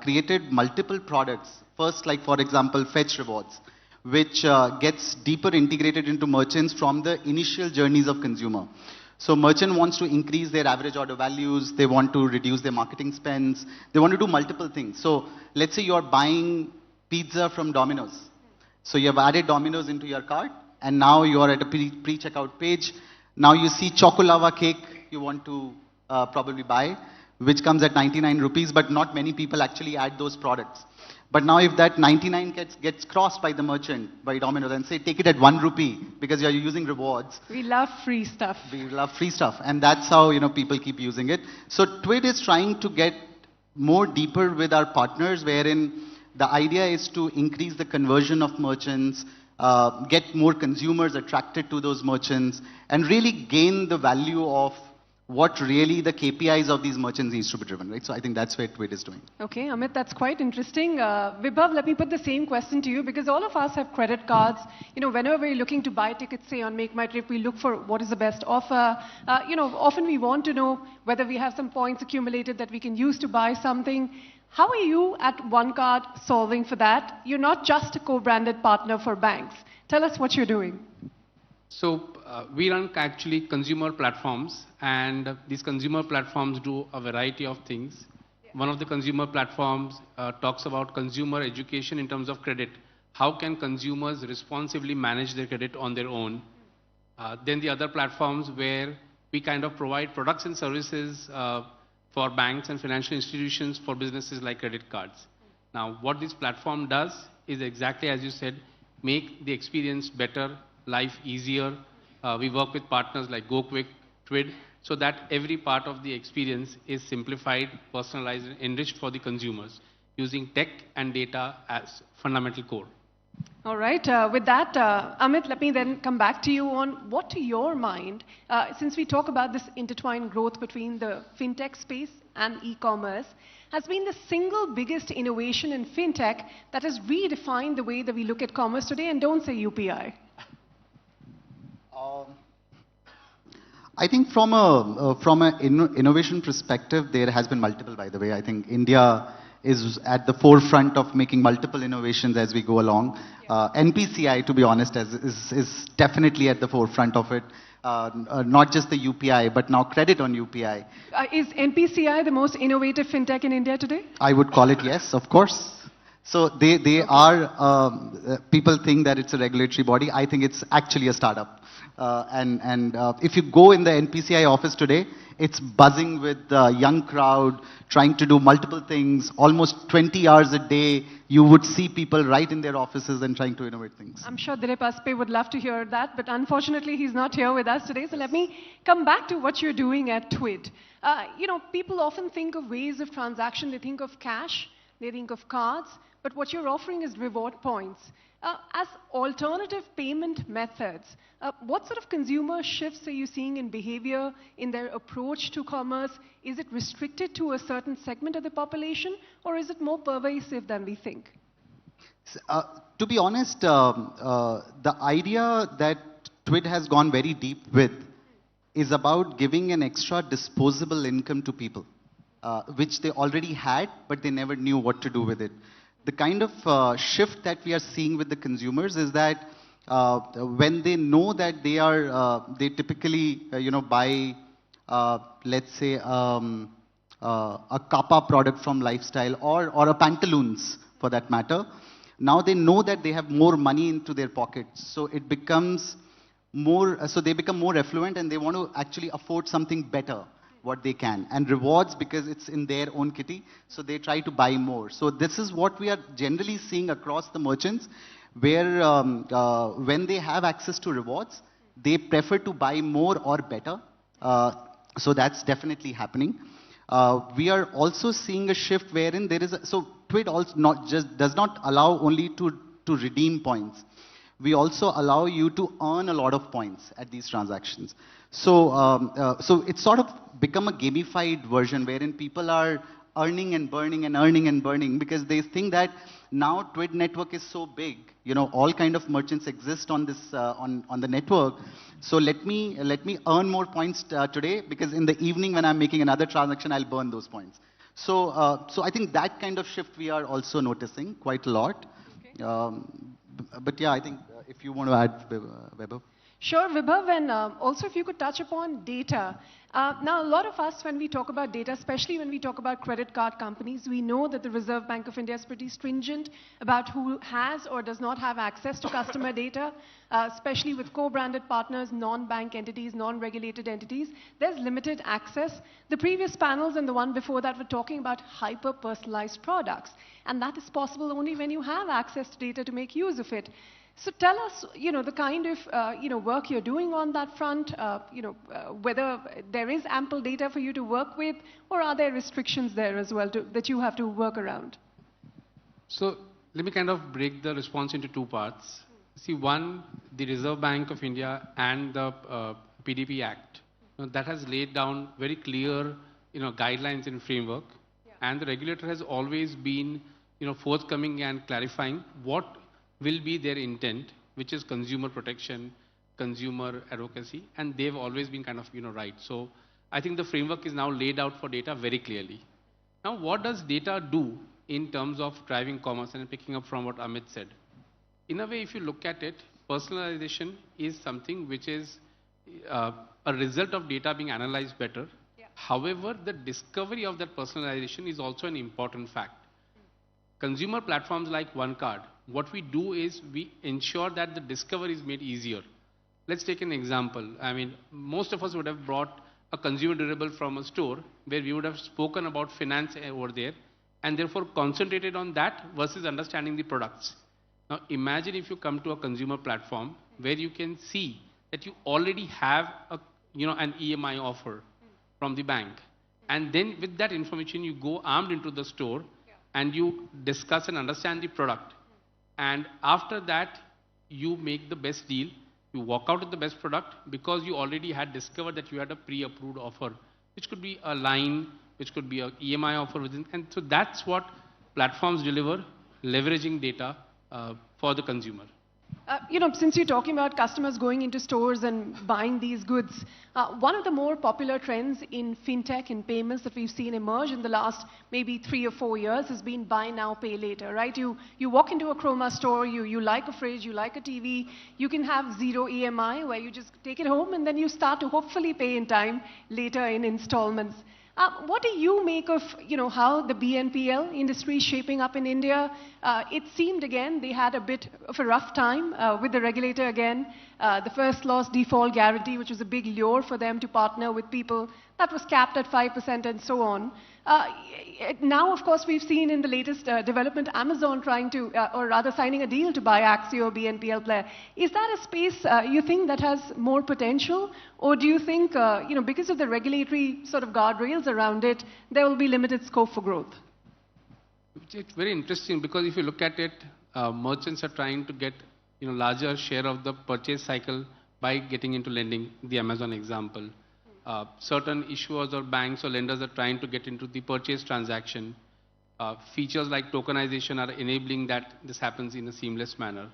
created multiple products. First, like for example, Fetch Rewards, which gets deeper integrated into merchants from the initial journeys of consumer. So merchant wants to increase their average order values, they want to reduce their marketing spends, they want to do multiple things. So let's say you're buying pizza from Domino's. So you have added Domino's into your cart, and now you're at a pre-checkout page. Now you see Chocolava cake you want to probably buy, which comes at 99 rupees, but not many people actually add those products. But now if that 99 gets crossed by the merchant, by Domino's, and say take it at 1 rupee because you're using rewards. We love free stuff. We love free stuff, and that's how people keep using it. So TWID is trying to get more deeper with our partners, wherein the idea is to increase the conversion of merchants, get more consumers attracted to those merchants, and really gain the value of what really the KPIs of these merchants needs to be driven, right? So I think that's where TWID is doing. Okay, Amit, that's quite interesting. Vibhav, let me put the same question to you, because all of us have credit cards. Whenever we're looking to buy tickets, say on Make My Trip, we look for what is the best offer. Often we want to know whether we have some points accumulated that we can use to buy something. How are you at OneCard solving for that? You're not just a co-branded partner for banks. Tell us what you're doing. So we run actually consumer platforms, and these consumer platforms do a variety of things. One of the consumer platforms talks about consumer education in terms of credit. How can consumers responsibly manage their credit on their own? Then the other platforms where we kind of provide products and services for banks and financial institutions for businesses like credit cards. Now, what this platform does is exactly as you said, make the experience better, life easier. We work with partners like Gokwik, TWID, so that every part of the experience is simplified, personalized, and enriched for the consumers, using tech and data as fundamental core. All right. With that, Amit, let me then come back to you on what, to your mind, since we talk about this intertwined growth between the fintech space and e-commerce, has been the single biggest innovation in fintech that has redefined the way that we look at commerce today, and don't say UPI. I think from an innovation perspective, there has been multiple, by the way. I think India is at the forefront of making multiple innovations as we go along. NPCI, to be honest, is definitely at the forefront of it. Not just the UPI, but now credit on UPI. Is NPCI the most innovative fintech in India today? I would call it yes, of course. So they are, people think that it's a regulatory body. I think it's actually a startup. If you go in the NPCI office today, it's buzzing with a young crowd, trying to do multiple things. Almost 20 hours a day, you would see people right in their offices and trying to innovate things. I'm sure Dilip Aspe would love to hear that, but unfortunately he's not here with us today. So let me come back to what you're doing at TWID. People often think of ways of transaction. They think of cash. they think of cards, but what you're offering is reward points. As alternative payment methods, what sort of consumer shifts are you seeing in behavior, in their approach to commerce? Is it restricted to a certain segment of the population, or is it more pervasive than we think? To be honest, the idea that TWID has gone very deep with is about giving an extra disposable income to people, which they already had, but they never knew what to do with it. The kind of shift that we are seeing with the consumers is that when they know that they typically, buy, let's say, a kappa product from Lifestyle or a pantaloons for that matter. Now they know that they have more money into their pockets, so it becomes more. So they become more affluent, and they want to actually afford something better, what they can, and rewards because it's in their own kitty, so they try to buy more. So this is what we are generally seeing across the merchants, where when they have access to rewards, they prefer to buy more or better. So that's definitely happening. We are also seeing a shift wherein there is so TWID also does not allow only to redeem points. We also allow you to earn a lot of points at these transactions. So, so it's sort of become a gamified version wherein people are earning and burning and earning and burning because they think that now TWID network is so big. All kind of merchants exist on this on the network. So let me earn more points today because in the evening when I'm making another transaction, I'll burn those points. So, so I think that kind of shift we are also noticing quite a lot. Okay. But yeah, I think if you want to add, Vaibhav. Sure, Vibhav, and also if you could touch upon data. Now, a lot of us, when we talk about data, especially when we talk about credit card companies, we know that the Reserve Bank of India is pretty stringent about who has or does not have access to customer data, especially with co-branded partners, non-bank entities, non-regulated entities. There's limited access. The previous panels and the one before that were talking about hyper-personalized products, and that is possible only when you have access to data to make use of it. So tell us, the kind of, work you're doing on that front, whether there is ample data for you to work with, or are there restrictions there as well that you have to work around? So let me kind of break the response into two parts. See, one, the Reserve Bank of India and the PDP Act, that has laid down very clear, guidelines and framework, and the regulator has always been, forthcoming and clarifying what will be their intent, which is consumer protection, consumer advocacy, and they've always been kind of, right. So I think the framework is now laid out for data very clearly. Now, what does data do in terms of driving commerce? And picking up from what Amit said, in a way, if you look at it, personalization is something which is a result of data being analyzed better. Yeah. However, the discovery of that personalization is also an important fact. Consumer platforms like OneCard, what we do is we ensure that the discovery is made easier. Let's take an example. I mean, most of us would have brought a consumer durable from a store where we would have spoken about finance over there and therefore concentrated on that versus understanding the products. Now, imagine if you come to a consumer platform where you can see that you already have a, an EMI offer from the bank. And then with that information, you go armed into the store and you discuss and understand the product. And after that, you make the best deal. You walk out with the best product because you already had discovered that you had a pre-approved offer, which could be a line, which could be an EMI offer within. And so that's what platforms deliver, leveraging data for the consumer. Since you're talking about customers going into stores and buying these goods, one of the more popular trends in fintech and payments that we've seen emerge in the last maybe 3 or 4 years has been buy now, pay later, right? You walk into a Chroma store, you like a fridge, you like a TV, you can have zero EMI where you just take it home and then you start to hopefully pay in time later in installments. What do you make of, how the BNPL industry is shaping up in India? It seemed, again, they had a bit of a rough time with the regulator again. The first loss default guarantee, which was a big lure for them to partner with people, that was capped at 5% and so on. Now, of course, we've seen in the latest development, Amazon trying to, or rather signing a deal to buy Axio, BNPL player. Is that a space you think that has more potential? Or do you think, because of the regulatory sort of guardrails around it, there will be limited scope for growth? It's very interesting because if you look at it, merchants are trying to get larger share of the purchase cycle by getting into lending, the Amazon example. Certain issuers or banks or lenders are trying to get into the purchase transaction. Features like tokenization are enabling that this happens in a seamless manner.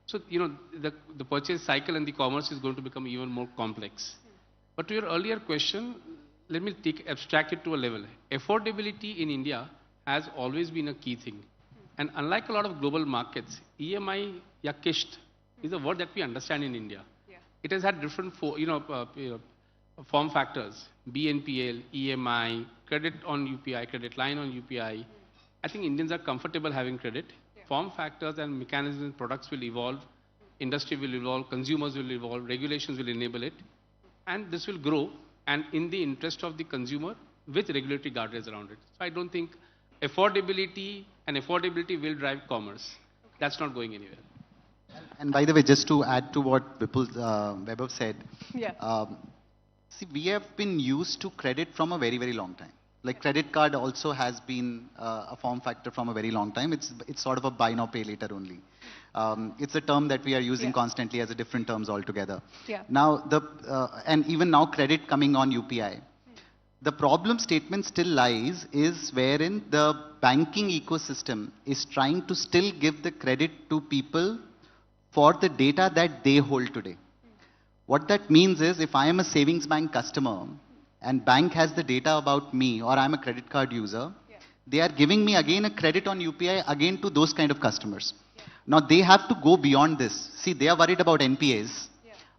So, the purchase cycle and the commerce is going to become even more complex. But to your earlier question, let me abstract it to a level. Affordability in India has always been a key thing. And unlike a lot of global markets, EMI ya kisht is a word that we understand in India. It has had different form factors, BNPL, EMI, credit on UPI, credit line on UPI. I think Indians are comfortable having credit. Form factors and mechanisms and products will evolve, industry will evolve, consumers will evolve, regulations will enable it, and this will grow, and in the interest of the consumer with regulatory guardrails around it. So I don't think affordability will drive commerce. That's not going anywhere. And by the way, just to add to what Vaibhav said, see, we have been used to credit from a very, very long time. Like credit card also has been a form factor from a very long time. It's sort of a buy now, pay later only. It's a term that we are using constantly as a different terms altogether. Now, and even now credit coming on UPI. The problem statement still lies is wherein the banking ecosystem is trying to still give the credit to people for the data that they hold today. What that means is if I am a savings bank customer and bank has the data about me or I'm a credit card user, they are giving me again a credit on UPI again to those kind of customers. Now they have to go beyond this. See, they are worried about NPAs,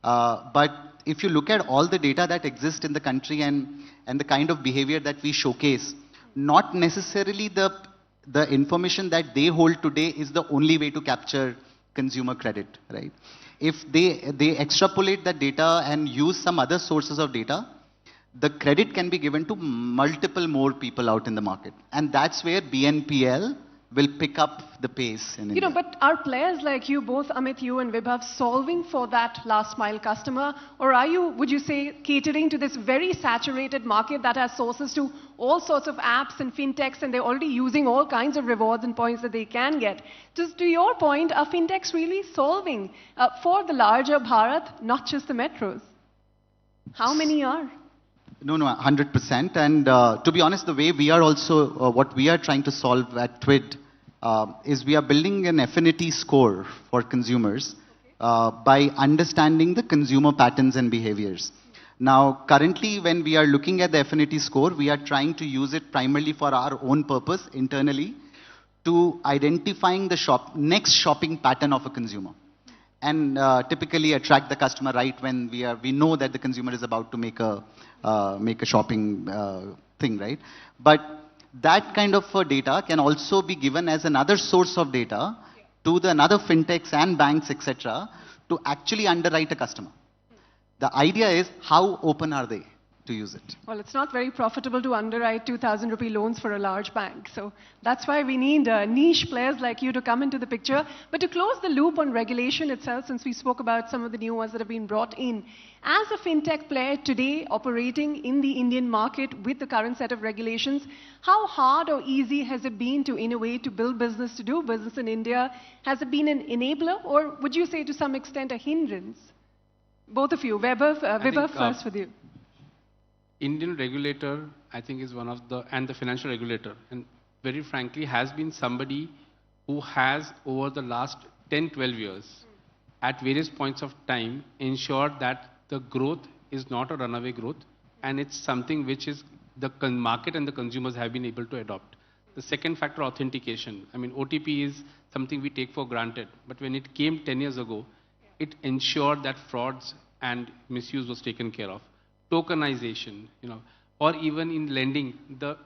but if you look at all the data that exists in the country and the kind of behavior that we showcase, not necessarily the information that they hold today is the only way to capture consumer credit, right? If they extrapolate that data and use some other sources of data, the credit can be given to multiple more people out in the market. And that's where BNPL will pick up the pace in India. But are players like you, both Amit, you and Vibhav, solving for that last mile customer? Or are you, would you say, catering to this very saturated market that has sources to all sorts of apps and fintechs, and they're already using all kinds of rewards and points that they can get? Just to your point, are fintechs really solving for the larger Bharat, not just the metros? How many are? No, 100%. And to be honest, the way we are also, what we are trying to solve at TWID is we are building an affinity score for consumers by understanding the consumer patterns and behaviors. Now, currently, when we are looking at the affinity score, we are trying to use it primarily for our own purpose internally to identifying the next shopping pattern of a consumer. And typically attract the customer right when we know that the consumer is about to make a shopping thing, right? But that kind of data can also be given as another source of data to the another fintechs and banks, etc., to actually underwrite a customer. The idea is how open are they to use it? Well, it's not very profitable to underwrite 2,000 rupee loans for a large bank. So that's why we need niche players like you to come into the picture. But to close the loop on regulation itself, since we spoke about some of the new ones that have been brought in, as a fintech player today operating in the Indian market with the current set of regulations, how hard or easy has it been to innovate, to build business, to do business in India? Has it been an enabler, or would you say to some extent a hindrance? Both of you. Vibhav, first with you. Indian regulator, I think, is one of and the financial regulator, and very frankly, has been somebody who has, over the last 10, 12 years, at various points of time, ensured that the growth is not a runaway growth, and it's something which is the market and the consumers have been able to adopt. The second factor, authentication. I mean, OTP is something we take for granted, but when it came 10 years ago, it ensured that frauds and misuse was taken care of. Tokenization, or even in lending, the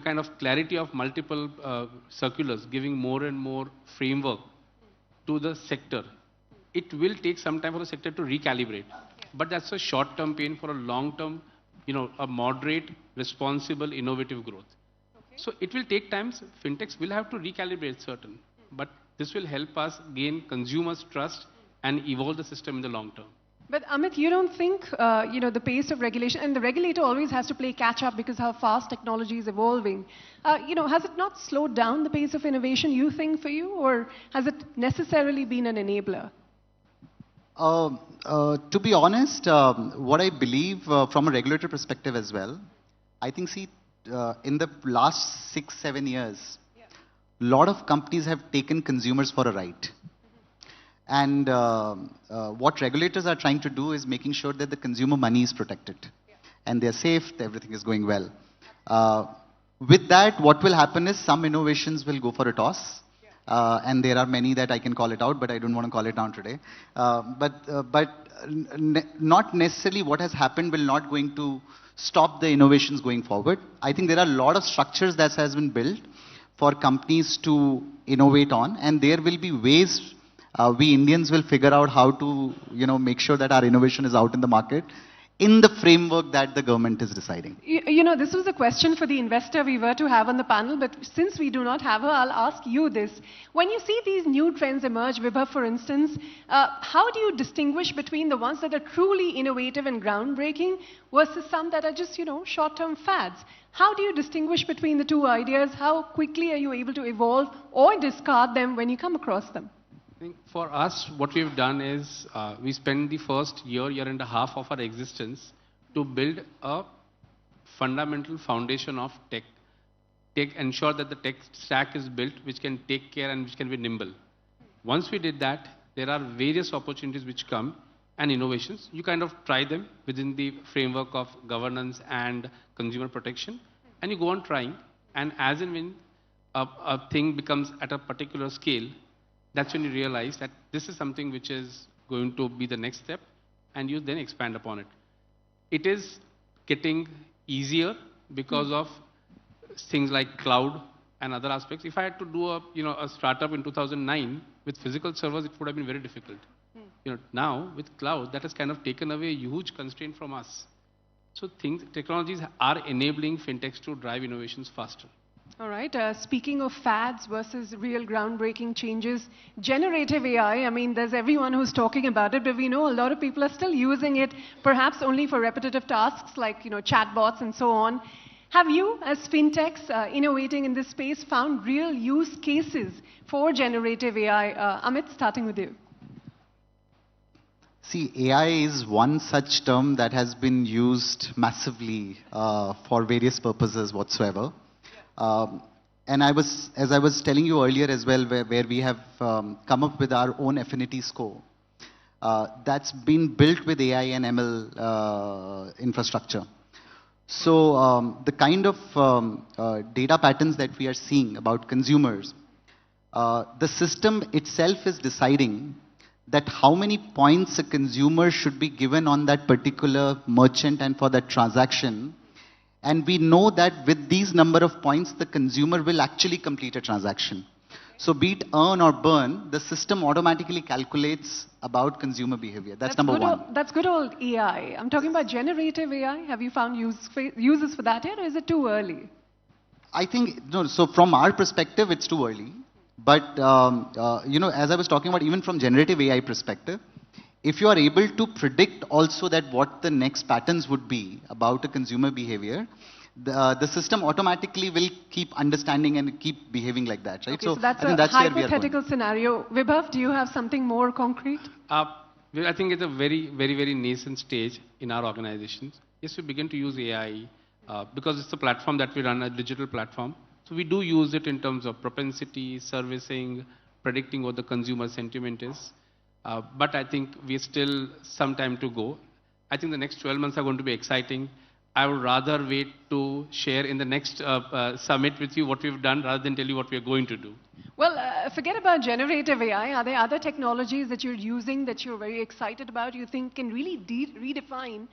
kind of clarity of multiple circulars giving more and more framework to the sector. It will take some time for the sector to recalibrate, but that's a short-term pain for a long-term, a moderate, responsible, innovative growth. So it will take time. Fintechs will have to recalibrate certain, but this will help us gain consumers' trust and evolve the system in the long term. But Amit, you don't think, the pace of regulation, and the regulator always has to play catch up because how fast technology is evolving. Has it not slowed down the pace of innovation, you think, for you, or has it necessarily been an enabler? To be honest, what I believe from a regulatory perspective as well, I think, in the last 6-7 years, a lot of companies have taken consumers for a ride. And what regulators are trying to do is making sure that the consumer money is protected. And they're safe, everything is going well. With that, what will happen is some innovations will go for a toss. And there are many that I can call it out, but I don't want to call it down today. Not necessarily what has happened will not going to stop the innovations going forward. I think there are a lot of structures that has been built for companies to innovate on, and there will be ways we Indians will figure out how to, make sure that our innovation is out in the market in the framework that the government is deciding. This was a question for the investor we were to have on the panel, but since we do not have her, I'll ask you this. When you see these new trends emerge, Vibha, for instance, how do you distinguish between the ones that are truly innovative and groundbreaking versus some that are just, short-term fads? How do you distinguish between the two ideas? How quickly are you able to evolve or discard them when you come across them? I think for us, what we've done is we spent the first year and a half of our existence to build a fundamental foundation of tech. Ensure that the tech stack is built which can take care and which can be nimble. Once we did that, there are various opportunities which come and innovations. You kind of try them within the framework of governance and consumer protection, and you go on trying. And as and when a thing becomes at a particular scale, that's when you realize that this is something which is going to be the next step, and you then expand upon it. It is getting easier because of things like cloud and other aspects. If I had to do a startup in 2009 with physical servers, it would have been very difficult. Now with cloud, that has kind of taken away a huge constraint from us. So technologies are enabling fintechs to drive innovations faster. All right. Speaking of fads versus real groundbreaking changes, generative AI, there's everyone who's talking about it, but we know a lot of people are still using it, perhaps only for repetitive tasks like, chatbots and so on. Have you, as fintechs innovating in this space, found real use cases for generative AI? Amit, starting with you. See, AI is one such term that has been used massively for various purposes whatsoever. And as I was telling you earlier as well, where we have come up with our own affinity score, that's been built with AI and ML infrastructure. So the kind of data patterns that we are seeing about consumers, the system itself is deciding that how many points a consumer should be given on that particular merchant and for that transaction. And we know that with these number of points, the consumer will actually complete a transaction. So be it earn or burn, the system automatically calculates about consumer behavior. That's number one. That's good old AI. I'm talking about generative AI. Have you found uses for that yet, or is it too early? I think, no, so from our perspective, it's too early. But, as I was talking about, even from generative AI perspective, if you are able to predict also that what the next patterns would be about a consumer behavior, the system automatically will keep understanding and keep behaving like that, right? Okay, so that's a hypothetical scenario. Vibhav, do you have something more concrete? I think it's a very, very, very nascent stage in our organizations. Yes, we begin to use AI because it's a platform that we run, a digital platform. So we do use it in terms of propensity, servicing, predicting what the consumer sentiment is. But I think we still some time to go. I think the next 12 months are going to be exciting. I would rather wait to share in the next summit with you what we've done rather than tell you what we're going to do. Well, forget about generative AI. Are there other technologies that you're using that you're very excited about, you think can really redefine,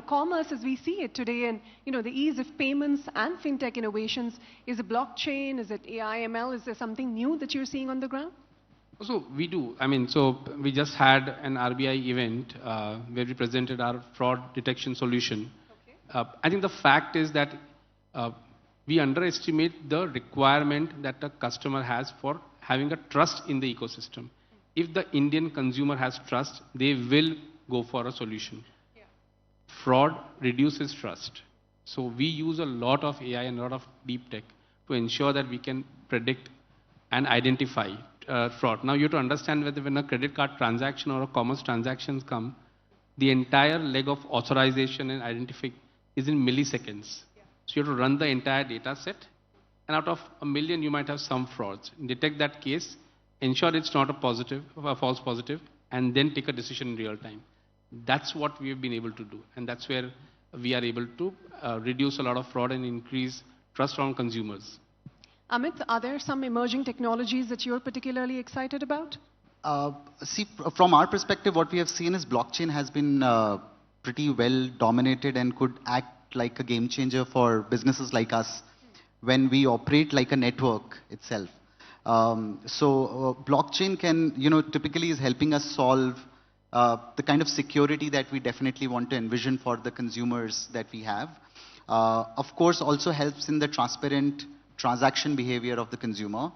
commerce as we see it today, and, the ease of payments and fintech innovations? Is it blockchain? Is it AI, ML? Is there something new that you're seeing on the ground? So we do. So we just had an RBI event where we presented our fraud detection solution. Okay. I think the fact is that we underestimate the requirement that a customer has for having a trust in the ecosystem. If the Indian consumer has trust, they will go for a solution. Fraud reduces trust. So we use a lot of AI and a lot of deep tech to ensure that we can predict and identify fraud. Now you have to understand whether when a credit card transaction or a commerce transactions come, the entire leg of authorization and identifying is in milliseconds. So you have to run the entire data set, and out of 1 million you might have some frauds. Detect that case, ensure it's not a false positive, and then take a decision in real time. That's what we have been able to do, and that's where we are able to reduce a lot of fraud and increase trust from consumers. Amit, are there some emerging technologies that you're particularly excited about? See, from our perspective, what we have seen is blockchain has been pretty well dominated and could act like a game changer for businesses like us when we operate like a network itself. Blockchain can, typically is helping us solve the kind of security that we definitely want to envision for the consumers that we have. Of course, also helps in the transparent transaction behavior of the consumer.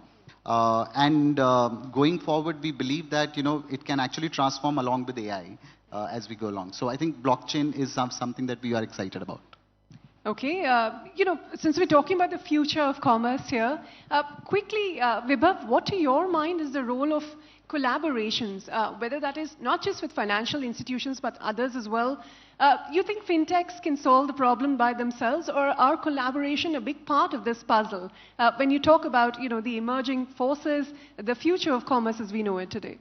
Going forward, we believe that, it can actually transform along with AI as we go along. So I think blockchain is something that we are excited about. Okay, since we're talking about the future of commerce here, quickly, Vibhav, what to your mind is the role of collaborations, whether that is not just with financial institutions but others as well? You think fintechs can solve the problem by themselves, or are collaboration a big part of this puzzle? When you talk about, the emerging forces, the future of commerce as we know it today.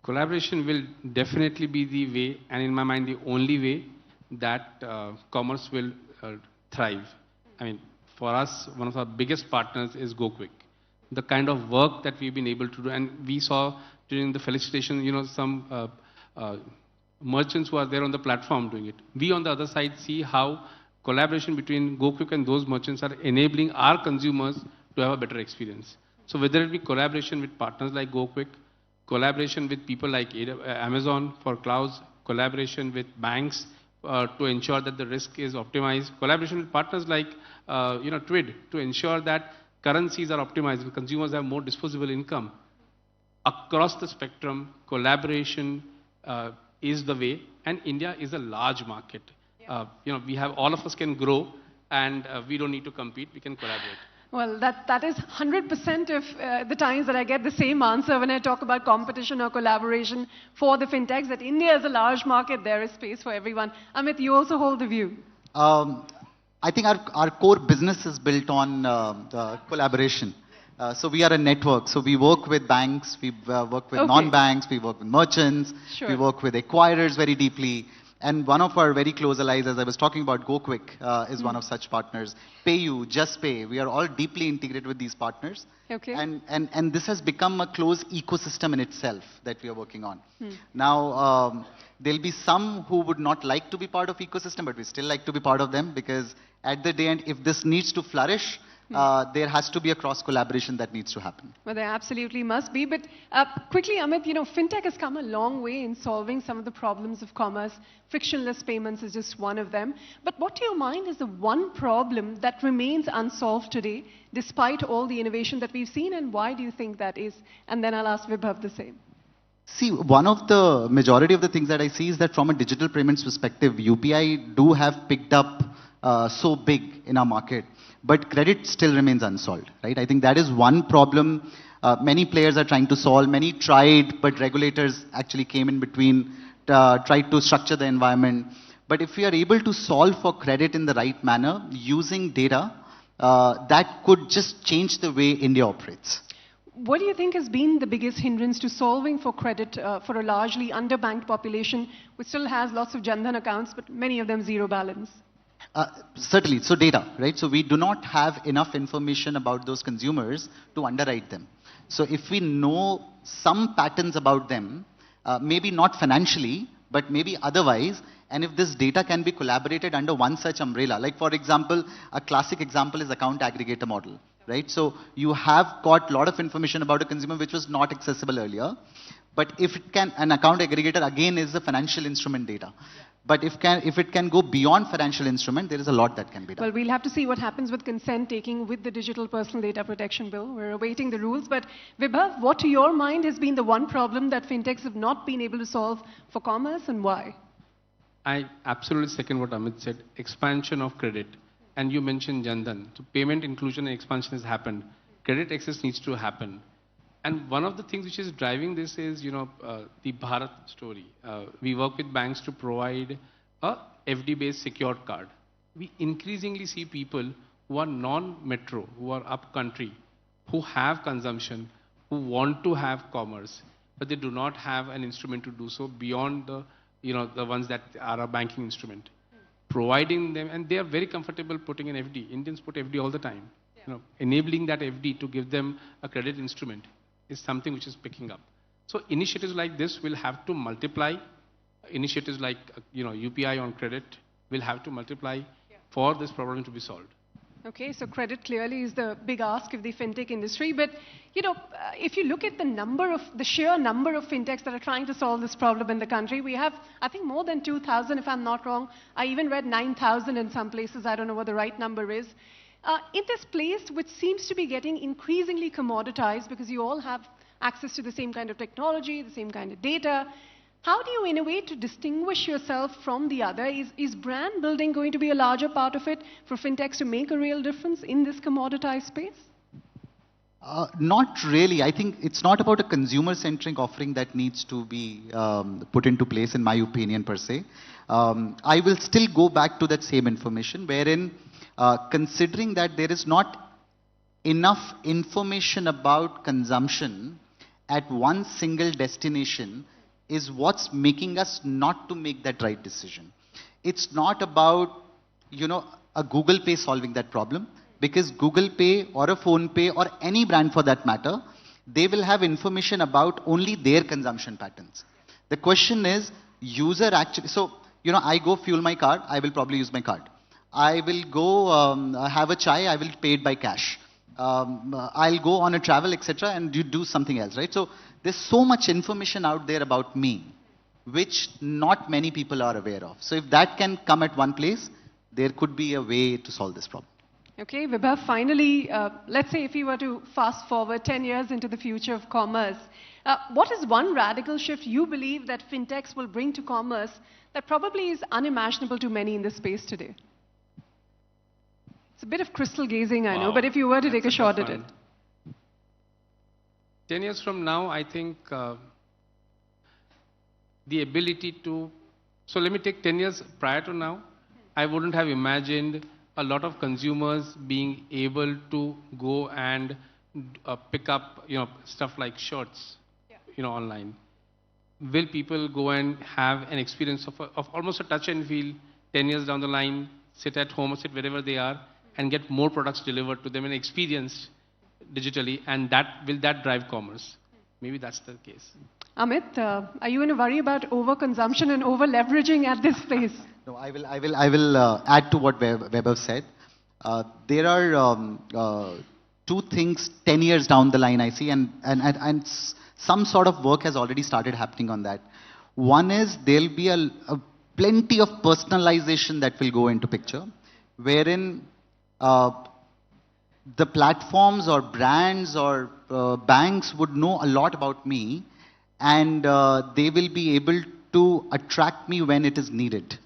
Collaboration will definitely be the way, and in my mind, the only way that commerce will thrive. I mean, for us, one of our biggest partners is Gokwik. The kind of work that we've been able to do, and we saw during the Felicitation, some merchants who are there on the platform doing it. We on the other side see how collaboration between Gokwik and those merchants are enabling our consumers to have a better experience. So whether it be collaboration with partners like Gokwik, collaboration with people like Amazon for clouds, collaboration with banks to ensure that the risk is optimized, collaboration with partners like Twid to ensure that currencies are optimized and consumers have more disposable income. Across the spectrum, collaboration is the way, and India is a large market. We have, all of us can grow, and we don't need to compete, we can collaborate. Well, that is 100% of the times that I get the same answer when I talk about competition or collaboration for the fintechs, that India is a large market, there is space for everyone. Amit, you also hold the view. I think our core business is built on collaboration. So we are a network. So we work with banks, we work with non-banks, we work with merchants, we work with acquirers very deeply. And one of our very close allies, as I was talking about, Gokwik is one of such partners. PayU, JustPay, we are all deeply integrated with these partners. And this has become a closed ecosystem in itself that we are working on. Now, there'll be some who would not like to be part of ecosystem, but we still like to be part of them, because at the end, if this needs to flourish, there has to be a cross collaboration that needs to happen. Well, there absolutely must be. But quickly, Amit, fintech has come a long way in solving some of the problems of commerce. Frictionless payments is just one of them. But what to your mind is the one problem that remains unsolved today, despite all the innovation that we've seen, and why do you think that is? And then I'll ask Vibhav the same. See, one of the majority of the things that I see is that from a digital payments perspective, UPI do have picked up so big in our market, but credit still remains unsolved, right? I think that is one problem many players are trying to solve. Many tried, but regulators actually came in between, tried to structure the environment. But if we are able to solve for credit in the right manner, using data, that could just change the way India operates. What do you think has been the biggest hindrance to solving for credit for a largely underbanked population, which still has lots of Jan Dhan accounts, but many of them zero balance? Certainly, so data, right? So we do not have enough information about those consumers to underwrite them. So if we know some patterns about them, maybe not financially, but maybe otherwise, and if this data can be collaborated under one such umbrella, like for example, a classic example is account aggregator model. right? So you have got a lot of information about a consumer which was not accessible earlier. But if it can, an account aggregator again is the financial instrument data. But if it can go beyond financial instrument, there is a lot that can be done. Well, we'll have to see what happens with consent taking with the Digital Personal Data Protection Bill. We're awaiting the rules. But Vibhav, what to your mind has been the one problem that fintechs have not been able to solve for commerce, and why? I absolutely second what Amit said. Expansion of credit. And you mentioned Jandan. So payment inclusion and expansion has happened. Credit access needs to happen. And one of the things which is driving this is, the Bharat story. We work with banks to provide a FD-based secured card. We increasingly see people who are non-metro, who are up-country, who have consumption, who want to have commerce, but they do not have an instrument to do so beyond the ones that are a banking instrument. Providing them, and they are very comfortable putting an FD. Indians put FD all the time. Enabling that FD to give them a credit instrument is something which is picking up. So initiatives like this will have to multiply. Initiatives like UPI on credit will have to multiply for this problem to be solved. Okay, so credit clearly is the big ask of the fintech industry. But if you look at the sheer number of fintechs that are trying to solve this problem in the country, we have, I think, more than 2,000, if I'm not wrong. I even read 9,000 in some places. I don't know what the right number is. In this place, which seems to be getting increasingly commoditized because you all have access to the same kind of technology, the same kind of data, how do you innovate to distinguish yourself from the other? Is brand building going to be a larger part of it for fintechs to make a real difference in this commoditized space? Not really. I think it's not about a consumer-centric offering that needs to be put into place, in my opinion, per se. I will still go back to that same information, wherein considering that there is not enough information about consumption at one single destination is what's making us not to make that right decision. It's not about, a Google Pay solving that problem, because Google Pay or a Phone Pay or any brand for that matter, they will have information about only their consumption patterns. The question is, user actually, I go fuel my car, I will probably use my card. I will go have a chai, I will pay it by cash. I'll go on a travel, etc., and you do something else, right? So there's so much information out there about me, which not many people are aware of. So if that can come at one place, there could be a way to solve this problem. Okay, Vibhav, finally, let's say if you were to fast forward 10 years into the future of commerce, what is one radical shift you believe that fintechs will bring to commerce that probably is unimaginable to many in this space today? It's a bit of crystal gazing, I know, but if you were to take a shot at it. 10 years from now, I think the ability to... So let me take 10 years prior to now. I wouldn't have imagined a lot of consumers being able to go and pick up stuff like shirts online. Will people go and have an experience of almost a touch and feel 10 years down the line, sit at home or sit wherever they are, and get more products delivered to them and experienced digitally, and will that drive commerce? Maybe that's the case. Amit, are you in a worry about overconsumption and over-leveraging at this space? No, I will add to what Weber said. There are two things 10 years down the line I see, and some sort of work has already started happening on that. One is there'll be a plenty of personalization that will go into picture, wherein the platforms or brands or banks would know a lot about me, and they will be able to attract me when it is needed,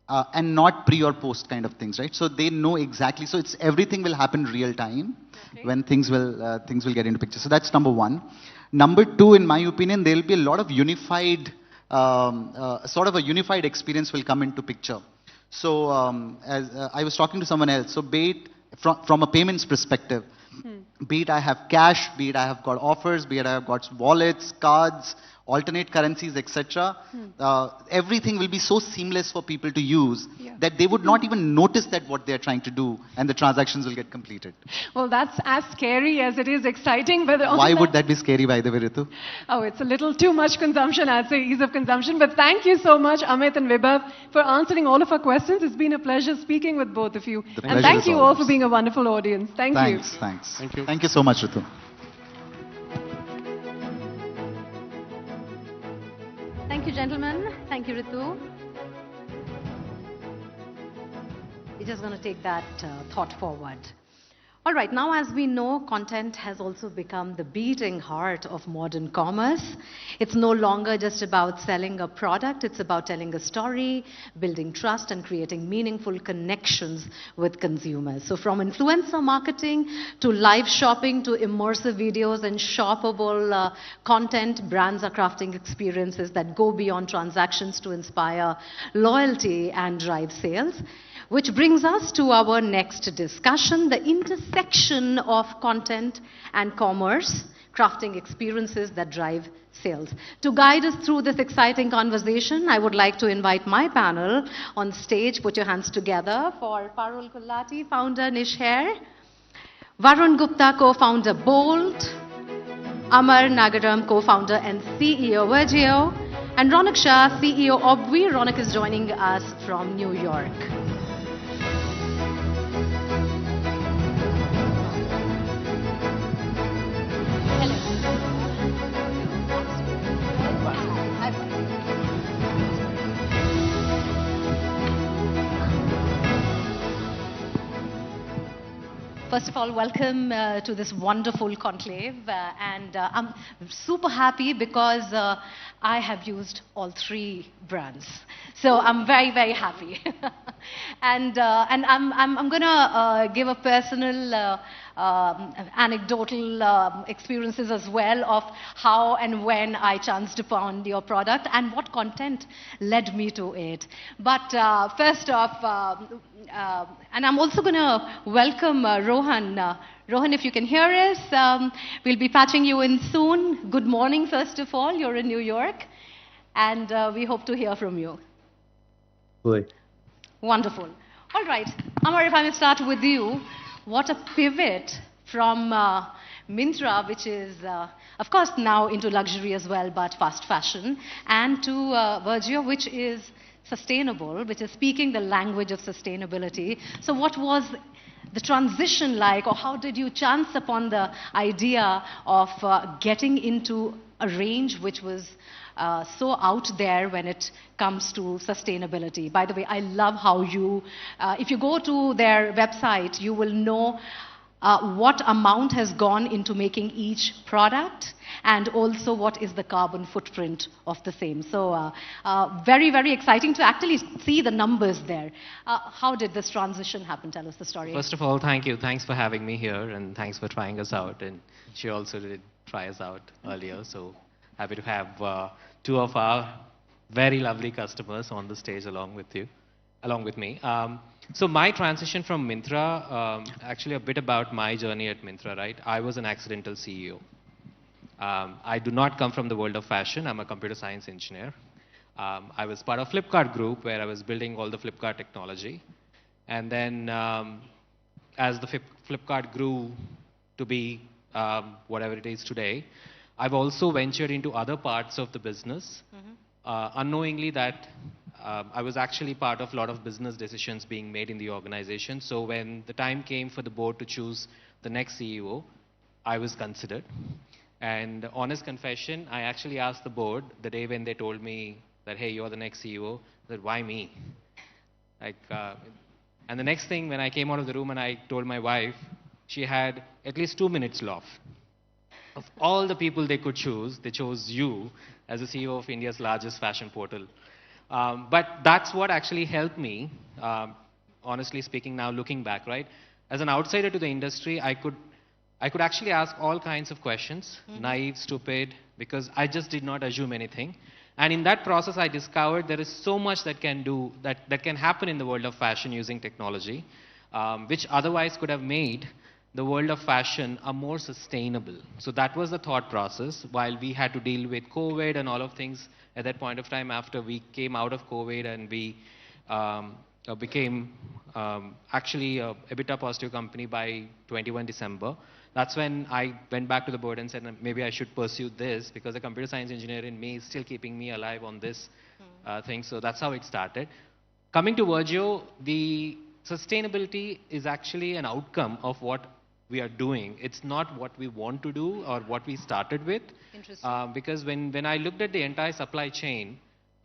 and not pre or post kind of things, right? So they know exactly. So everything will happen real time when things will get into picture. So that's number one. Number two, in my opinion, there will be a lot of unified, sort of a unified experience will come into picture. So as I was talking to someone else, so be it from a payments perspective, Be it I have cash, be it I have got offers, be it I have got wallets, cards, alternate currencies, etc. Everything will be so seamless for people to use that they would not even notice that what they're trying to do, and the transactions will get completed. Well, that's as scary as it is exciting. But Why would that be scary, by the way, Ritu? Oh, it's a little too much consumption, I'd say, ease of consumption. But thank you so much, Amit and Vibhav, for answering all of our questions. It's been a pleasure speaking with both of you. And thank you all for being a wonderful audience. Thank you. Thanks. Thank you. Thank you so much, Ritu. Thank you, gentlemen. Thank you, Ritu. We're just going to take that thought forward. All right, now as we know, content has also become the beating heart of modern commerce. It's no longer just about selling a product, it's about telling a story, building trust, and creating meaningful connections with consumers. So from influencer marketing to live shopping to immersive videos and shoppable content, brands are crafting experiences that go beyond transactions to inspire loyalty and drive sales. Which brings us to our next discussion, the intersection of content and commerce, crafting experiences that drive sales. To guide us through this exciting conversation, I would like to invite my panel on stage. Put your hands together for Parul Kullati, founder Niche Hair, Varun Gupta, co-founder Bolt, Amar Nagaram, co-founder and CEO Virgio, and Ronak Shah, CEO of Obvi. Ronak is joining us from New York. First of all, welcome to this wonderful conclave, and I'm super happy because I have used all three brands, so I'm very, very happy. and I'm gonna give a personal anecdotal experiences as well of how and when I chanced upon your product and what content led me to it. But first off, and I'm also going to welcome Rohan. Rohan, if you can hear us, we'll be patching you in soon. Good morning, first of all. You're in New York, and we hope to hear from you. Good. Wonderful. All right, Amar, if I may start with you, what a pivot from Myntra, which is, of course, now into luxury as well, but fast fashion, and to Virgio, which is sustainable, which is speaking the language of sustainability. So what was the transition like, or how did you chance upon the idea of getting into a range which was so out there when it comes to sustainability? By the way, I love how you, if you go to their website, you will know what amount has gone into making each product, and also what is the carbon footprint of the same. So very, very exciting to actually see the numbers there. How did this transition happen? Tell us the story. First of all, thank you. Thanks for having me here, and thanks for trying us out. And she also did try us out earlier, so happy to have two of our very lovely customers on the stage along with me. So my transition from Myntra, actually a bit about my journey at Myntra, right? I was an accidental CEO. I do not come from the world of fashion. I'm a computer science engineer. I was part of Flipkart group where I was building all the Flipkart technology. And then as the Flipkart grew to be whatever it is today, I've also ventured into other parts of the business, unknowingly that I was actually part of a lot of business decisions being made in the organization. So when the time came for the board to choose the next CEO, I was considered. And honest confession, I actually asked the board the day when they told me that, hey, you're the next CEO, that why me? Like, and the next thing, when I came out of the room and I told my wife, she had at least 2 minutes left. Of all the people they could choose, they chose you as the CEO of India's largest fashion portal. But that's what actually helped me, honestly speaking, now looking back, right? As an outsider to the industry, I could actually ask all kinds of questions, naive, stupid, because I just did not assume anything. And in that process, I discovered there is so much that can happen in the world of fashion using technology, which otherwise could have made the world of fashion are more sustainable. So that was the thought process while we had to deal with COVID and all of things at that point of time. After we came out of COVID and we became actually a EBITDA positive company by 21 December. That's when I went back to the board and said maybe I should pursue this because the computer science engineer in me is still keeping me alive on this thing. So that's how it started. Coming to Virgio, the sustainability is actually an outcome of what we are doing. It's not what we want to do or what we started with. Interesting. Because when I looked at the entire supply chain,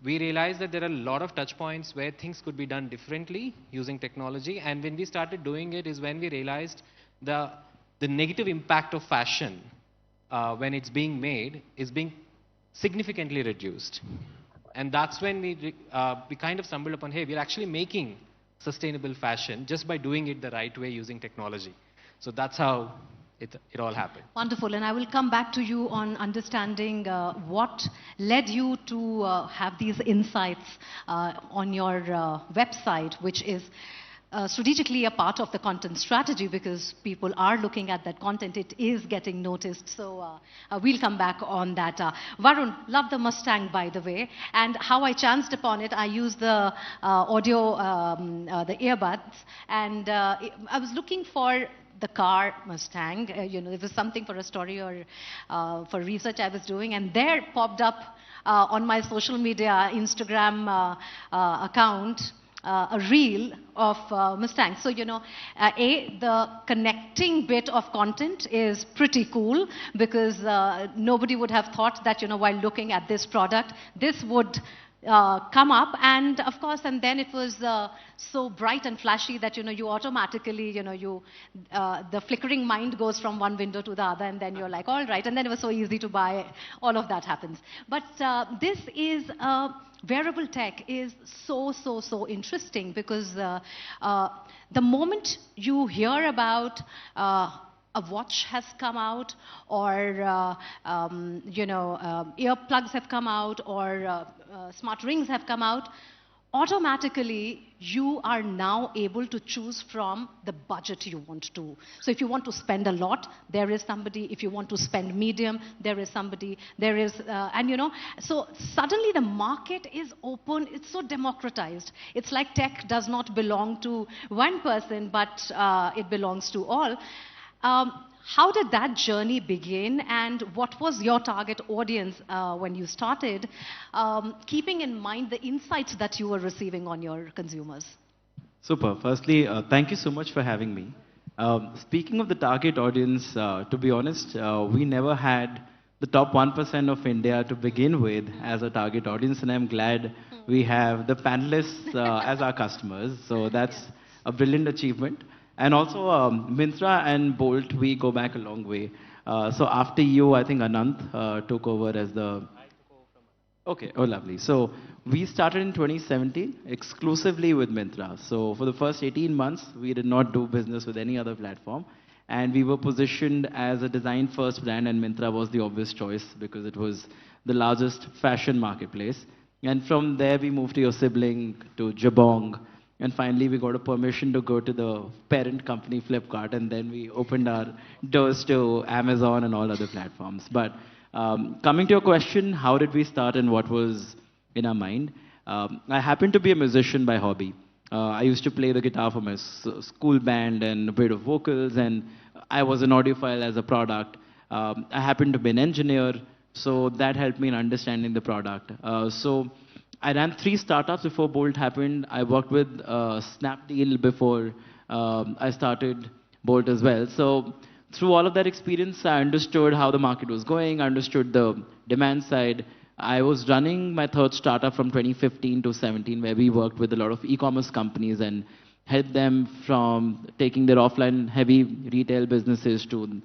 we realized that there are a lot of touch points where things could be done differently using technology. And when we started doing it is when we realized the negative impact of fashion when it's being made is being significantly reduced. And that's when we kind of stumbled upon, hey, we're actually making sustainable fashion just by doing it the right way using technology. So that's how it all happened. Wonderful. And I will come back to you on understanding what led you to have these insights on your website, which is strategically a part of the content strategy because people are looking at that content. It is getting noticed. So we'll come back on that. Varun, love the Mustang, by the way. And how I chanced upon it, I used the audio, the earbuds. And I was looking for the car Mustang. It was something for a story or for research I was doing. And there popped up on my social media, Instagram account, a reel of Mustang. So, the connecting bit of content is pretty cool because nobody would have thought that, while looking at this product, this would come up. And of course, and then it was so bright and flashy that, you automatically, the flickering mind goes from one window to the other and then you're like, all right. And then it was so easy to buy. All of that happens. But this is wearable tech is so interesting because the moment you hear about a watch has come out or earplugs have come out or smart rings have come out, automatically you are now able to choose from the budget you want to. So if you want to spend a lot, there is somebody. If you want to spend medium, there is somebody. There is, so suddenly the market is open. It's so democratized. It's like tech does not belong to one person, but it belongs to all. How did that journey begin and what was your target audience when you started, keeping in mind the insights that you were receiving on your consumers? Super. Firstly, thank you so much for having me. Speaking of the target audience, to be honest, we never had the top 1% of India to begin with as a target audience, and I'm glad we have the panelists as our customers. So that's a brilliant achievement. And also, Myntra and Bolt, we go back a long way. So after you, I think Anant took over as the... Okay, oh lovely. So we started in 2017 exclusively with Myntra. So for the first 18 months, we did not do business with any other platform. And we were positioned as a design-first brand, and Myntra was the obvious choice because it was the largest fashion marketplace. And from there, we moved to your sibling, to Jabong. And finally, we got a permission to go to the parent company, Flipkart, and then we opened our doors to Amazon and all other platforms. But coming to your question, how did we start and what was in our mind? I happen to be a musician by hobby. I used to play the guitar for my school band and a bit of vocals, and I was an audiophile as a product. I happened to be an engineer, so that helped me in understanding the product. So I ran 3 startups before Bolt happened. I worked with Snapdeal before I started Bolt as well. So through all of that experience, I understood how the market was going. I understood the demand side. I was running my 3rd startup from 2015 to 17, where we worked with a lot of e-commerce companies and helped them from taking their offline heavy retail businesses to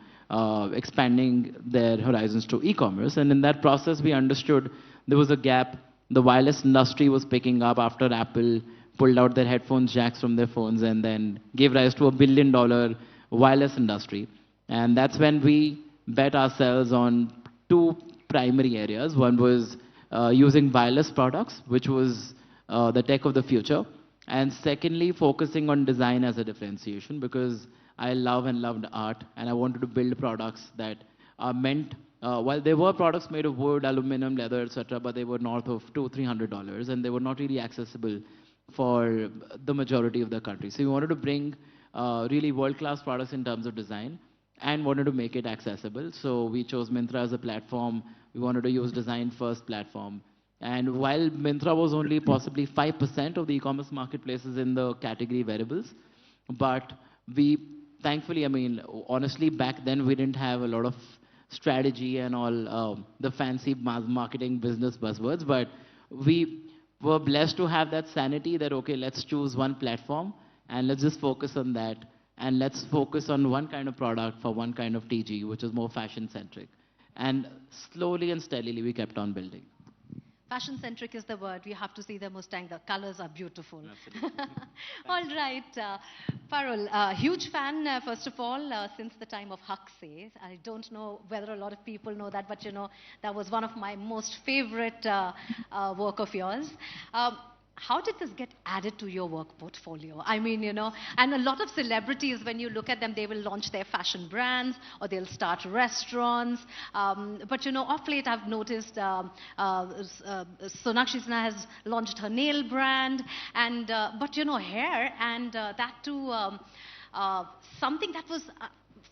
expanding their horizons to e-commerce. And in that process, we understood there was a gap. The wireless industry was picking up after Apple pulled out their headphones jacks from their phones and then gave rise to $1 billion wireless industry. And that's when we bet ourselves on 2 primary areas. One was using wireless products, which was the tech of the future. And secondly, focusing on design as a differentiation, because I love and loved art, and I wanted to build products that are meant, while there were products made of wood, aluminum, leather, etc., but they were north of $200-300, and they were not really accessible for the majority of the country. So we wanted to bring really world-class products in terms of design and wanted to make it accessible. So we chose Myntra as a platform. We wanted to use design-first platform. And while Myntra was only possibly 5% of the e-commerce marketplaces in the category wearables, but we, thankfully, I mean, honestly, back then we didn't have a lot of strategy and all the fancy marketing business buzzwords, but we were blessed to have that sanity that, okay, let's choose one platform and let's just focus on that. And let's focus on one kind of product for one kind of TG, which is more fashion-centric. And slowly and steadily, we kept on building. Fashion-centric is the word. We have to see the Mustang. The colors are beautiful. All right. Parul, huge fan, first of all, since the time of Huxley. I don't know whether a lot of people know that, but you know, that was one of my most favorite work of yours. How did this get added to your work portfolio? I mean, you know, and a lot of celebrities, when you look at them, they will launch their fashion brands or they'll start restaurants. But, you know, off late, I've noticed Sonakshi Sinha has launched her nail brand. And, but, you know, hair and that too, something that was...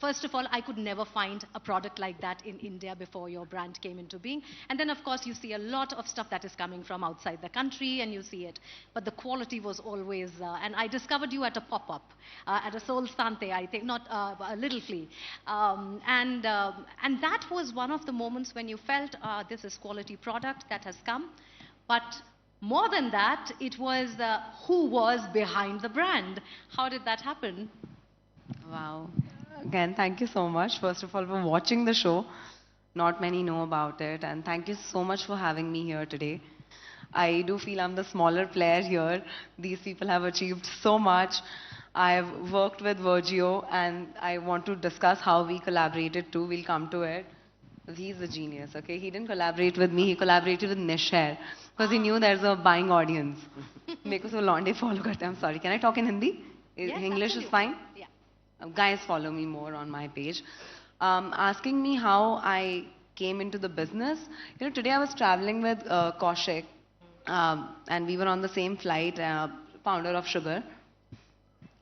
First of all, I could never find a product like that in India before your brand came into being. And then, of course, you see a lot of stuff that is coming from outside the country, and you see it. But the quality was always... and I discovered you at a pop-up, at a Sol Sante, I think, not a Little Flea. And that was one of the moments when you felt this is quality product that has come. But more than that, it was who was behind the brand. How did that happen? Wow. Again, thank you so much, first of all, for watching the show. Not many know about it, and thank you so much for having me here today. I do feel I'm the smaller player here. These people have achieved so much. I've worked with Virgio, and I want to discuss how we collaborated too. We'll come to it. He's a genius, okay? He didn't collaborate with me, he collaborated with Nishair, because he knew there's a buying audience. Meko so launde follow karte. I'm sorry, can I talk in Hindi? Yes, English absolutely. is fine? Yeah. Guys follow me more on my page. Asking me how I came into the business. You know, today I was traveling with Kaushik, and we were on the same flight, founder of Sugar.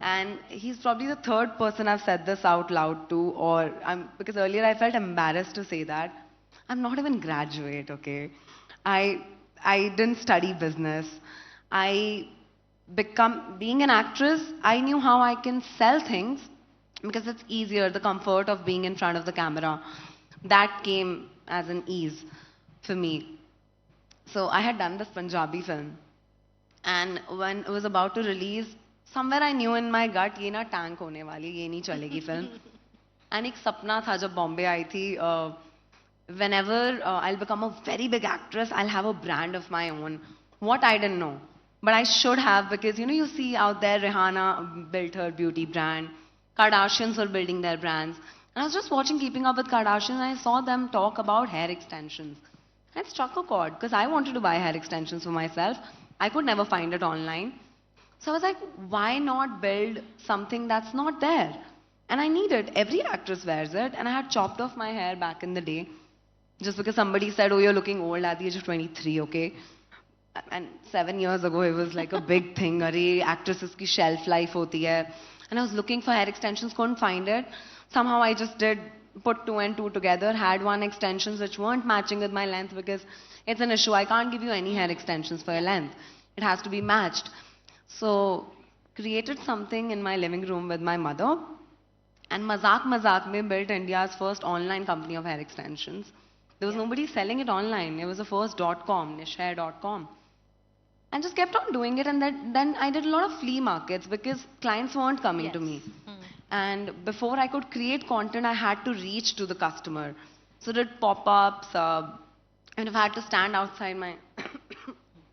And he's probably the third person I've said this out loud to, or because earlier I felt embarrassed to say that. I'm not even graduate, okay? I didn't study business. Being an actress, I knew how I can sell things because it's easier, the comfort of being in front of the camera. That came as an ease for me. So I had done this Punjabi film. And when it was about to release, somewhere I knew in my gut, ye na tank hone wali, ye nahi chalegi film. And ek sapna tha jab Bombay aayi thi, whenever I'll become a very big actress, I'll have a brand of my own. What I didn't know. But I should have, because you know, you see out there, Rihanna built her beauty brand. Kardashians were building their brands. And I was just watching Keeping Up with Kardashians, and I saw them talk about hair extensions. And it struck a chord, because I wanted to buy hair extensions for myself. I could never find it online. So I was like, why not build something that's not there? And I need it. Every actress wears it. And I had chopped off my hair back in the day. Just because somebody said, oh, you're looking old at the age of 23, okay? And 7 years ago, it was like a big thing. Arey, actresses ki shelf life hoti hai. And I was looking for hair extensions, couldn't find it. Somehow I just put 2 and 2 together, had one extensions which weren't matching with my length because it's an issue. I can't give you any hair extensions for your length. It has to be matched. So, created something in my living room with my mother. And Mazak mein built India's first online company of hair extensions. There was nobody selling it online. It was the first .com, nishair.com. And just kept on doing it, and then I did a lot of flea markets because clients weren't coming to me. And before I could create content, I had to reach to the customer. So did pop-ups, and if I had to stand outside my...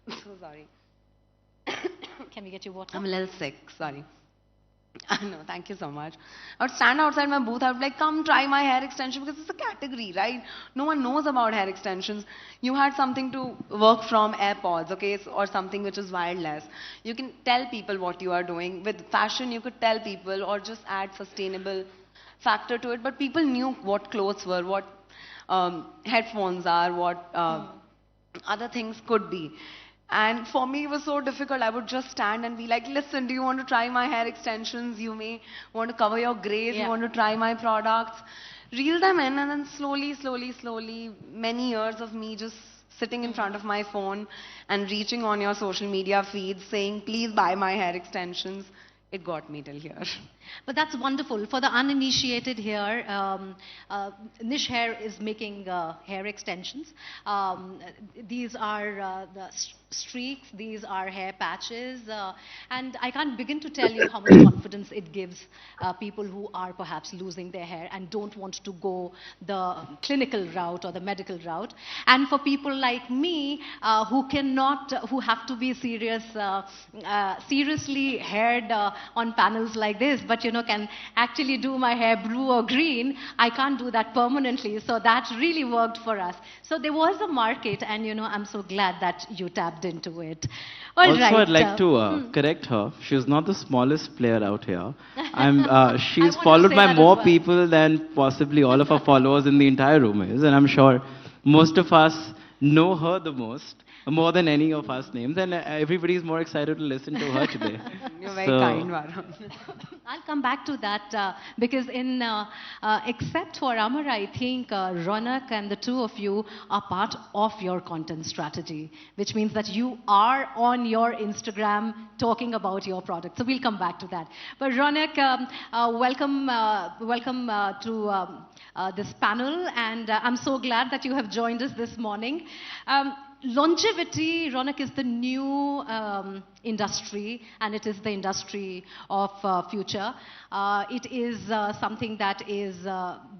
so sorry. Can we get you water? I'm a little sick, sorry. I know, thank you so much. I would stand outside my booth, I would like, come try my hair extension because it's a category, right? No one knows about hair extensions. You had something to work from, AirPods, okay, or something which is wireless. You can tell people what you are doing. With fashion, you could tell people or just add sustainable factor to it. But people knew what clothes were, what headphones are, what other things could be. And for me, it was so difficult. I would just stand and be like, listen, do you want to try my hair extensions? You may want to cover your grays. You want to try my products. Reel them in, and then slowly, many years of me just sitting in front of my phone and reaching on your social media feeds saying, please buy my hair extensions. It got me till here. But that's wonderful. For the uninitiated here, Nish Hair is making hair extensions. These are the streaks, these are hair patches, and I can't begin to tell you how much confidence it gives people who are perhaps losing their hair and don't want to go the clinical route or the medical route. And for people like me who have to be seriously haired on panels like this, but can actually do my hair blue or green, I can't do that permanently. So that really worked for us. So there was a market, and I'm so glad that you tapped into it. All also, right, I'd like to correct her. She's not the smallest player out here. She's followed by more people than possibly all of our followers in the entire room is, and I'm sure most of us know her the most, more than any of us names, and everybody is more excited to listen to her today. You're very kind, Varun. I'll come back to that because except for Amar, I think Ronak and the two of you are part of your content strategy, which means that you are on your Instagram talking about your product. So we'll come back to that. But Ronak, welcome to this panel, and I'm so glad that you have joined us this morning. Longevity, Ronak, is the new industry, and it is the industry of future. It is something that is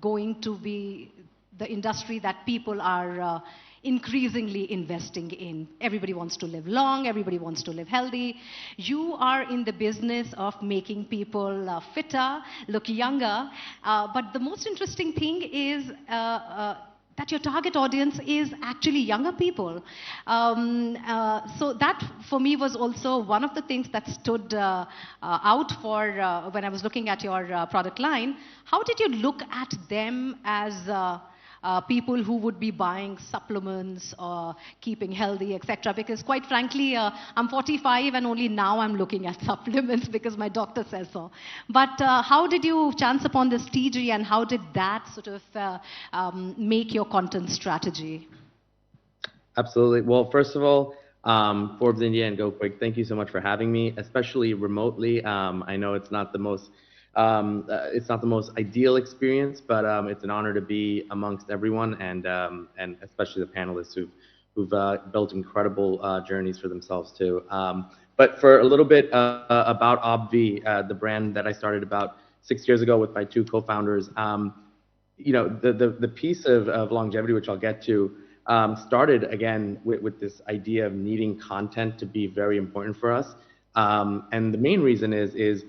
going to be the industry that people are increasingly investing in. Everybody wants to live long, everybody wants to live healthy. You are in the business of making people fitter, look younger, but the most interesting thing is that your target audience is actually younger people. So that, for me, was also one of the things that stood out for when I was looking at your product line. How did you look at them as people who would be buying supplements or keeping healthy, etc.? Because quite frankly, I'm 45 and only now I'm looking at supplements because my doctor says so. But how did you chance upon this TG, and how did that sort of make your content strategy? Absolutely. Well, first of all, Forbes India and Gokwik, thank you so much for having me, especially remotely. I know it's not the most ideal experience, but it's an honor to be amongst everyone, and especially the panelists who've built incredible journeys for themselves too. But for a little bit about Obvi, the brand that I started about 6 years ago with my two co-founders, the piece of longevity, which I'll get to, started again with this idea of needing content to be very important for us. And the main reason is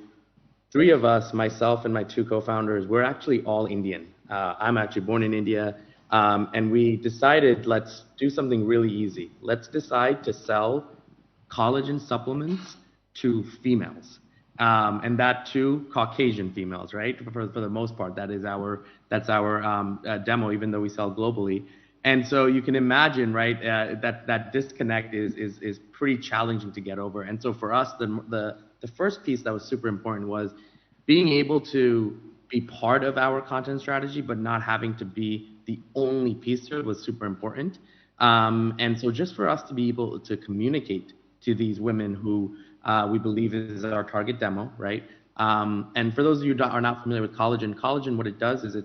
three of us, myself and my two co-founders, we're actually all Indian. I'm actually born in India, and we decided, let's do something really easy. Let's decide to sell collagen supplements to females, and that to Caucasian females, right? For the most part, that's our demo, even though we sell globally. And so you can imagine, right, that disconnect is pretty challenging to get over. And so for us, the first piece that was super important was being able to be part of our content strategy, but not having to be the only piece to it was super important. And so just for us to be able to communicate to these women who we believe is our target demo, right? And for those of you who are not familiar with collagen, what it does is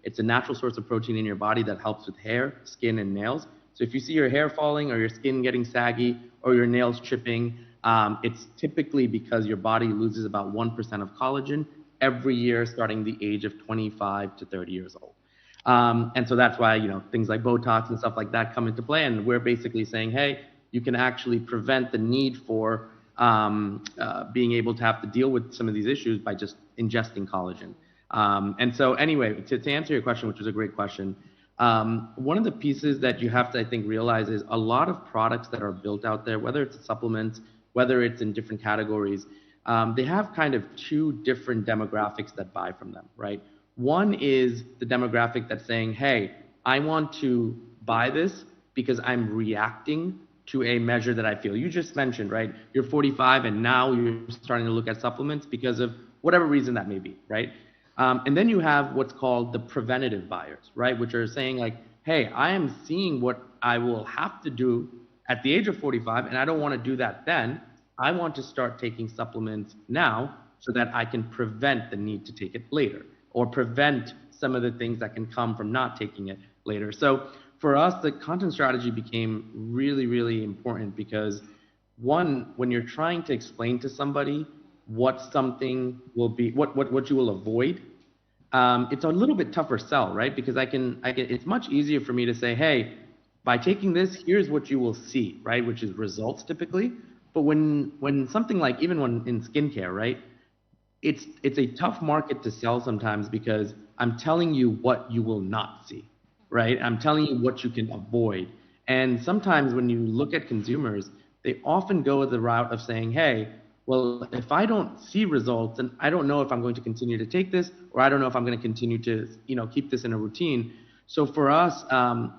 it's a natural source of protein in your body that helps with hair, skin, and nails. So if you see your hair falling or your skin getting saggy or your nails chipping, it's typically because your body loses about 1% of collagen every year starting the age of 25 to 30 years old. And so that's why, things like Botox and stuff like that come into play. And we're basically saying, hey, you can actually prevent the need for being able to have to deal with some of these issues by just ingesting collagen. And so anyway, to answer your question, which was a great question, one of the pieces that you have to, I think, realize is a lot of products that are built out there, whether it's supplements, whether it's in different categories, they have kind of two different demographics that buy from them, right? One is the demographic that's saying, hey, I want to buy this because I'm reacting to a measure that I feel. You just mentioned, right? You're 45 and now you're starting to look at supplements because of whatever reason that may be, right? And then you have what's called the preventative buyers, right? Which are saying like, hey, I am seeing what I will have to do at the age of 45 and I don't want to do that then. I want to start taking supplements now so that I can prevent the need to take it later or prevent some of the things that can come from not taking it later. So for us, the content strategy became really, really important because one, when you're trying to explain to somebody what something will be, what you will avoid, it's a little bit tougher sell, right? Because it's much easier for me to say, hey, by taking this, here's what you will see, right? Which is results typically. But when something like, even when in skincare, right? It's a tough market to sell sometimes because I'm telling you what you will not see, right? I'm telling you what you can avoid. And sometimes when you look at consumers, they often go the route of saying, hey, well, if I don't see results, then I don't know if I'm going to continue to take this, or I don't know if I'm going to continue to, keep this in a routine. So for us,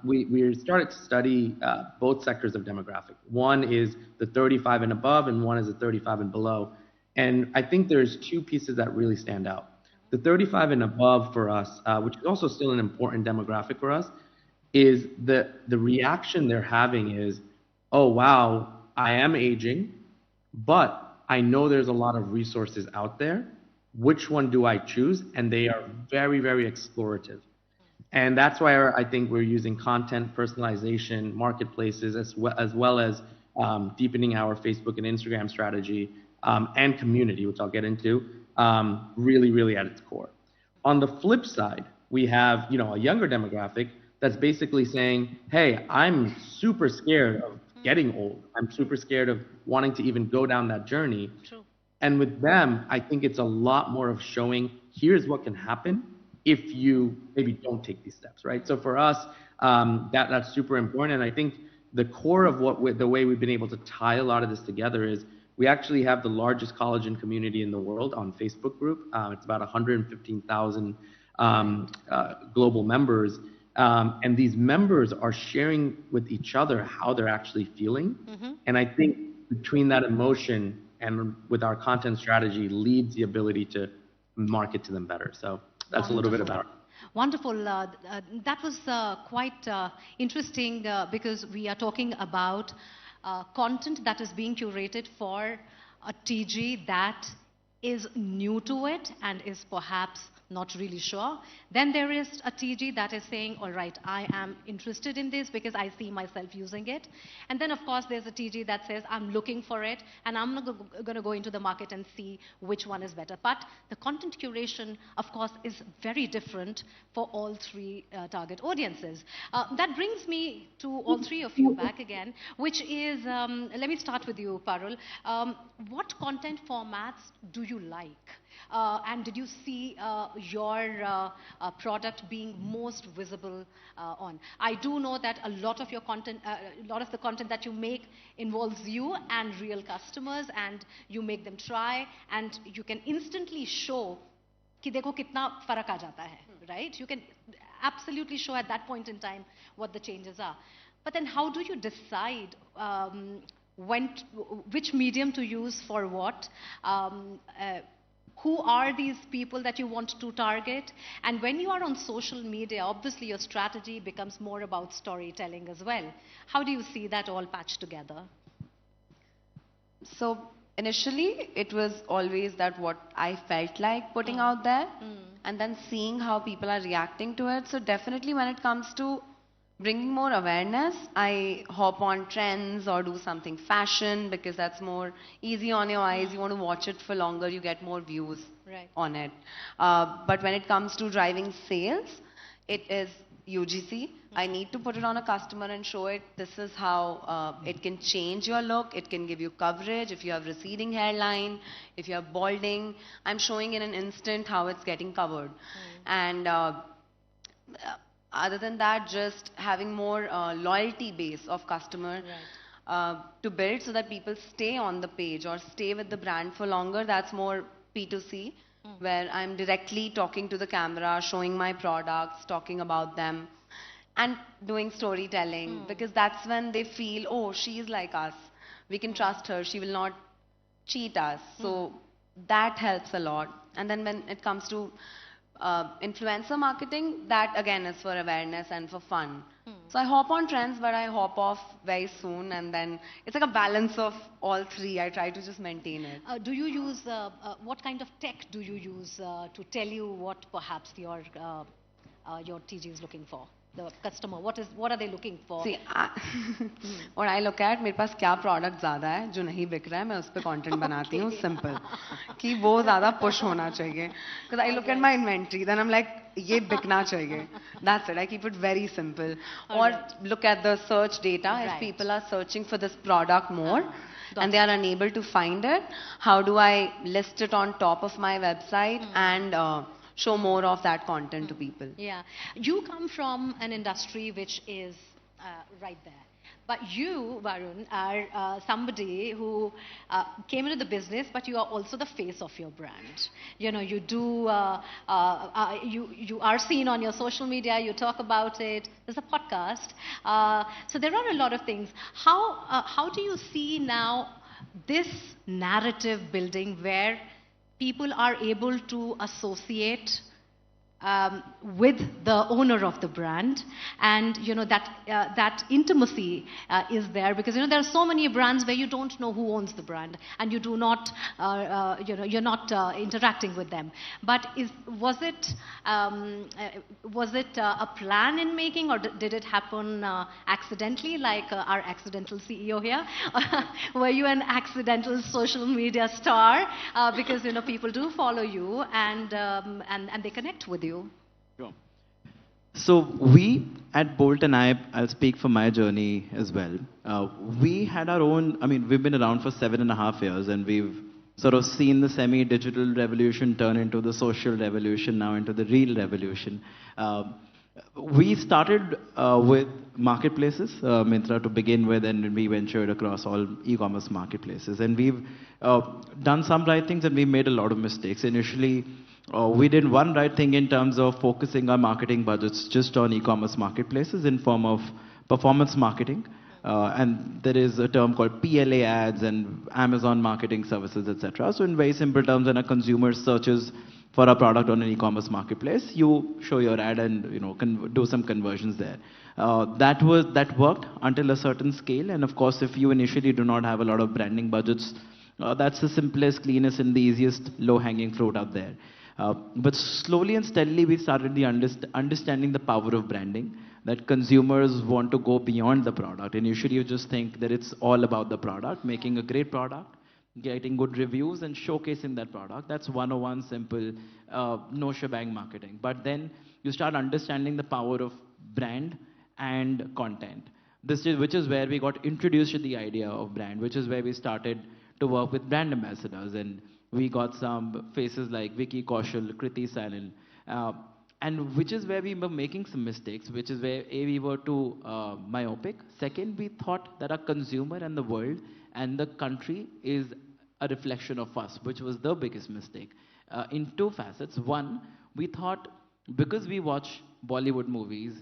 we started to study both sectors of demographic. One is the 35 and above, and one is the 35 and below. And I think there's two pieces that really stand out. The 35 and above for us, which is also still an important demographic for us, is the reaction they're having is, oh, wow, I am aging, but I know there's a lot of resources out there. Which one do I choose? And they are very, very explorative. And that's why I think we're using content, personalization, marketplaces, as well as deepening our Facebook and Instagram strategy and community, which I'll get into, really, really at its core. On the flip side, we have a younger demographic that's basically saying, hey, I'm super scared of getting old. I'm super scared of wanting to even go down that journey. True. And with them, I think it's a lot more of showing, here's what can happen if you maybe don't take these steps, right? So for us, that's super important. And I think the core of the way we've been able to tie a lot of this together is we actually have the largest collagen community in the world on Facebook group. It's about 115,000 global members. And these members are sharing with each other how they're actually feeling. And I think between that emotion and with our content strategy leads the ability to market to them better. So that's a little bit about it. Wonderful. That was quite interesting because we are talking about content that is being curated for a TG that is new to it and is perhaps not really sure. Then there is a TG that is saying, all right, I am interested in this because I see myself using it. And then, of course, there's a TG that says, I'm looking for it, and I'm not going to go into the market and see which one is better. But the content curation, of course, is very different for all three target audiences. That brings me to all three of you back again, which is, let me start with you, Parul. What content formats do you like? And did you see your product being most visible on? I do know that a lot of your content, a lot of the content that you make involves you and real customers, and you make them try, and you can instantly show कि देखो कितना फर्क आ जाता है, right? You can absolutely show at that point in time what the changes are. But then how do you decide which medium to use for what? Who are these people that you want to target? And when you are on social media, obviously your strategy becomes more about storytelling as well. How do you see that all patched together? So initially, it was always that what I felt like putting out there, and then seeing how people are reacting to it. So definitely when it comes to bringing more awareness, I hop on trends or do something fashion because that's more easy on your eyes. You want to watch it for longer, you get more views on it. But when it comes to driving sales, it is UGC. I need to put it on a customer and show it. This is how it can change your look. It can give you coverage. If you have receding hairline, if you have balding, I'm showing in an instant how it's getting covered. And other than that, just having more loyalty base of customer to build so that people stay on the page or stay with the brand for longer. That's more P2C, where I'm directly talking to the camera, showing my products, talking about them, and doing storytelling, because that's when they feel, oh, she's like us. We can trust her. She will not cheat us. So that helps a lot. And then when it comes to influencer marketing, that again is for awareness and for fun. So I hop on trends, but I hop off very soon, and then it's like a balance of all three. I try to just maintain it. Do you use, what kind of tech do you use to tell you what perhaps your TG is looking for? The customer, what are they looking for? See, what I look at, मेरे पास क्या product ज़्यादा है जो नहीं बिक रहा है, मैं उस पे content बनाती हूँ, simple. कि वो ज़्यादा push होना चाहिए. Because I look at my inventory, then I'm like, ये बिकना चाहिए. That's it. I keep it very simple. Or look at the search data. If people are searching for this product more, and they are unable to find it, how do I list it on top of my website and show more of that content to people? Yeah. You come from an industry which is right there. But you, Varun, are somebody who came into the business, but you are also the face of your brand. You know, you do, you are seen on your social media, you talk about it, there's a podcast. So there are a lot of things. How do you see now this narrative building where people are able to associate with the owner of the brand, and you know that intimacy is there, because you know there are so many brands where you don't know who owns the brand and you do not you know, you're not interacting with them. But was it a plan in making, or did it happen accidentally, like our accidental CEO here? Were you an accidental social media star because you know people do follow you and they connect with you? Sure. So we at Bolt, and I'll speak for my journey as well. We had our own, I mean, we've been around for 7.5 years, and we've sort of seen the semi-digital revolution turn into the social revolution, now into the real revolution. We started with marketplaces, Myntra to begin with, and we ventured across all e-commerce marketplaces. And we've done some right things, and we made a lot of mistakes. Initially, we did one right thing in terms of focusing our marketing budgets just on e-commerce marketplaces in form of performance marketing. And there is a term called PLA ads and Amazon marketing services, etc. So in very simple terms, when a consumer searches for a product on an e-commerce marketplace, you show your ad and you know do some conversions there. That worked until a certain scale, and of course, if you initially do not have a lot of branding budgets, that's the simplest, cleanest, and the easiest low-hanging fruit out there. But slowly and steadily, we started understanding the power of branding, that consumers want to go beyond the product. Initially, you just think that it's all about the product, making a great product, getting good reviews, and showcasing that product. That's 101 simple, no shebang marketing. But then you start understanding the power of brand and content. Which is where we got introduced to the idea of brand, which is where we started to work with brand ambassadors. And we got some faces like Vicky Kaushal, Kriti Sanin, and which is where we were making some mistakes, which is where A, we were too myopic. Second, we thought that our consumer and the world and the country is a reflection of us, which was the biggest mistake. In two facets. One, we thought because we watch Bollywood movies,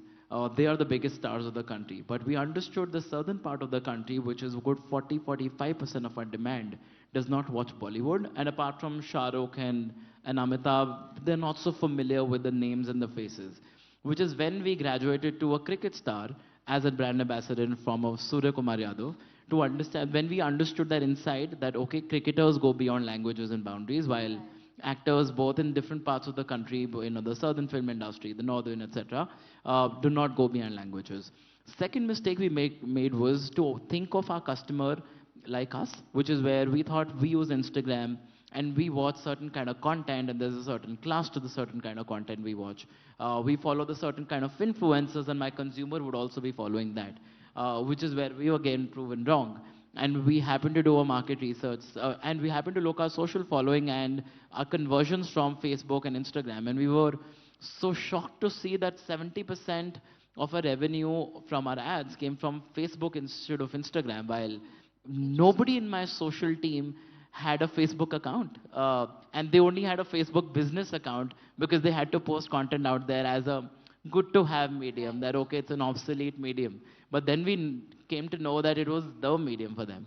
they are the biggest stars of the country. But we understood the southern part of the country, which is a good 40-45% of our demand, does not watch Bollywood. And apart from Shah Rukh and Amitabh, they're not so familiar with the names and the faces. Which is when we graduated to a cricket star as a brand ambassador in form of Surya Kumar Yadav, to understand, when we understood that insight, that okay, cricketers go beyond languages and boundaries, while actors both in different parts of the country, you know, the southern film industry, the northern, etc., do not go beyond languages. Second mistake we made was to think of our customer like us, which is where we thought we use Instagram and we watch certain kind of content, and there's a certain class to the certain kind of content we watch. We follow the certain kind of influencers, and my consumer would also be following that, which is where we were again proven wrong. And we happen to do a market research, and we happen to look our social following and our conversions from Facebook and Instagram, and we were so shocked to see that 70% of our revenue from our ads came from Facebook instead of Instagram, while nobody in my social team had a Facebook account. And they only had a Facebook business account because they had to post content out there as a good to have medium, that okay, it's an obsolete medium. But then we came to know that it was the medium for them.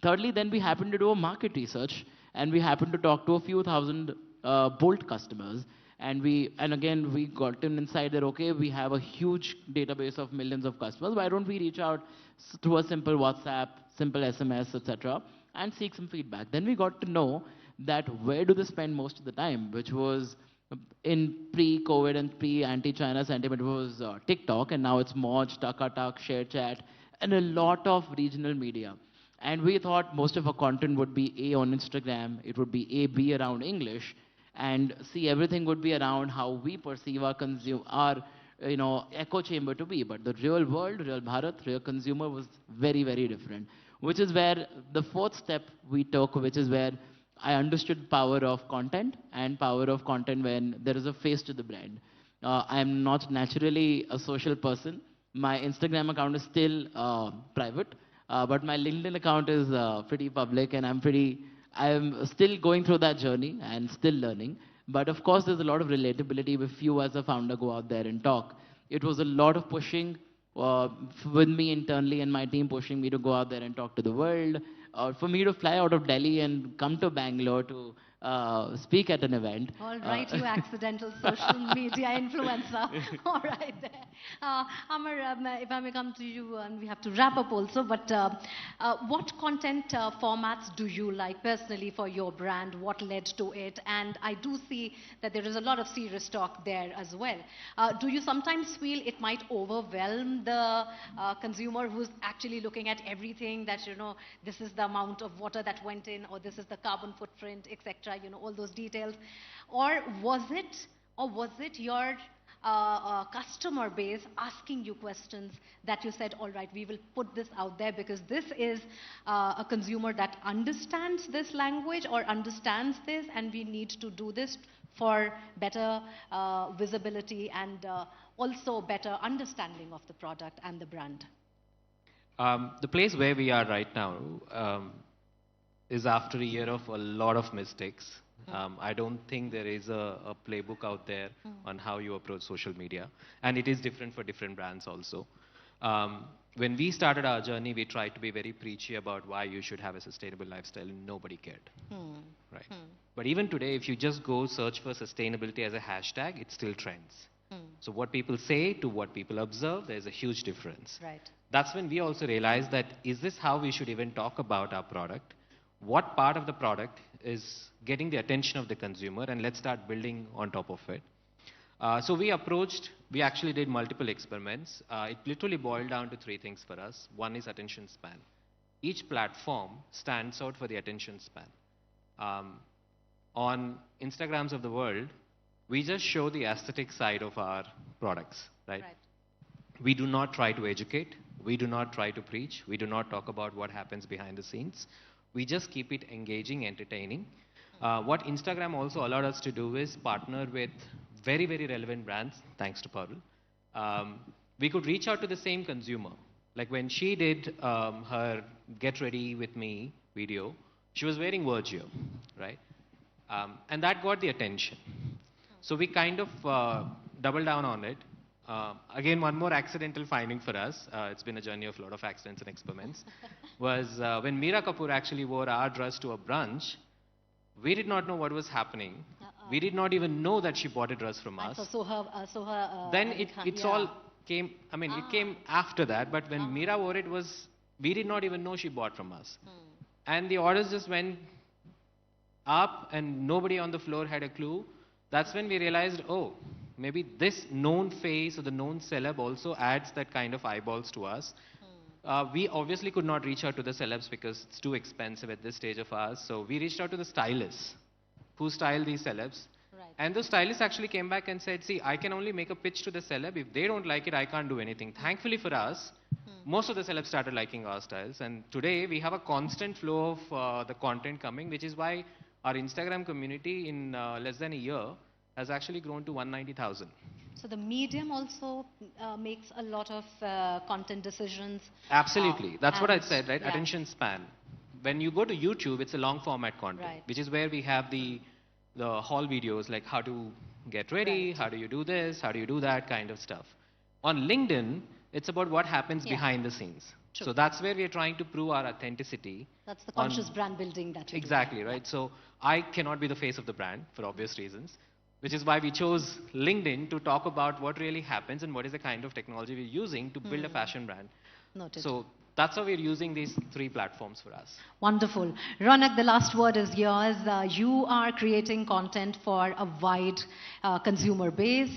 Thirdly, then we happened to do a market research, and we happened to talk to a few thousand Bolt customers. And again, we got an insight that, okay, we have a huge database of millions of customers. Why don't we reach out through a simple WhatsApp, simple SMS, etc., and seek some feedback? Then we got to know that where do they spend most of the time, which was in pre-COVID and pre-anti-China sentiment was TikTok, and now it's Moj, Takatak, ShareChat, and a lot of regional media. And we thought most of our content would be A on Instagram, it would be A, B around English, and C, everything would be around how we perceive our echo chamber to be. But the real world, real Bharat, real consumer was very, very different. Which is where the fourth step we took, which is where I understood power of content, and power of content when there is a face to the brand. I'm not naturally a social person. My Instagram account is still private, but my LinkedIn account is pretty public, and I'm still going through that journey and still learning. But of course, there's a lot of relatability if you as a founder go out there and talk. It was a lot of pushing with me internally and my team pushing me to go out there and talk to the world, for me to fly out of Delhi and come to Bangalore to speak at an event. All right, you accidental social media influencer. All right there. Amar, if I may come to you, and we have to wrap up also, but what content formats do you like personally for your brand? What led to it? And I do see that there is a lot of serious talk there as well. Do you sometimes feel it might overwhelm the consumer who's actually looking at everything, that, this is the amount of water that went in, or this is the carbon footprint, etc., all those details? Or was it your customer base asking you questions that you said, all right, we will put this out there because this is a consumer that understands this language or understands this, and we need to do this for better visibility and also better understanding of the product and the brand? The place where we are right now is after a year of a lot of mistakes. I don't think there is a playbook out there on how you approach social media, and it is different for different brands also. When we started our journey, we tried to be very preachy about why you should have a sustainable lifestyle, and nobody cared. Right? But even today, if you just go search for sustainability as a hashtag, it still trends. So what people say to what people observe, there's a huge difference. Right. That's when we also realized that, is this how we should even talk about our product? What part of the product is getting the attention of the consumer, and let's start building on top of it. So we actually did multiple experiments. It literally boiled down to three things for us. One is attention span. Each platform stands out for the attention span. On Instagrams of the world, we just show the aesthetic side of our products, right? We do not try to educate. We do not try to preach. We do not talk about what happens behind the scenes. We just keep it engaging, entertaining. What Instagram also allowed us to do is partner with very, very relevant brands, thanks to Parul. We could reach out to the same consumer. Like when she did her Get Ready With Me video, she was wearing Virgio, right? And that got the attention. So we kind of doubled down on it. Again, one more accidental finding for us, it's been a journey of a lot of accidents and experiments, was when Meera Kapoor actually wore our dress to a brunch, we did not know what was happening. We did not even know that she bought a dress from us. Then it's all came, it came after that, but when Meera wore it, we did not even know she bought from us. And the orders just went up and nobody on the floor had a clue. That's when we realized, oh, maybe this known face or the known celeb also adds that kind of eyeballs to us. We obviously could not reach out to the celebs because it's too expensive at this stage of ours. So we reached out to the stylists. who style these celebs. And the stylist actually came back and said, see, I can only make a pitch to the celeb. If they don't like it, I can't do anything. Thankfully for us, most of the celebs started liking our styles. And today we have a constant flow of the content coming, which is why our Instagram community in less than a year has actually grown to 190,000. So the medium also makes a lot of content decisions. Absolutely. That's what I and- said, right? yeah. Attention span. When you go to YouTube, it's a long format content, Right. which is where we have the haul videos, like how to get ready, how do you do this, how do you do that kind of stuff. On LinkedIn, it's about what happens Yeah. behind the scenes. True. So that's where we are trying to prove our authenticity. That's the on- conscious brand building that you do. Exactly, right? So I cannot be the face of the brand for obvious reasons, which is why we chose LinkedIn to talk about what really happens and what is the kind of technology we're using to build a fashion brand. Noted. So that's how we're using these 3 platforms for us. Wonderful. Ronak, the last word is yours. You are creating content for a wide consumer base.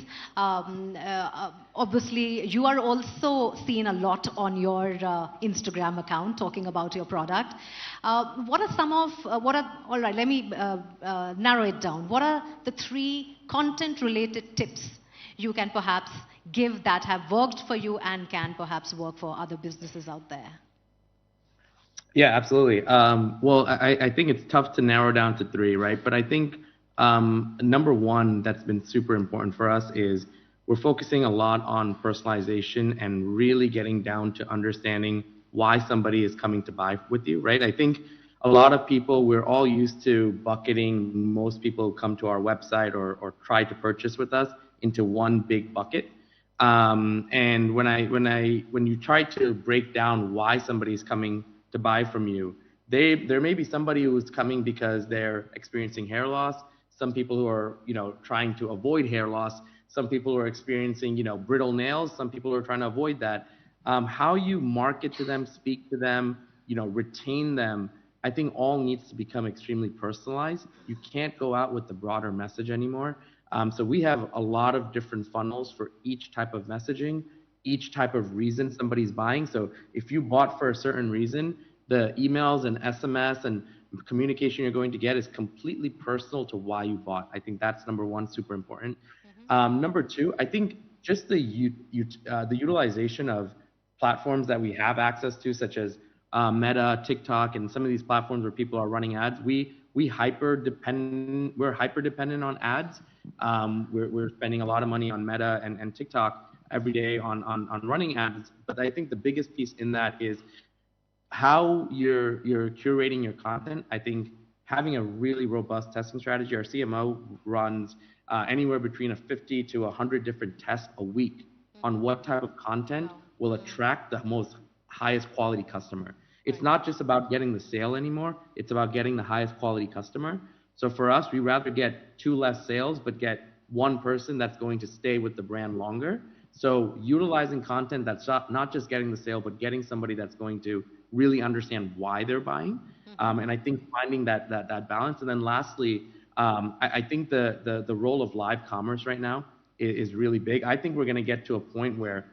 Obviously, you are also seen a lot on your Instagram account talking about your product. What are some of, all right, let me narrow it down. What are the 3 content-related tips you can perhaps give that have worked for you and can perhaps work for other businesses out there? Yeah, absolutely. Well, I think it's tough to narrow down to 3, right? But I think number 1 that's been super important for us is we're focusing a lot on personalization and really getting down to understanding why somebody is coming to buy with you, right? I think a lot of people, we're all used to bucketing most people who come to our website or try to purchase with us into one big bucket. And when you try to break down why somebody's coming to buy from you, there may be somebody who's coming because they're experiencing hair loss. Some people who are, trying to avoid hair loss. Some people who are experiencing, brittle nails. Some people who are trying to avoid that. How you market to them, speak to them, retain them, I think all needs to become extremely personalized. You can't go out with the broader message anymore. So we have a lot of different funnels for each type of messaging, each type of reason somebody's buying. So if you bought for a certain reason, the emails and SMS and communication you're going to get is completely personal to why you bought. I think that's number 1, super important. Number 2, I think just the utilization of platforms that we have access to, such as Meta, TikTok, and some of these platforms where people are running ads, we're hyper dependent on ads. We're spending a lot of money on Meta and TikTok every day on running ads. But I think the biggest piece in that is how you're curating your content. I think having a really robust testing strategy. Our CMO runs anywhere between 50 to 100 different tests a week on what type of content will attract the most highest quality customer. It's not just about getting the sale anymore. It's about getting the highest quality customer. So for us, we rather get 2 less sales, but get 1 person that's going to stay with the brand longer. So utilizing content that's not just getting the sale, but getting somebody that's going to really understand why they're buying. And I think finding that balance. And then lastly, I think the role of live commerce right now is really big. I think we're going to get to a point where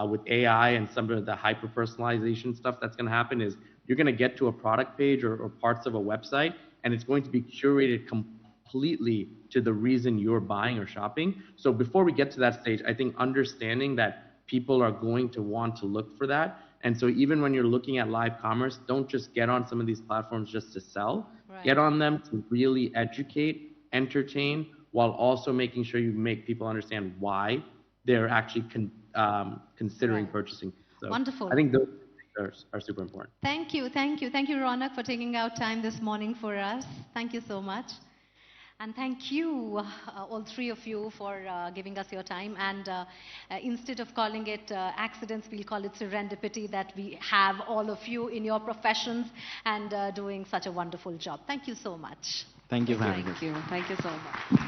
with AI and some of the hyper personalization stuff that's going to happen is you're going to get to a product page or parts of a website, and it's going to be curated completely to the reason you're buying or shopping. So before we get to that stage, I think understanding that people are going to want to look for that. And so even when you're looking at live commerce, don't just get on some of these platforms just to sell. Right. Get on them to really educate, entertain, while also making sure you make people understand why they're actually considering purchasing. So Wonderful. I think those are super important. Thank you, Ronak, for taking out time this morning for us. Thank you so much. And thank you, all 3 of you, for giving us your time. And instead of calling it accidents, we'll call it serendipity that we have all of you in your professions and doing such a wonderful job. Thank you so much. Thank you for having us. Thank you so much.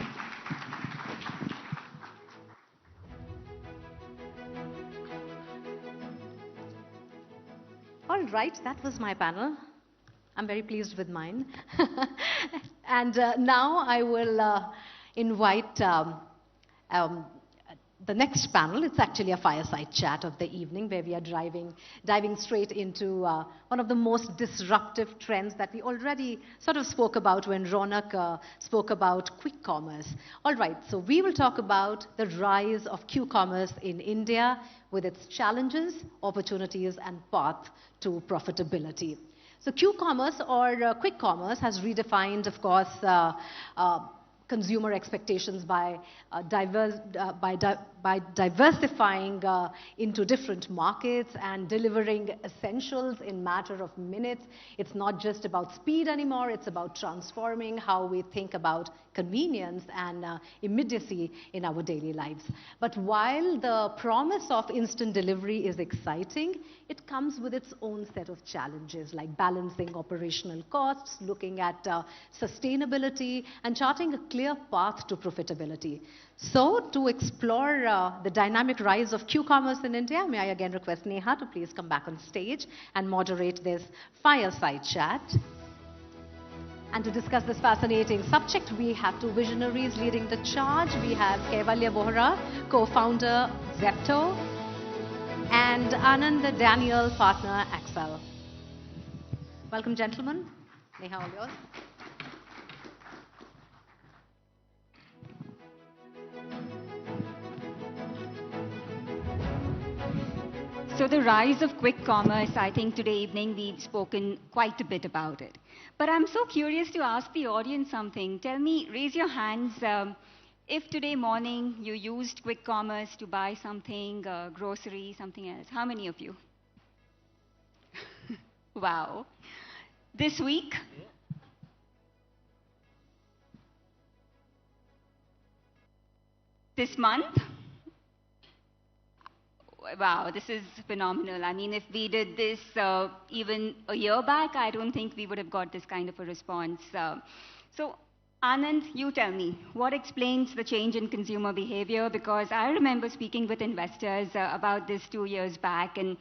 All right, that was my panel. I'm very pleased with mine. And now I will invite the next panel, it's actually a fireside chat of the evening where we are diving straight into one of the most disruptive trends that we already sort of spoke about when Ronak spoke about quick commerce. All right, so we will talk about the rise of Q-commerce in India with its challenges, opportunities, and path to profitability. So Q-commerce or quick commerce has redefined, of course, consumer expectations by diversifying into different markets and delivering essentials in matter of minutes. It's not just about speed anymore, it's about transforming how we think about convenience and immediacy in our daily lives. But while the promise of instant delivery is exciting, it comes with its own set of challenges like balancing operational costs, looking at sustainability, and charting a clear path to profitability. So, to explore the dynamic rise of Q-commerce in India, may I again request Neha to please come back on stage and moderate this fireside chat. And to discuss this fascinating subject, we have two visionaries leading the charge. We have Kaivalya Bohra, co-founder Zepto, and Anand Daniel, partner Axel. Welcome, gentlemen. Neha, all yours. So the rise of quick commerce, I think today evening we've spoken quite a bit about it. But I'm so curious to ask the audience something. Tell me, raise your hands, if today morning you used quick commerce to buy something, grocery, something else. How many of you? Wow. This week? This month? Wow, this is phenomenal. I mean, if we did this even a year back, I don't think we would have got this kind of a response. So, Anand, you tell me, what explains the change in consumer behavior? Because I remember speaking with investors about this 2 years back, and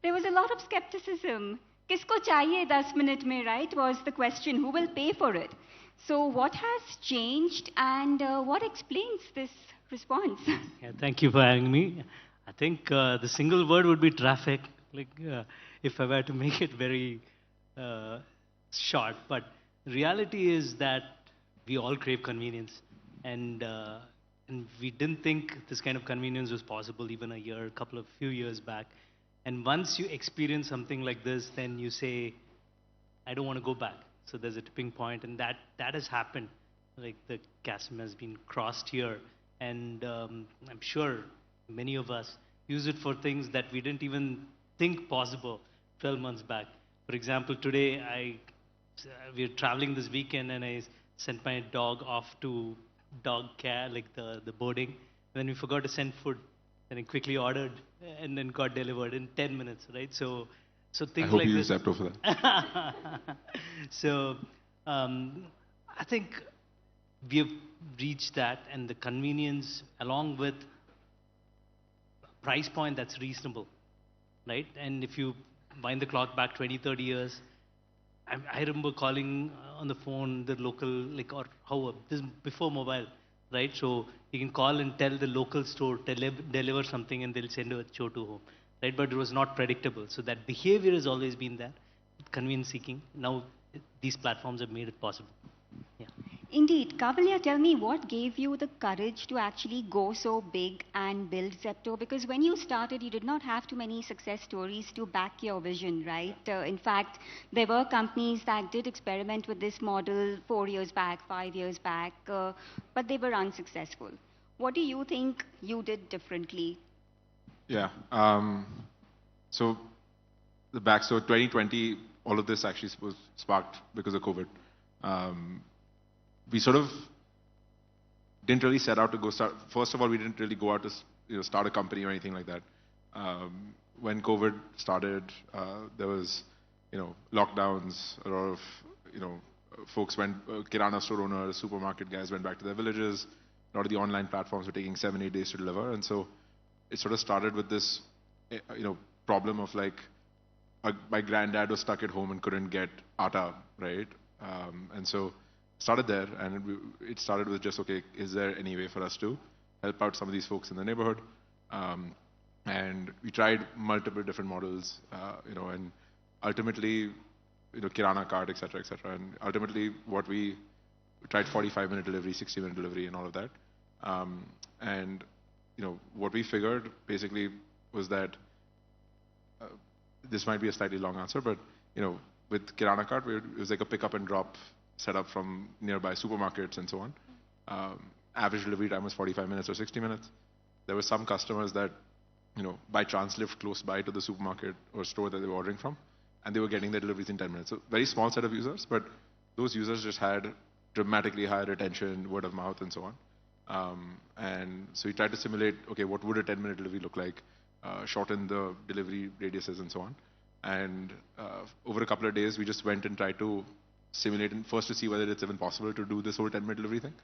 there was a lot of skepticism. Kisko chahiye 10 minute mein, right? Was the question, who will pay for it? So, what has changed, and what explains this response? Yeah, thank you for having me. I think the single word would be traffic, like if I were to make it very short. But reality is that we all crave convenience, and we didn't think this kind of convenience was possible even a few years back. And once you experience something like this, then you say, I don't want to go back. So there's a tipping point, and that has happened. Like the chasm has been crossed here, and I'm sure many of us use it for things that we didn't even think possible 12 months back. For example, today we're traveling this weekend, and I sent my dog off to dog care, like the boarding. And then we forgot to send food. Then I quickly ordered, and then got delivered in 10 minutes, right? So things like this. I hope you use Zepto for that. So I think we have reached that, and the convenience along with price point that's reasonable, right? And if you wind the clock back 20, 30 years, I remember calling on the phone the local, like, or how, this is before mobile, right? So you can call and tell the local store to deliver something, and they'll send you a chotu home, right? But it was not predictable. So that behavior has always been there, convenience seeking. Now these platforms have made it possible. Yeah. Indeed. Kaivalya, tell me, what gave you the courage to actually go so big and build Zepto? Because when you started, you did not have too many success stories to back your vision, right? In fact, there were companies that did experiment with this model 4 years back, 5 years back, but they were unsuccessful. What do you think you did differently? Yeah. So the backstory, 2020, all of this actually was sparked because of COVID. We sort of didn't really set out to go start. First of all, we didn't really go out to start a company or anything like that. When COVID started, there was lockdowns. A lot of folks went, kirana store owners, supermarket guys went back to their villages. A lot of the online platforms were taking 7-8 days to deliver, and so it sort of started with this problem of like my granddad was stuck at home and couldn't get atta, right? And so started there, and it started with just, okay, is there any way for us to help out some of these folks in the neighborhood. And we tried multiple different models, and ultimately, Kirana cart, et cetera, et cetera. And ultimately, what we tried 45-minute delivery, 60-minute delivery, and all of that. And what we figured basically was that this might be a slightly long answer, but with Kirana cart, it was like a pick up and drop setup from nearby supermarkets and so on. Average delivery time was 45 minutes or 60 minutes. There were some customers that, by chance lived close by to the supermarket or store that they were ordering from, and they were getting their deliveries in 10 minutes. So very small set of users, but those users just had dramatically higher retention, word of mouth, and so on. And so we tried to simulate, okay, what would a 10-minute delivery look like, shorten the delivery radiuses and so on. And over a couple of days, we just went and tried to simulate and first to see whether it's even possible to do this whole 10-minute delivery thing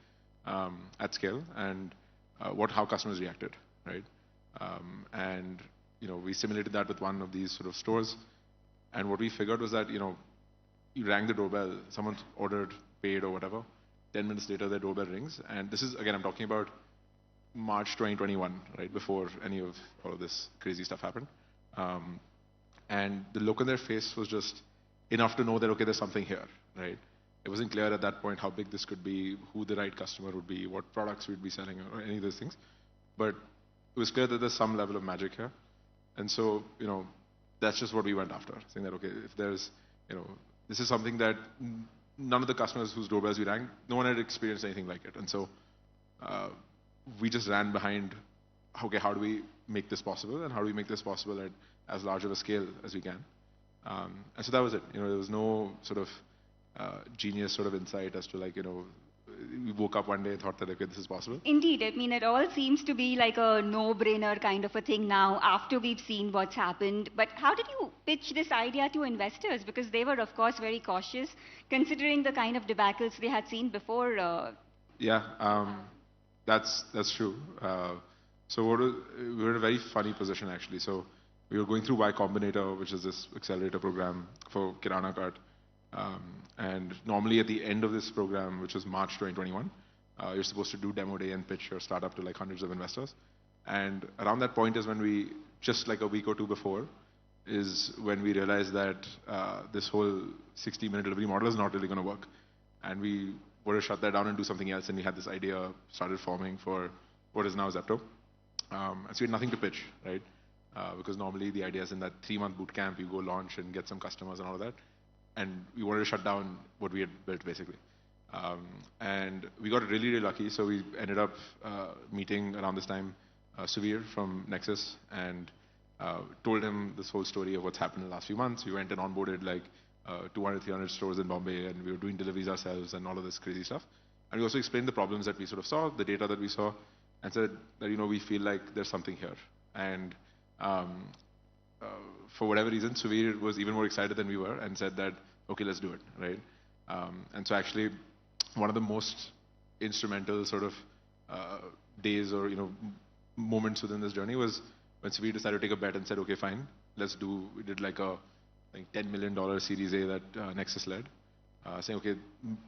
at scale, and how customers reacted, right? And we simulated that with one of these sort of stores, and what we figured was that you rang the doorbell, someone ordered, paid or whatever. 10 minutes later, their doorbell rings, and this is again I'm talking about March 2021, right before any of all of this crazy stuff happened. And the look on their face was just enough to know that, okay, there's something here, right? It wasn't clear at that point how big this could be, who the right customer would be, what products we'd be selling, or any of those things. But it was clear that there's some level of magic here. And so, that's just what we went after, saying that, okay, if there's, this is something that none of the customers whose doorbells we rang, no one had experienced anything like it. And so we just ran behind, okay, how do we make this possible? And how do we make this possible at as large of a scale as we can? And so that was it. There was no sort of genius sort of insight as to we woke up one day and thought that, okay, this is possible. Indeed. I mean, it all seems to be like a no-brainer kind of a thing now after we've seen what's happened. But how did you pitch this idea to investors? Because they were, of course, very cautious, considering the kind of debacles they had seen before. Yeah, that's true. So we were in a very funny position, actually. So we were going through Y Combinator, which is this accelerator program for Kirana cart. And normally at the end of this program, which was March 2021, you're supposed to do demo day and pitch your startup to hundreds of investors. And around that point is when we, just like a week or two before, is when we realized that this whole 60-minute delivery model is not really going to work. And we were to shut that down and do something else, and we had this idea started forming for what is now Zepto. And so we had nothing to pitch, right? Because normally the idea is in that 3-month boot camp, you go launch and get some customers and all of that. And we wanted to shut down what we had built, basically. And we got really, really lucky. So we ended up meeting around this time Suvir from Nexus and told him this whole story of what's happened in the last few months. We went and onboarded 200, 300 stores in Bombay, and we were doing deliveries ourselves and all of this crazy stuff. And we also explained the problems that we sort of saw, the data that we saw, and said that, we feel like there's something here. And for whatever reason, Suvir was even more excited than we were and said that, okay, let's do it, right? And so actually, one of the most instrumental sort of days or, moments within this journey was when Suvir decided to take a bet and said, okay, fine, let's do, we did like a $10 million Series A that Nexus led, saying, okay,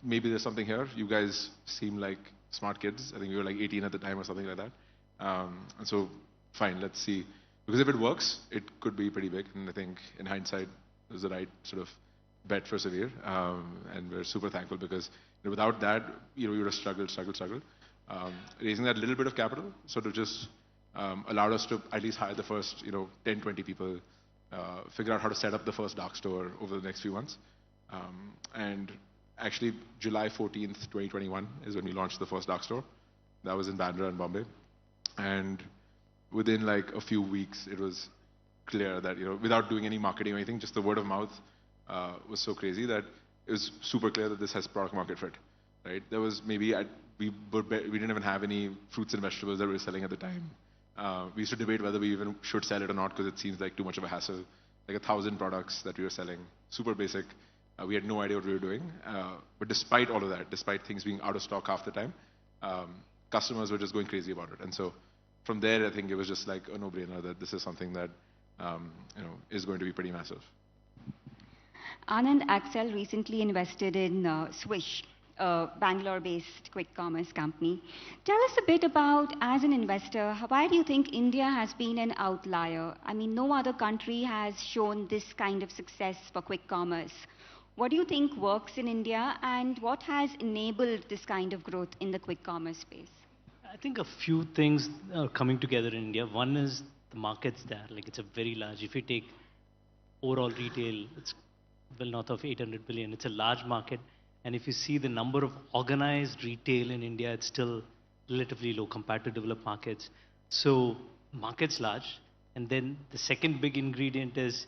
maybe there's something here. You guys seem like smart kids. I think we were 18 at the time or something like that. And so, fine, let's see. Because if it works, it could be pretty big. And I think in hindsight, it was the right sort of bet for Suvir. And we're super thankful because without that, we would have struggled. Raising that little bit of capital sort of just allowed us to at least hire the first 10, 20 people, figure out how to set up the first dark store over the next few months. And actually, July 14th, 2021 is when we launched the first dark store. That was in Bandra and Bombay. And within a few weeks, it was clear that, without doing any marketing or anything, just the word of mouth was so crazy that it was super clear that this has product market fit, right? There was maybe, we didn't even have any fruits and vegetables that we were selling at the time. We used to debate whether we even should sell it or not because it seems like too much of a hassle. 1,000 products that we were selling, super basic. We had no idea what we were doing. But despite all of that, despite things being out of stock half the time, customers were just going crazy about it. And so from there, I think it was just like a no-brainer that this is something that is going to be pretty massive. Anand Axel recently invested in Swish. a Bangalore-based quick commerce company. Tell us a bit about, as an investor, why do you think India has been an outlier? I mean, no other country has shown this kind of success for quick commerce. What do you think works in India, and what has enabled this kind of growth in the quick commerce space? I think a few things are coming together in India. One is the market's there. Like, it's a very large, if you take overall retail, it's well north of 800 billion. It's a large market. And if you see the number of organized retail in India, it's still relatively low compared to developed markets. So market's large. And then the second big ingredient is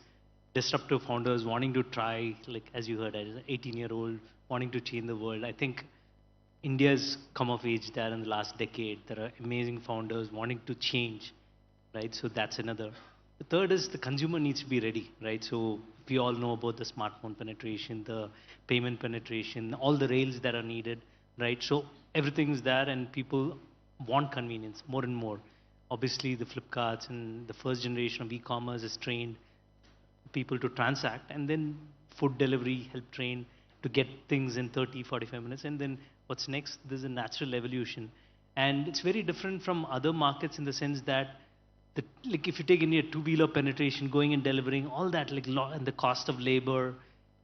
disruptive founders wanting to try, like as you heard, as an 18-year-old wanting to change the world. I think India's come of age there in the last decade. There are amazing founders wanting to change, right? So that's another. The third is the consumer needs to be ready, right? So we all know about the smartphone penetration, the payment penetration, all the rails that are needed, right? So everything's there and people want convenience more and more. Obviously, the Flipkarts and the first generation of e-commerce has trained people to transact, and then food delivery helped train to get things in 30, 45 minutes. And then what's next? There's a natural evolution. And it's very different from other markets in the sense that like if you take India, two-wheeler penetration, going and delivering, all that, like and the cost of labor,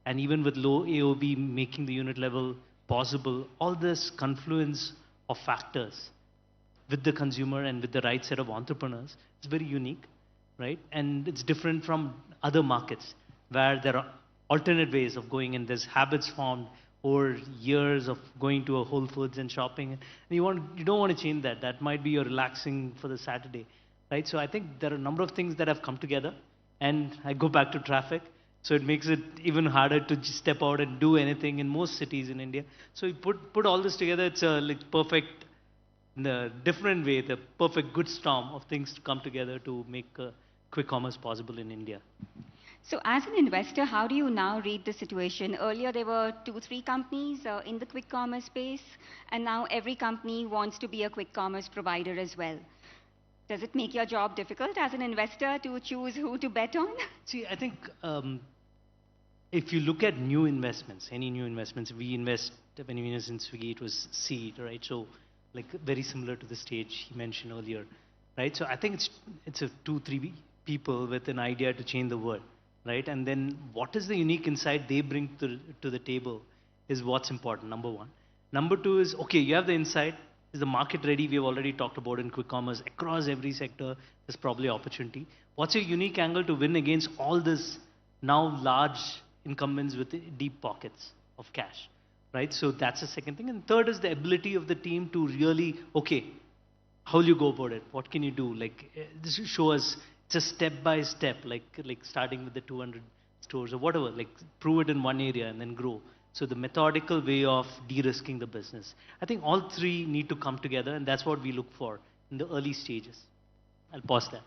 and even with low AOB, making the unit level possible, all this confluence of factors with the consumer and with the right set of entrepreneurs, it's very unique, right? And it's different from other markets where there are alternate ways of going, and there's habits formed over years of going to a Whole Foods and shopping. And you don't want to change that. That might be your relaxing for the Saturday. Right, so I think there are a number of things that have come together, and I go back to traffic, so it makes it even harder to just step out and do anything in most cities in India. So you put all this together, it's a like perfect, in a different way, the perfect good storm of things to come together to make quick commerce possible in India. So as an investor, how do you now read the situation? Earlier there were 2-3 companies in the quick commerce space, and now every company wants to be a quick commerce provider as well. Does it make your job difficult as an investor to choose who to bet on? See, I think if you look at new investments, any new investments, when we invest in Swiggy, it was seed, right? So like very similar to the stage he mentioned earlier, right? So I think it's a 2-3 people with an idea to change the world, right? And then what is the unique insight they bring to the table is what's important, number one. Number two is, okay, you have the insight. Is the market ready? We've already talked about in quick commerce. Across every sector, there's probably opportunity. What's your unique angle to win against all this now large incumbents with deep pockets of cash, right? So that's the second thing. And third is the ability of the team to really, okay, how will you go about it? What can you do? Like, this will show us, it's a step by step, like starting with the 200 stores or whatever, like prove it in one area and then grow. So the methodical way of de-risking the business. I think all three need to come together, and that's what we look for in the early stages. I'll pause there.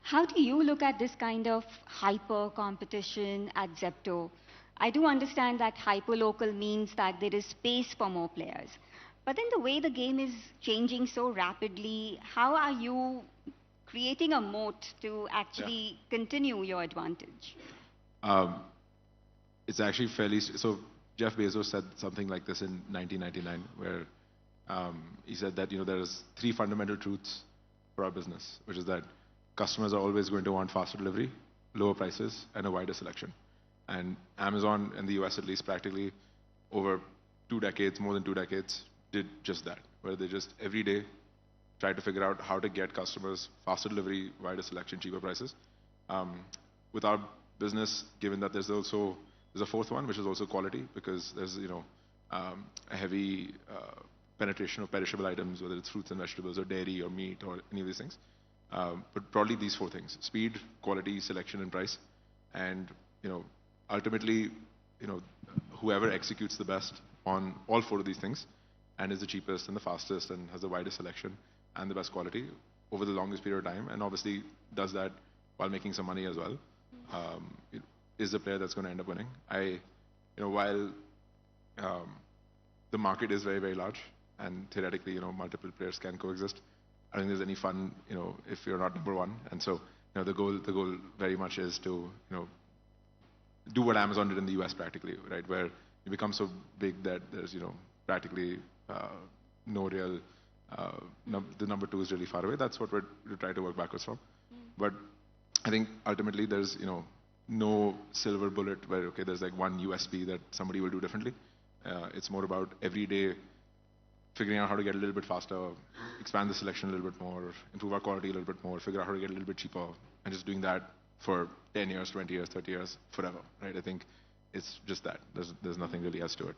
How do you look at this kind of hyper competition at Zepto? I do understand that hyper-local means that there is space for more players. But then the way the game is changing so rapidly, how are you creating a moat to actually continue your advantage? It's actually fairly, so Jeff Bezos said something like this in 1999, where he said that there's 3 fundamental truths for our business, which is that customers are always going to want faster delivery, lower prices, and a wider selection. And Amazon, in the US at least, practically over 2 decades, more than 2 decades, did just that, where they just every day tried to figure out how to get customers faster delivery, wider selection, cheaper prices. With our business, given that there's a fourth one, which is also quality, because there's a heavy penetration of perishable items, whether it's fruits and vegetables or dairy or meat or any of these things. But broadly, these 4 things: speed, quality, selection, and price. And ultimately, whoever executes the best on all 4 of these things and is the cheapest and the fastest and has the widest selection and the best quality over the longest period of time, and obviously does that while making some money as well, is the player that's going to end up winning. While the market is very, very large and theoretically, multiple players can coexist, I don't think there's any fun, if you're not number one. And so, the goal very much is to, do what Amazon did in the US practically, right? Where you become so big that there's, practically no real, the number two is really far away. That's what we're trying to work backwards from. But I think ultimately there's, no silver bullet where, okay, there's like one USP that somebody will do differently. It's more about every day figuring out how to get a little bit faster, expand the selection a little bit more, improve our quality a little bit more, figure out how to get a little bit cheaper, and just doing that for 10 years, 20 years, 30 years, forever, right? I think it's just that. There's nothing really else to it.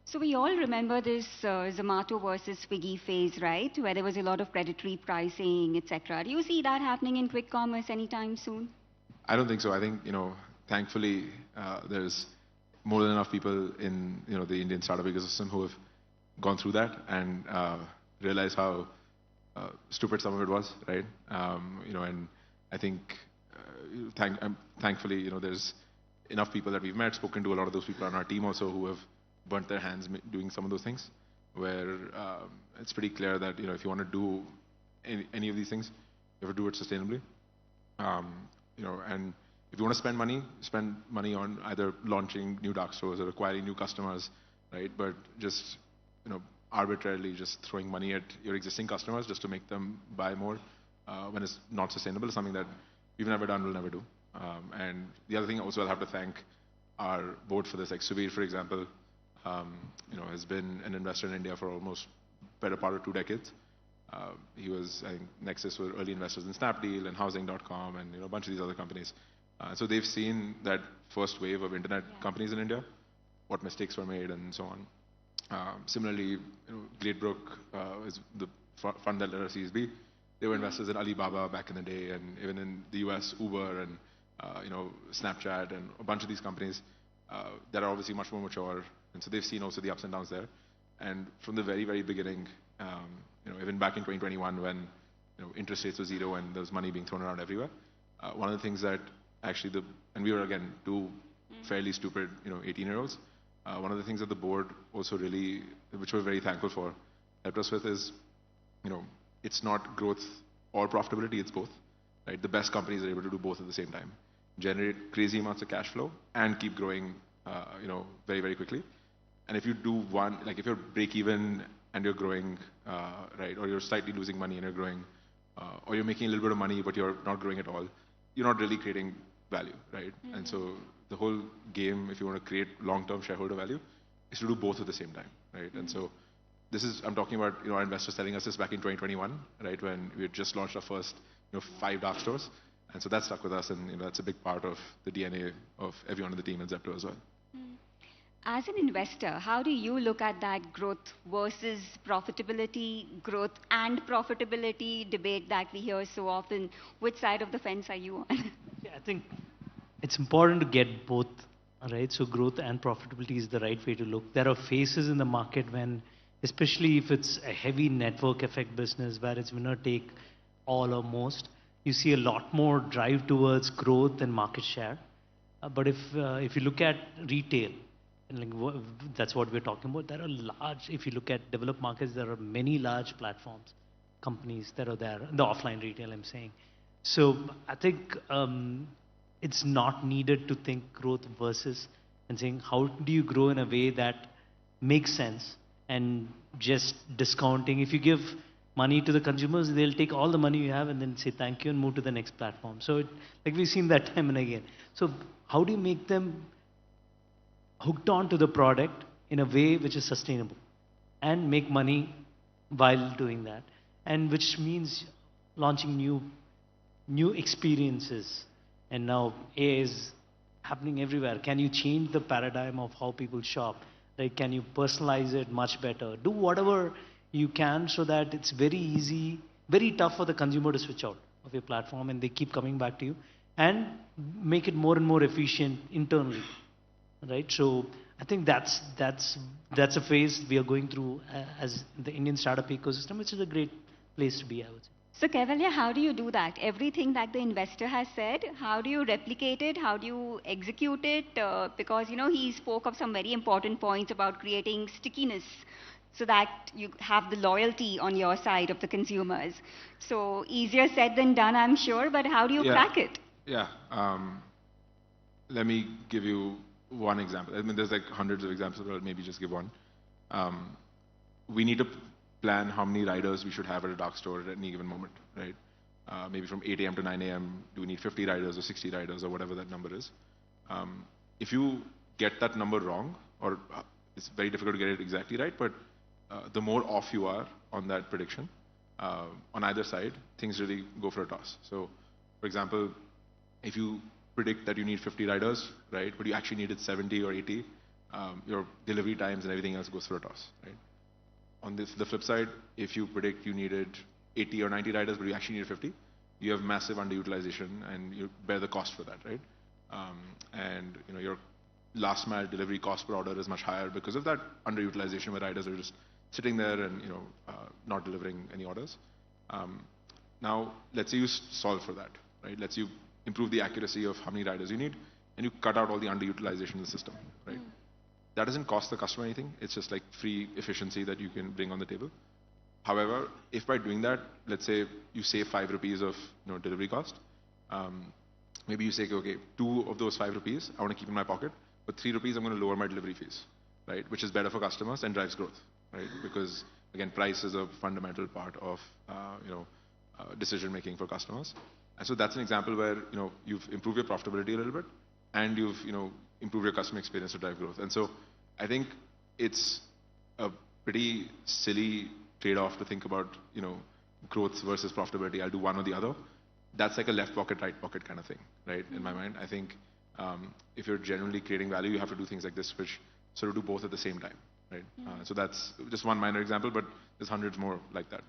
So we all remember this Zomato versus Swiggy phase, right? Where there was a lot of predatory pricing, etc. Do you see that happening in quick commerce anytime soon? I don't think so. I think, thankfully, there's more than enough people in, the Indian startup ecosystem who have gone through that and realized how stupid some of it was, right? And I think, thankfully, there's enough people that we've met, spoken to a lot of those people on our team also who have burnt their hands doing some of those things, where it's pretty clear that, if you want to do any of these things, you have to do it sustainably. And if you want to spend money on either launching new dark stores or acquiring new customers, right? But just, arbitrarily just throwing money at your existing customers just to make them buy more when it's not sustainable is something that we've never done, will never do. And the other thing also I'll have to thank our board for this. Like Subir, for example, has been an investor in India for almost better part of 2 decades. He was, I think, Nexus were early investors in Snapdeal and Housing.com and a bunch of these other companies. So they've seen that first wave of internet companies in India, what mistakes were made and so on. Similarly, Gladebrook is the fund that led our Series B. They were investors in Alibaba back in the day, and even in the US, Uber and Snapchat and a bunch of these companies that are obviously much more mature. And so they've seen also the ups and downs there. And from the very, very beginning, even back in 2021 when interest rates were zero and there was money being thrown around everywhere, one of the things that actually and we were again two fairly stupid 18-year-olds. One of the things that the board also really, which we're very thankful for, helped us with is, it's not growth or profitability, it's both. Right? The best companies are able to do both at the same time, generate crazy amounts of cash flow and keep growing, very, very quickly. And if you do one, like if you're break even and you're growing, right, or you're slightly losing money and you're growing, or you're making a little bit of money but you're not growing at all, you're not really creating value, right? And so the whole game, if you want to create long-term shareholder value, is to do both at the same time, right? And so this is, I'm talking about, our investors telling us this back in 2021, right, when we had just launched our first, 5 dark stores. And so that stuck with us, and that's a big part of the DNA of everyone on the team at Zepto as well. As an investor, how do you look at that growth versus profitability, growth and profitability debate that we hear so often? Which side of the fence are you on? Yeah, I think it's important to get both, right? So growth and profitability is the right way to look. There are phases in the market when, especially if it's a heavy network effect business where it's winner take all or most, you see a lot more drive towards growth and market share. But if you look at retail, and like that's what we're talking about, there are large, if you look at developed markets, there are many large platforms, companies that are there, the offline retail I'm saying. So I think it's not needed to think growth versus and saying how do you grow in a way that makes sense, and just discounting. If you give money to the consumers, they'll take all the money you have and then say thank you and move to the next platform. So like we've seen that time and again. So how do you make them hooked on to the product in a way which is sustainable and make money while doing that, and which means launching new experiences. And now AI is happening everywhere. Can you change the paradigm of how people shop? Like, can you personalize it much better? Do whatever you can so that it's very easy, very tough for the consumer to switch out of your platform and they keep coming back to you, and make it more and more efficient internally, right? So I think that's a phase we are going through as the Indian startup ecosystem, which is a great place to be, I would say. So Kaivalya, how do you do that? Everything that the investor has said, how do you replicate it? How do you execute it? Because, he spoke of some very important points about creating stickiness so that you have the loyalty on your side of the consumers. So easier said than done, I'm sure, but how do you crack it? Yeah. Let me give you one example. I mean, there's like hundreds of examples, but I'll maybe just give one. we need to plan how many riders we should have at a dark store at any given moment, right? Maybe from 8 a.m. to 9 a.m., do we need 50 riders or 60 riders or whatever that number is? If you get that number wrong, or it's very difficult to get it exactly right, but the more off you are on that prediction, on either side, things really go for a toss. So, for example, if you predict that you need 50 riders, right, but you actually needed 70 or 80, your delivery times and everything else goes for a toss, right? On the flip side, if you predict you needed 80 or 90 riders, but you actually needed 50, you have massive underutilization and you bear the cost for that, right? And your last mile delivery cost per order is much higher because of that underutilization where riders are just sitting there and not delivering any orders. Now, let's say you solve for that, right? Let's say you improve the accuracy of how many riders you need, and you cut out all the underutilization in the system, right? That doesn't cost the customer anything. It's just like free efficiency that you can bring on the table. However, if by doing that, let's say you save 5 rupees of delivery cost, maybe you say, okay, 2 of those 5 rupees I want to keep in my pocket, but 3 rupees I'm going to lower my delivery fees, right? Which is better for customers and drives growth, right? Because again, price is a fundamental part of decision making for customers. And so that's an example where you've improved your profitability a little bit, and you've improved your customer experience to drive growth. And so I think it's a pretty silly trade-off to think about growth versus profitability. I'll do one or the other. That's like a left pocket, right pocket kind of thing, right? In my mind, I think if you're genuinely creating value, you have to do things like this, which sort of do both at the same time, right? So that's just one minor example, but there's hundreds more like that.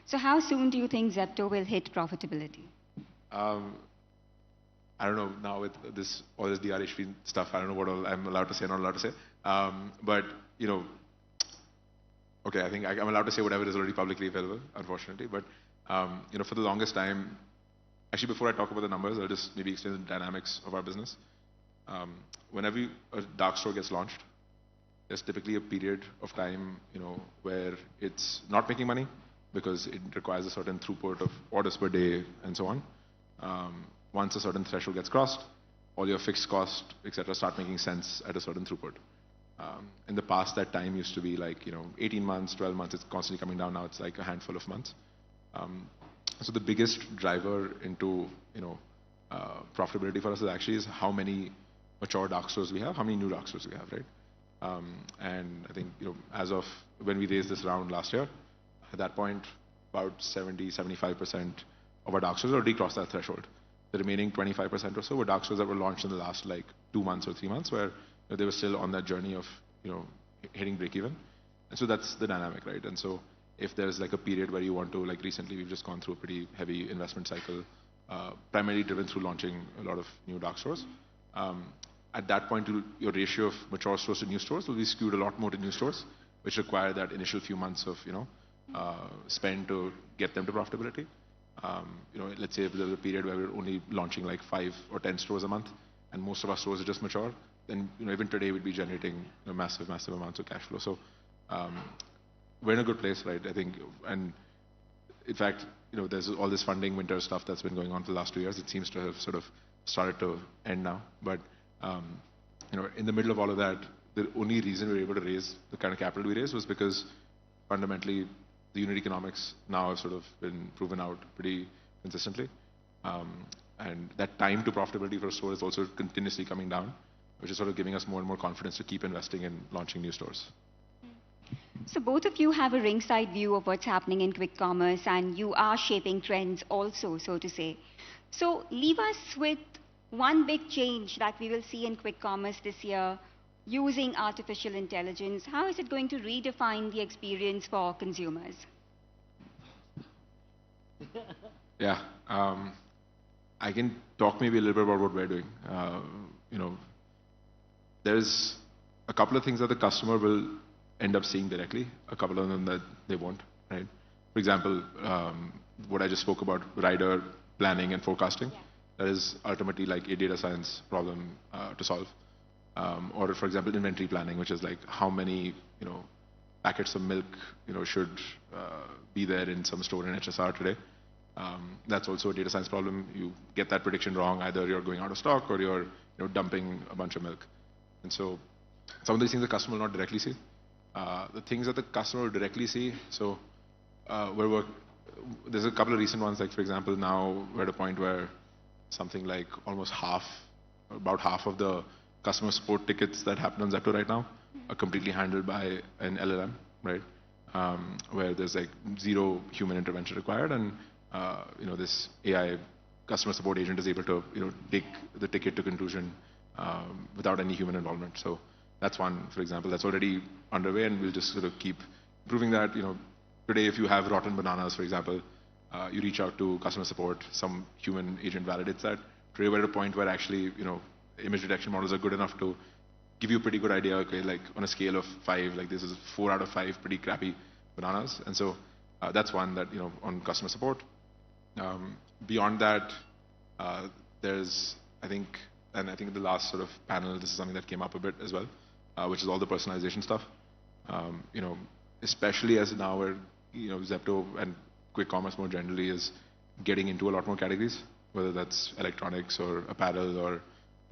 So how soon do you think Zepto will hit profitability? I don't know now with all this DRHP stuff. I don't know what all I'm allowed to say, not allowed to say. But okay, I think I'm allowed to say whatever is already publicly available, unfortunately. But for the longest time, actually, before I talk about the numbers, I'll just maybe explain the dynamics of our business. Whenever a dark store gets launched, there's typically a period of time, where it's not making money because it requires a certain throughput of orders per day and so on. Once a certain threshold gets crossed, all your fixed costs, etc., start making sense at a certain throughput. In the past, that time used to be like 18 months, 12 months. It's constantly coming down now. It's like a handful of months. So the biggest driver into profitability for us is how many mature dark stores we have, how many new dark stores we have, right? And I think as of when we raised this round last year, at that point, about 70-75% of our dark stores already crossed that threshold. The remaining 25% or so were dark stores that were launched in the last 2 months or 3 months, where they were still on that journey of hitting break even. And so that's the dynamic, right? And so if there's like a period where you want to, like recently we've just gone through a pretty heavy investment cycle, primarily driven through launching a lot of new dark stores. At that point, your ratio of mature stores to new stores will be skewed a lot more to new stores, which require that initial few months of spend to get them to profitability. Let's say if there's a period where we're only launching like 5 or 10 stores a month, and most of our stores are just mature, then even today we'd be generating massive amounts of cash flow. So we're in a good place, right? I think, and in fact, there's all this funding winter stuff that's been going on for the last 2 years. It seems to have sort of started to end now. But in the middle of all of that, the only reason we were able to raise the kind of capital we raised was because fundamentally the unit economics now have sort of been proven out pretty consistently. And that time to profitability for a store is also continuously coming down, which is sort of giving us more and more confidence to keep investing in launching new stores. So both of you have a ringside view of what's happening in quick commerce, and you are shaping trends also, so to say. So leave us with one big change that we will see in quick commerce this year using artificial intelligence. How is it going to redefine the experience for consumers? Yeah, I can talk maybe a little bit about what we're doing. There's a couple of things that the customer will end up seeing directly, a couple of them that they won't, right? For example, what I just spoke about, rider planning and forecasting, that is ultimately like a data science problem to solve. Or for example, inventory planning, which is like how many packets of milk should be there in some store in HSR today. That's also a data science problem. You get that prediction wrong, either you're going out of stock or you're dumping a bunch of milk. And so some of these things the customer will not directly see. The things that the customer will directly see, so there's a couple of recent ones, like for example, now we're at a point where something like almost about half of the customer support tickets that happen on Zepto right now are completely handled by an LLM, right? Where there's like zero human intervention required, and this AI customer support agent is able to take the ticket to conclusion without any human involvement. So that's one, for example, that's already underway, and we'll just sort of keep improving that. Today, if you have rotten bananas, for example, you reach out to customer support, some human agent validates that. Today, we're at a point where actually, image detection models are good enough to give you a pretty good idea, okay, like on a scale of 5, like this is 4 out of 5 pretty crappy bananas. And so that's one that, on customer support. Beyond that, there's, I think in the last sort of panel, this is something that came up a bit as well, which is all the personalization stuff. Especially as now we're, Zepto and quick commerce more generally is getting into a lot more categories, whether that's electronics or apparel or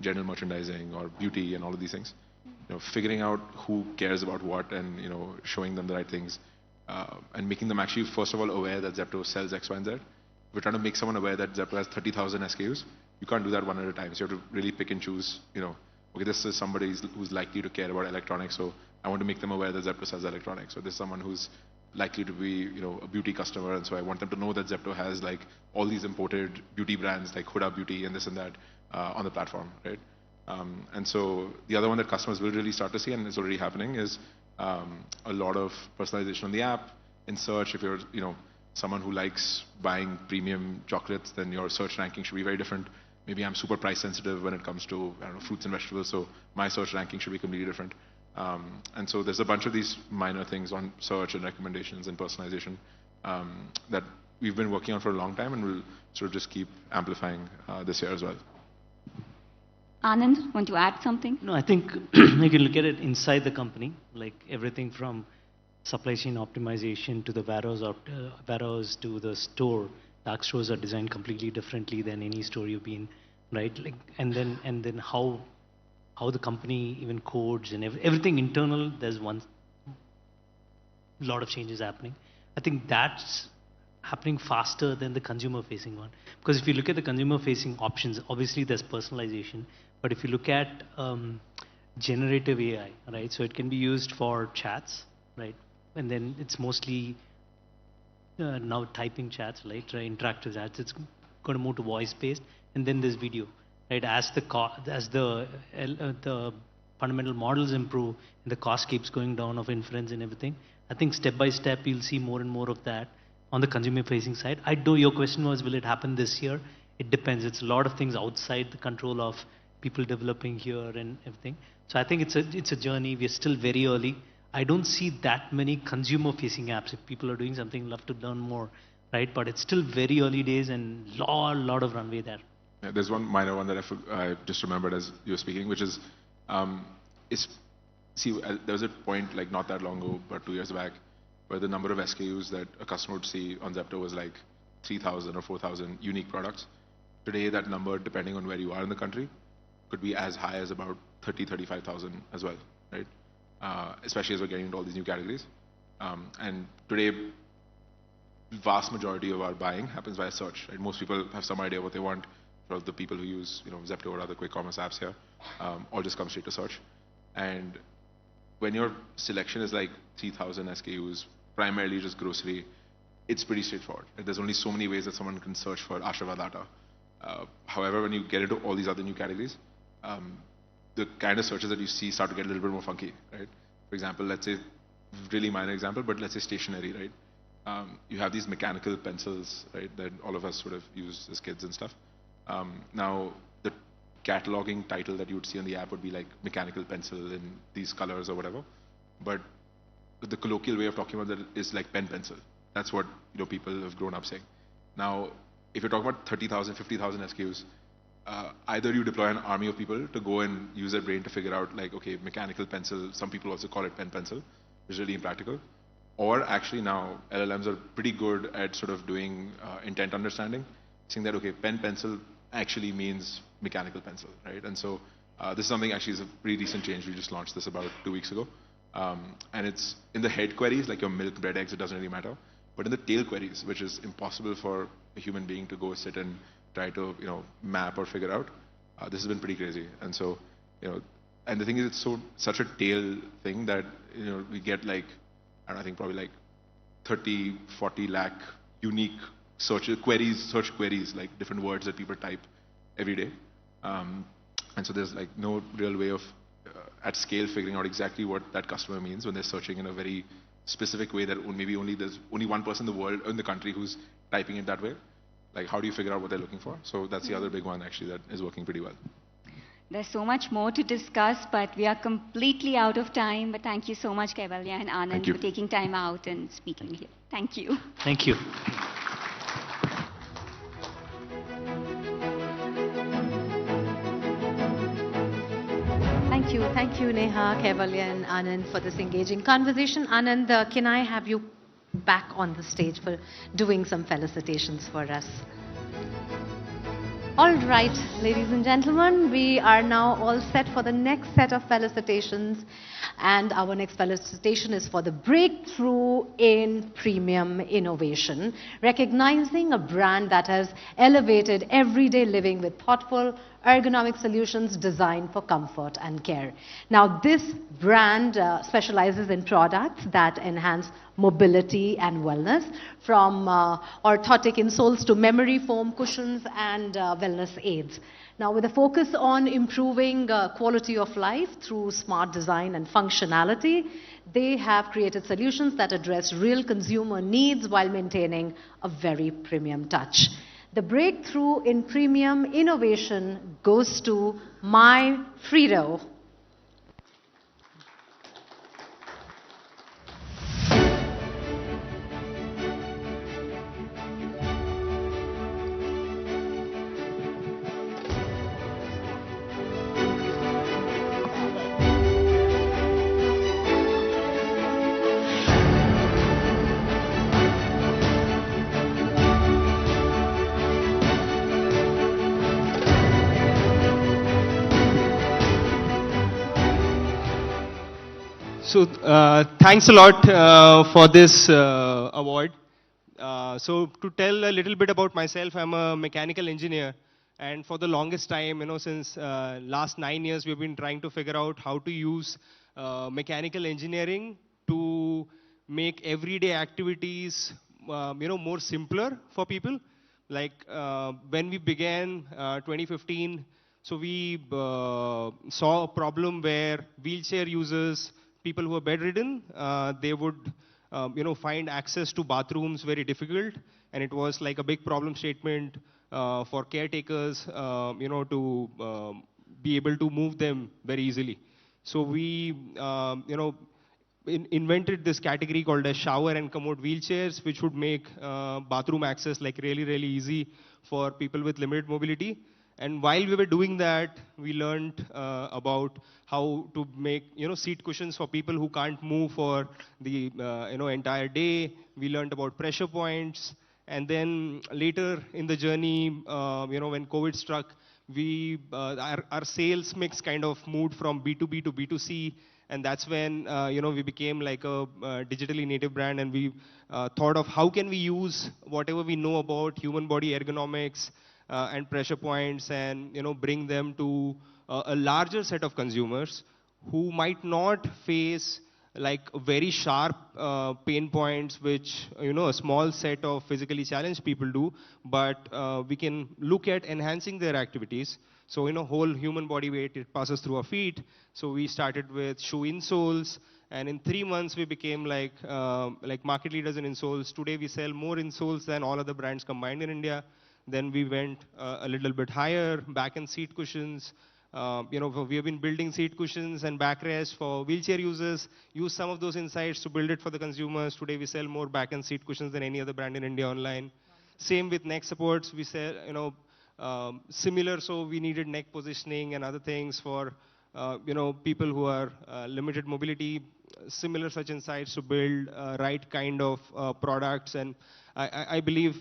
general merchandising or beauty and all of these things. Figuring out who cares about what and, showing them the right things and making them actually, first of all, aware that Zepto sells X, Y, and Z. We're trying to make someone aware that Zepto has 30,000 SKUs. You can't do that one at a time. So you have to really pick and choose, okay, this is somebody who's likely to care about electronics, so I want to make them aware that Zepto sells electronics. So this is someone who's likely to be, a beauty customer, and so I want them to know that Zepto has like all these imported beauty brands like Huda Beauty and this and that on the platform, right? And so the other one that customers will really start to see, and it's already happening, is a lot of personalization on the app. In search, if you're, someone who likes buying premium chocolates, then your search ranking should be very different. Maybe I'm super price sensitive when it comes to, fruits and vegetables, so my search ranking should be completely different. And so there's a bunch of these minor things on search and recommendations and personalization that we've been working on for a long time, and we'll sort of just keep amplifying this year as well. Anand, want to add something? No, I think you can look at it inside the company, like everything from supply chain optimization to the warehouse to the store. Dark stores are designed completely differently than any store you've been, right? Like, and then how the company even codes and everything internal. There's one lot of changes happening. I think that's happening faster than the consumer-facing one. Because if you look at the consumer-facing options, obviously there's personalization. But if you look at generative AI, right? So it can be used for chats, right? And then it's mostly now typing chats, right? Interactive chats. It's going to move to voice-based, and then there's video, right? As the fundamental models improve, and the cost keeps going down of inference and everything. I think step by step you'll see more and more of that on the consumer-facing side. I know your question was, will it happen this year? It depends. It's a lot of things outside the control of people developing here and everything. So I think it's a journey. We're still very early. I don't see that many consumer-facing apps. If people are doing something, love to learn more, right? But it's still very early days and lot of runway there. Yeah, there's one minor one that I just remembered as you were speaking, which is, there was a point like not that long ago, but 2 years back, where the number of SKUs that a customer would see on Zepto was like 3,000 or 4,000 unique products. Today, that number, depending on where you are in the country, could be as high as about 35,000 as well, right? Especially as we're getting into all these new categories. And today, vast majority of our buying happens via search, right? Most people have some idea what they want. For the people who use, Zepto or other quick commerce apps here, all just come straight to search. And when your selection is like 3,000 SKUs, primarily just grocery, it's pretty straightforward. There's only so many ways that someone can search for Ashirvad Atta. However, when you get into all these other new categories, the kind of searches that you see start to get a little bit more funky, right? For example, let's say, really minor example, but let's say stationery, right? You have these mechanical pencils, right, that all of us sort of use as kids and stuff. Now, the cataloging title that you would see on the app would be like mechanical pencil in these colors or whatever. But the colloquial way of talking about that is like pen pencil. That's what people have grown up saying. Now, if you're talking about 30,000, 50,000 SKUs, either you deploy an army of people to go and use their brain to figure out like, okay, mechanical pencil, some people also call it pen pencil, which is really impractical. Or actually now, LLMs are pretty good at sort of doing intent understanding, saying that, okay, pen pencil actually means mechanical pencil, right? And so this is something actually is a pretty recent change. We just launched this about 2 weeks ago, And it's in the head queries, like your milk, bread, eggs, it doesn't really matter. But in the tail queries, which is impossible for a human being to go sit and try to, map or figure out, this has been pretty crazy. And so, and the thing is, it's such a tail thing that, we get like, I don't know, I think probably like 30, 40 lakh unique search queries, like different words that people type every day. And so there's like no real way of, at scale, figuring out exactly what that customer means when they're searching in a very specific way that maybe there's only one person in the world, in the country, who's typing it that way. Like, how do you figure out what they're looking for? So that's the other big one, actually, that is working pretty well. There's so much more to discuss, but we are completely out of time. But thank you so much, Kaivalya and Anand, for taking time out and speaking here. Thank you. Thank you. Thank you, Neha, Kaivalya and Anand for this engaging conversation. Anand, can I have you back on the stage for doing some felicitations for us? All right, ladies and gentlemen, we are now all set for the next set of felicitations. And our next felicitation is for the breakthrough in premium innovation, recognizing a brand that has elevated everyday living with thoughtful, ergonomic solutions designed for comfort and care. Now, this brand specializes in products that enhance mobility and wellness, from orthotic insoles to memory foam cushions and wellness aids. Now, with a focus on improving quality of life through smart design and functionality, they have created solutions that address real consumer needs while maintaining a very premium touch. The breakthrough in premium innovation goes to My Frito. So thanks a lot for this award. So to tell a little bit about myself, I'm a mechanical engineer. And for the longest time, since last 9 years, we've been trying to figure out how to use mechanical engineering to make everyday activities, more simpler for people. Like when we began 2015, so we saw a problem where wheelchair users, people who are bedridden, they would find access to bathrooms very difficult, and it was like a big problem statement for caretakers, to be able to move them very easily. So we, invented this category called as shower and commode wheelchairs, which would make bathroom access like really, really easy for people with limited mobility. And while we were doing that, we learned about how to make seat cushions for people who can't move for the entire day. We learned about pressure points, and then later in the journey, when COVID struck, our sales mix kind of moved from B2B to B2C, and that's when we became like a digitally native brand, and we thought of how can we use whatever we know about human body ergonomics and pressure points, and bring them to a larger set of consumers who might not face like very sharp pain points, which a small set of physically challenged people do, but we can look at enhancing their activities. So whole human body weight, it passes through our feet. So we started with shoe insoles, and in 3 months we became like market leaders in insoles. Today we sell more insoles than all other brands combined in India. Then we went a little bit higher, back and seat cushions. We have been building seat cushions and backrests for wheelchair users. Use some of those insights to build it for the consumers. Today we sell more back and seat cushions than any other brand in India online. Same with neck supports. We sell, similar. So we needed neck positioning and other things for, people who are limited mobility. Similar such insights to build right kind of products. And I believe,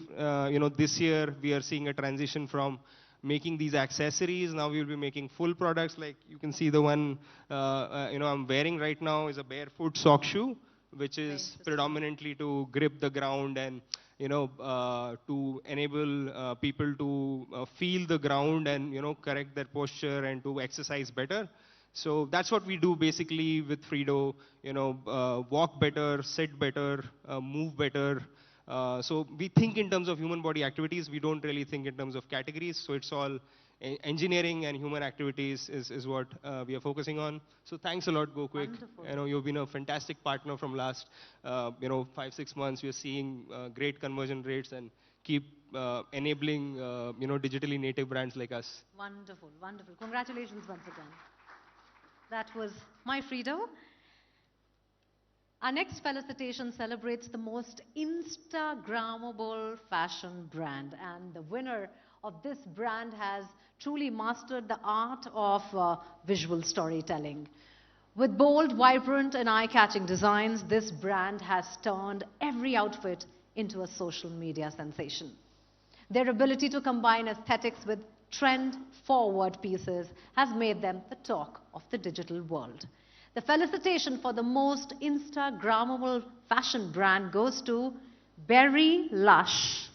this year we are seeing a transition from making these accessories. Now we will be making full products. Like you can see the one I'm wearing right now is a barefoot sock shoe, which is predominantly to grip the ground and to enable people to feel the ground and correct their posture and to exercise better. So that's what we do basically with Fredo. Walk better, sit better, move better. So we think in terms of human body activities. We don't really think in terms of categories. So it's all engineering and human activities is what we are focusing on. So thanks a lot, Gokwik. You've been a fantastic partner from last 5-6 months. We are seeing great conversion rates and keep enabling digitally native brands like us. Wonderful, wonderful. Congratulations once again. That was my Fredo. Our next felicitation celebrates the most Instagrammable fashion brand, and the winner of this brand has truly mastered the art of visual storytelling. With bold, vibrant, and eye-catching designs, this brand has turned every outfit into a social media sensation. Their ability to combine aesthetics with trend-forward pieces has made them the talk of the digital world. The felicitation for the most Instagrammable fashion brand goes to Berry Lush.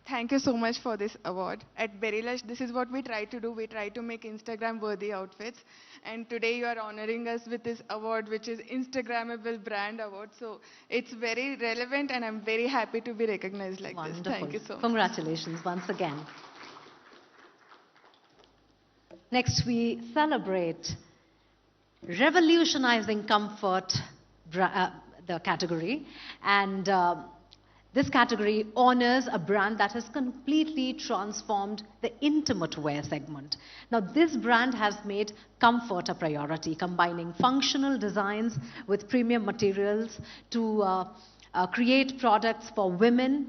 Thank you so much for this award. At Berrylush, this is what we try to do. We try to make Instagram-worthy outfits. And today you are honoring us with this award, which is Instagrammable Brand Award. So it's very relevant, and I'm very happy to be recognized like this. Thank you so much. Congratulations once again. Next, we celebrate revolutionizing comfort, the category. And this category honors a brand that has completely transformed the intimate wear segment. Now, this brand has made comfort a priority, combining functional designs with premium materials to create products for women,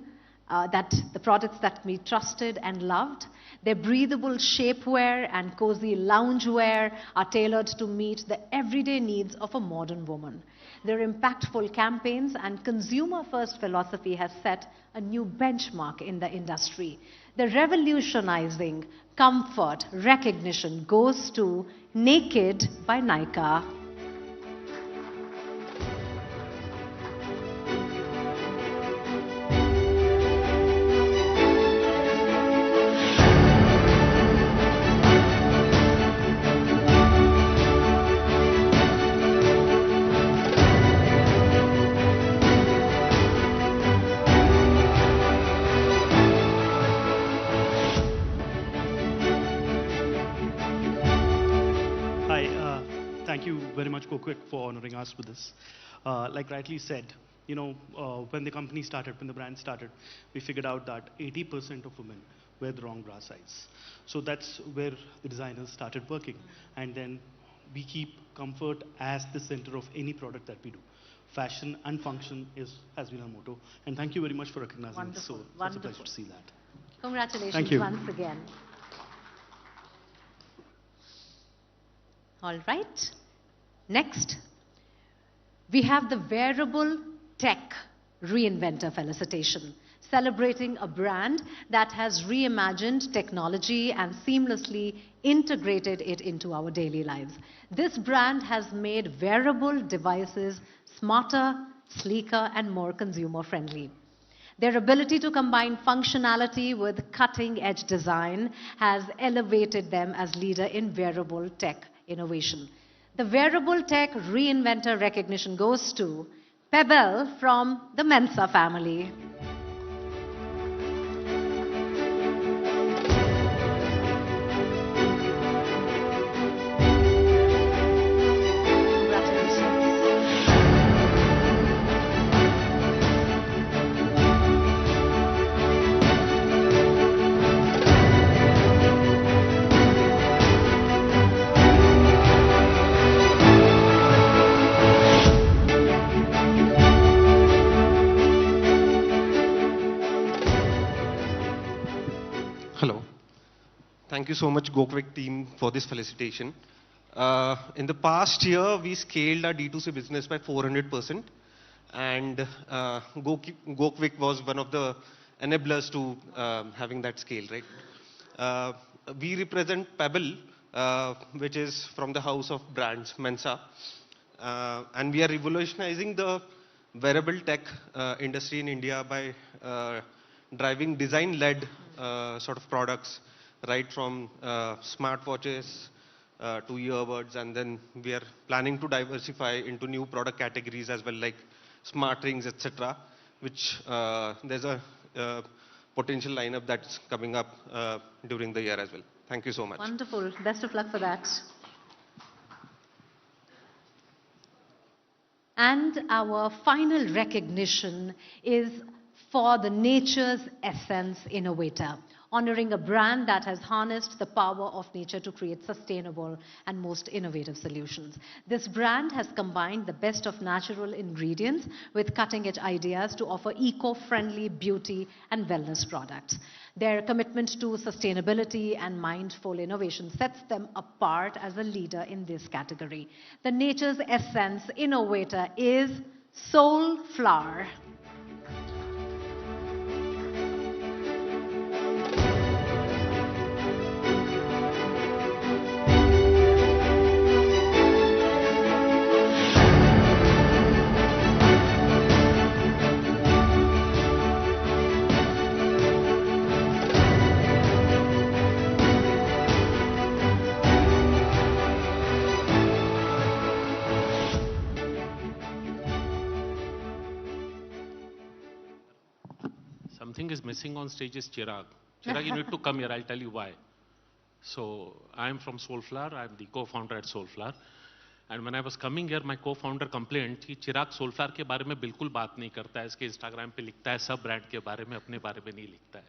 the products that we trusted and loved. Their breathable shapewear and cozy loungewear are tailored to meet the everyday needs of a modern woman. Their impactful campaigns and consumer-first philosophy has set a new benchmark in the industry. The revolutionizing comfort recognition goes to Naked by Nykaa. Thank you very much, Gokwik, for honoring us with this. Like rightly said, when the company started, when the brand started, we figured out that 80% of women wear the wrong bra size. So that's where the designers started working. And then we keep comfort as the center of any product that we do. Fashion and function has been our motto. And thank you very much for recognizing us. So it's a pleasure to see that. Congratulations Thank you. once again. All right. Next, we have the Wearable Tech Reinventor Felicitation, celebrating a brand that has reimagined technology and seamlessly integrated it into our daily lives. This brand has made wearable devices smarter, sleeker, and more consumer-friendly. Their ability to combine functionality with cutting-edge design has elevated them as leader in wearable tech innovation. The Wearable Tech Reinventor recognition goes to Pebble from the Mensa family. Thank you so much, Gokwik team, for this felicitation. In the past year, we scaled our D2C business by 400%, and Gokwik was one of the enablers to having that scale, right? We represent Pebble, which is from the house of brands, Mensa, and we are revolutionizing the wearable tech industry in India by driving design-led sort of products, right from smartwatches to earbuds, and then we are planning to diversify into new product categories as well, like smart rings, etc., which there's a potential lineup that's coming up during the year as well. Thank you so much. Wonderful. Best of luck for that. And our final recognition is for the Nature's Essence Innovator, honoring a brand that has harnessed the power of nature to create sustainable and most innovative solutions. This brand has combined the best of natural ingredients with cutting-edge ideas to offer eco-friendly beauty and wellness products. Their commitment to sustainability and mindful innovation sets them apart as a leader in this category. The Nature's Essence Innovator is Soul Flower. Something is missing on stage is Chirag. Chirag, you need to come here. I'll tell you why. So I'm from Soulflower. I'm the co-founder at Soulflower. And when I was coming here, my co-founder complained कि चिराग Soulflower के बारे में बिल्कुल बात नहीं करता है. इसके Instagram पे लिखता है सब ब्रांड के बारे में, अपने बारे में नहीं लिखता है.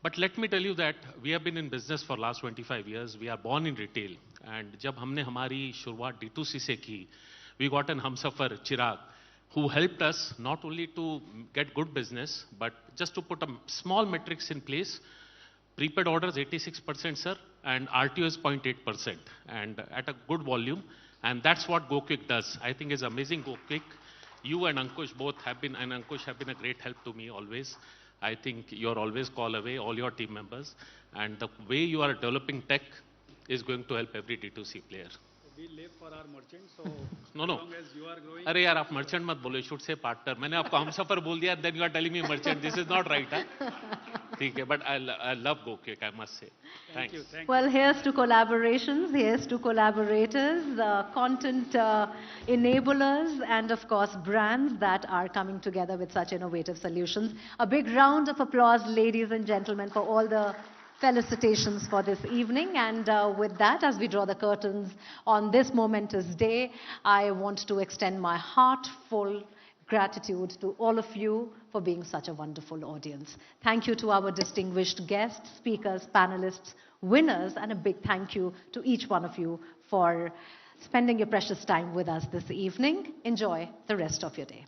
But let me tell you that we have been in business for last 25 years. We are born in retail. And जब हमने हमारी शुरुआत D2C से की, we got an Humsafar Chirag, who helped us not only to get good business, but just to put a small metrics in place. Prepaid orders 86%, sir, and RTO is 0.8%, and at a good volume. And that's what Gokwik does. I think it's amazing, Gokwik. You and Ankush both have been, and Ankush have been a great help to me always. I think you're always call away, all your team members. And the way you are developing tech is going to help every D2C player. We live for our merchants, so no, as no. long as you are growing. अरे यार आप merchant मत बोलो, should say partner. मैंने आपको हमसफर बोल दिया, then you are telling me merchant. This is not right, huh? ठीक है, but I love Gokwik, I must say. Thanks. Well, here's to collaborations, here's to collaborators, content enablers, and of course brands that are coming together with such innovative solutions. A big round of applause, ladies and gentlemen, for all the felicitations for this evening. And with that, as we draw the curtains on this momentous day, I want to extend my heartfelt gratitude to all of you for being such a wonderful audience. Thank you to our distinguished guests, speakers, panelists, winners, and a big thank you to each one of you for spending your precious time with us this evening. Enjoy the rest of your day.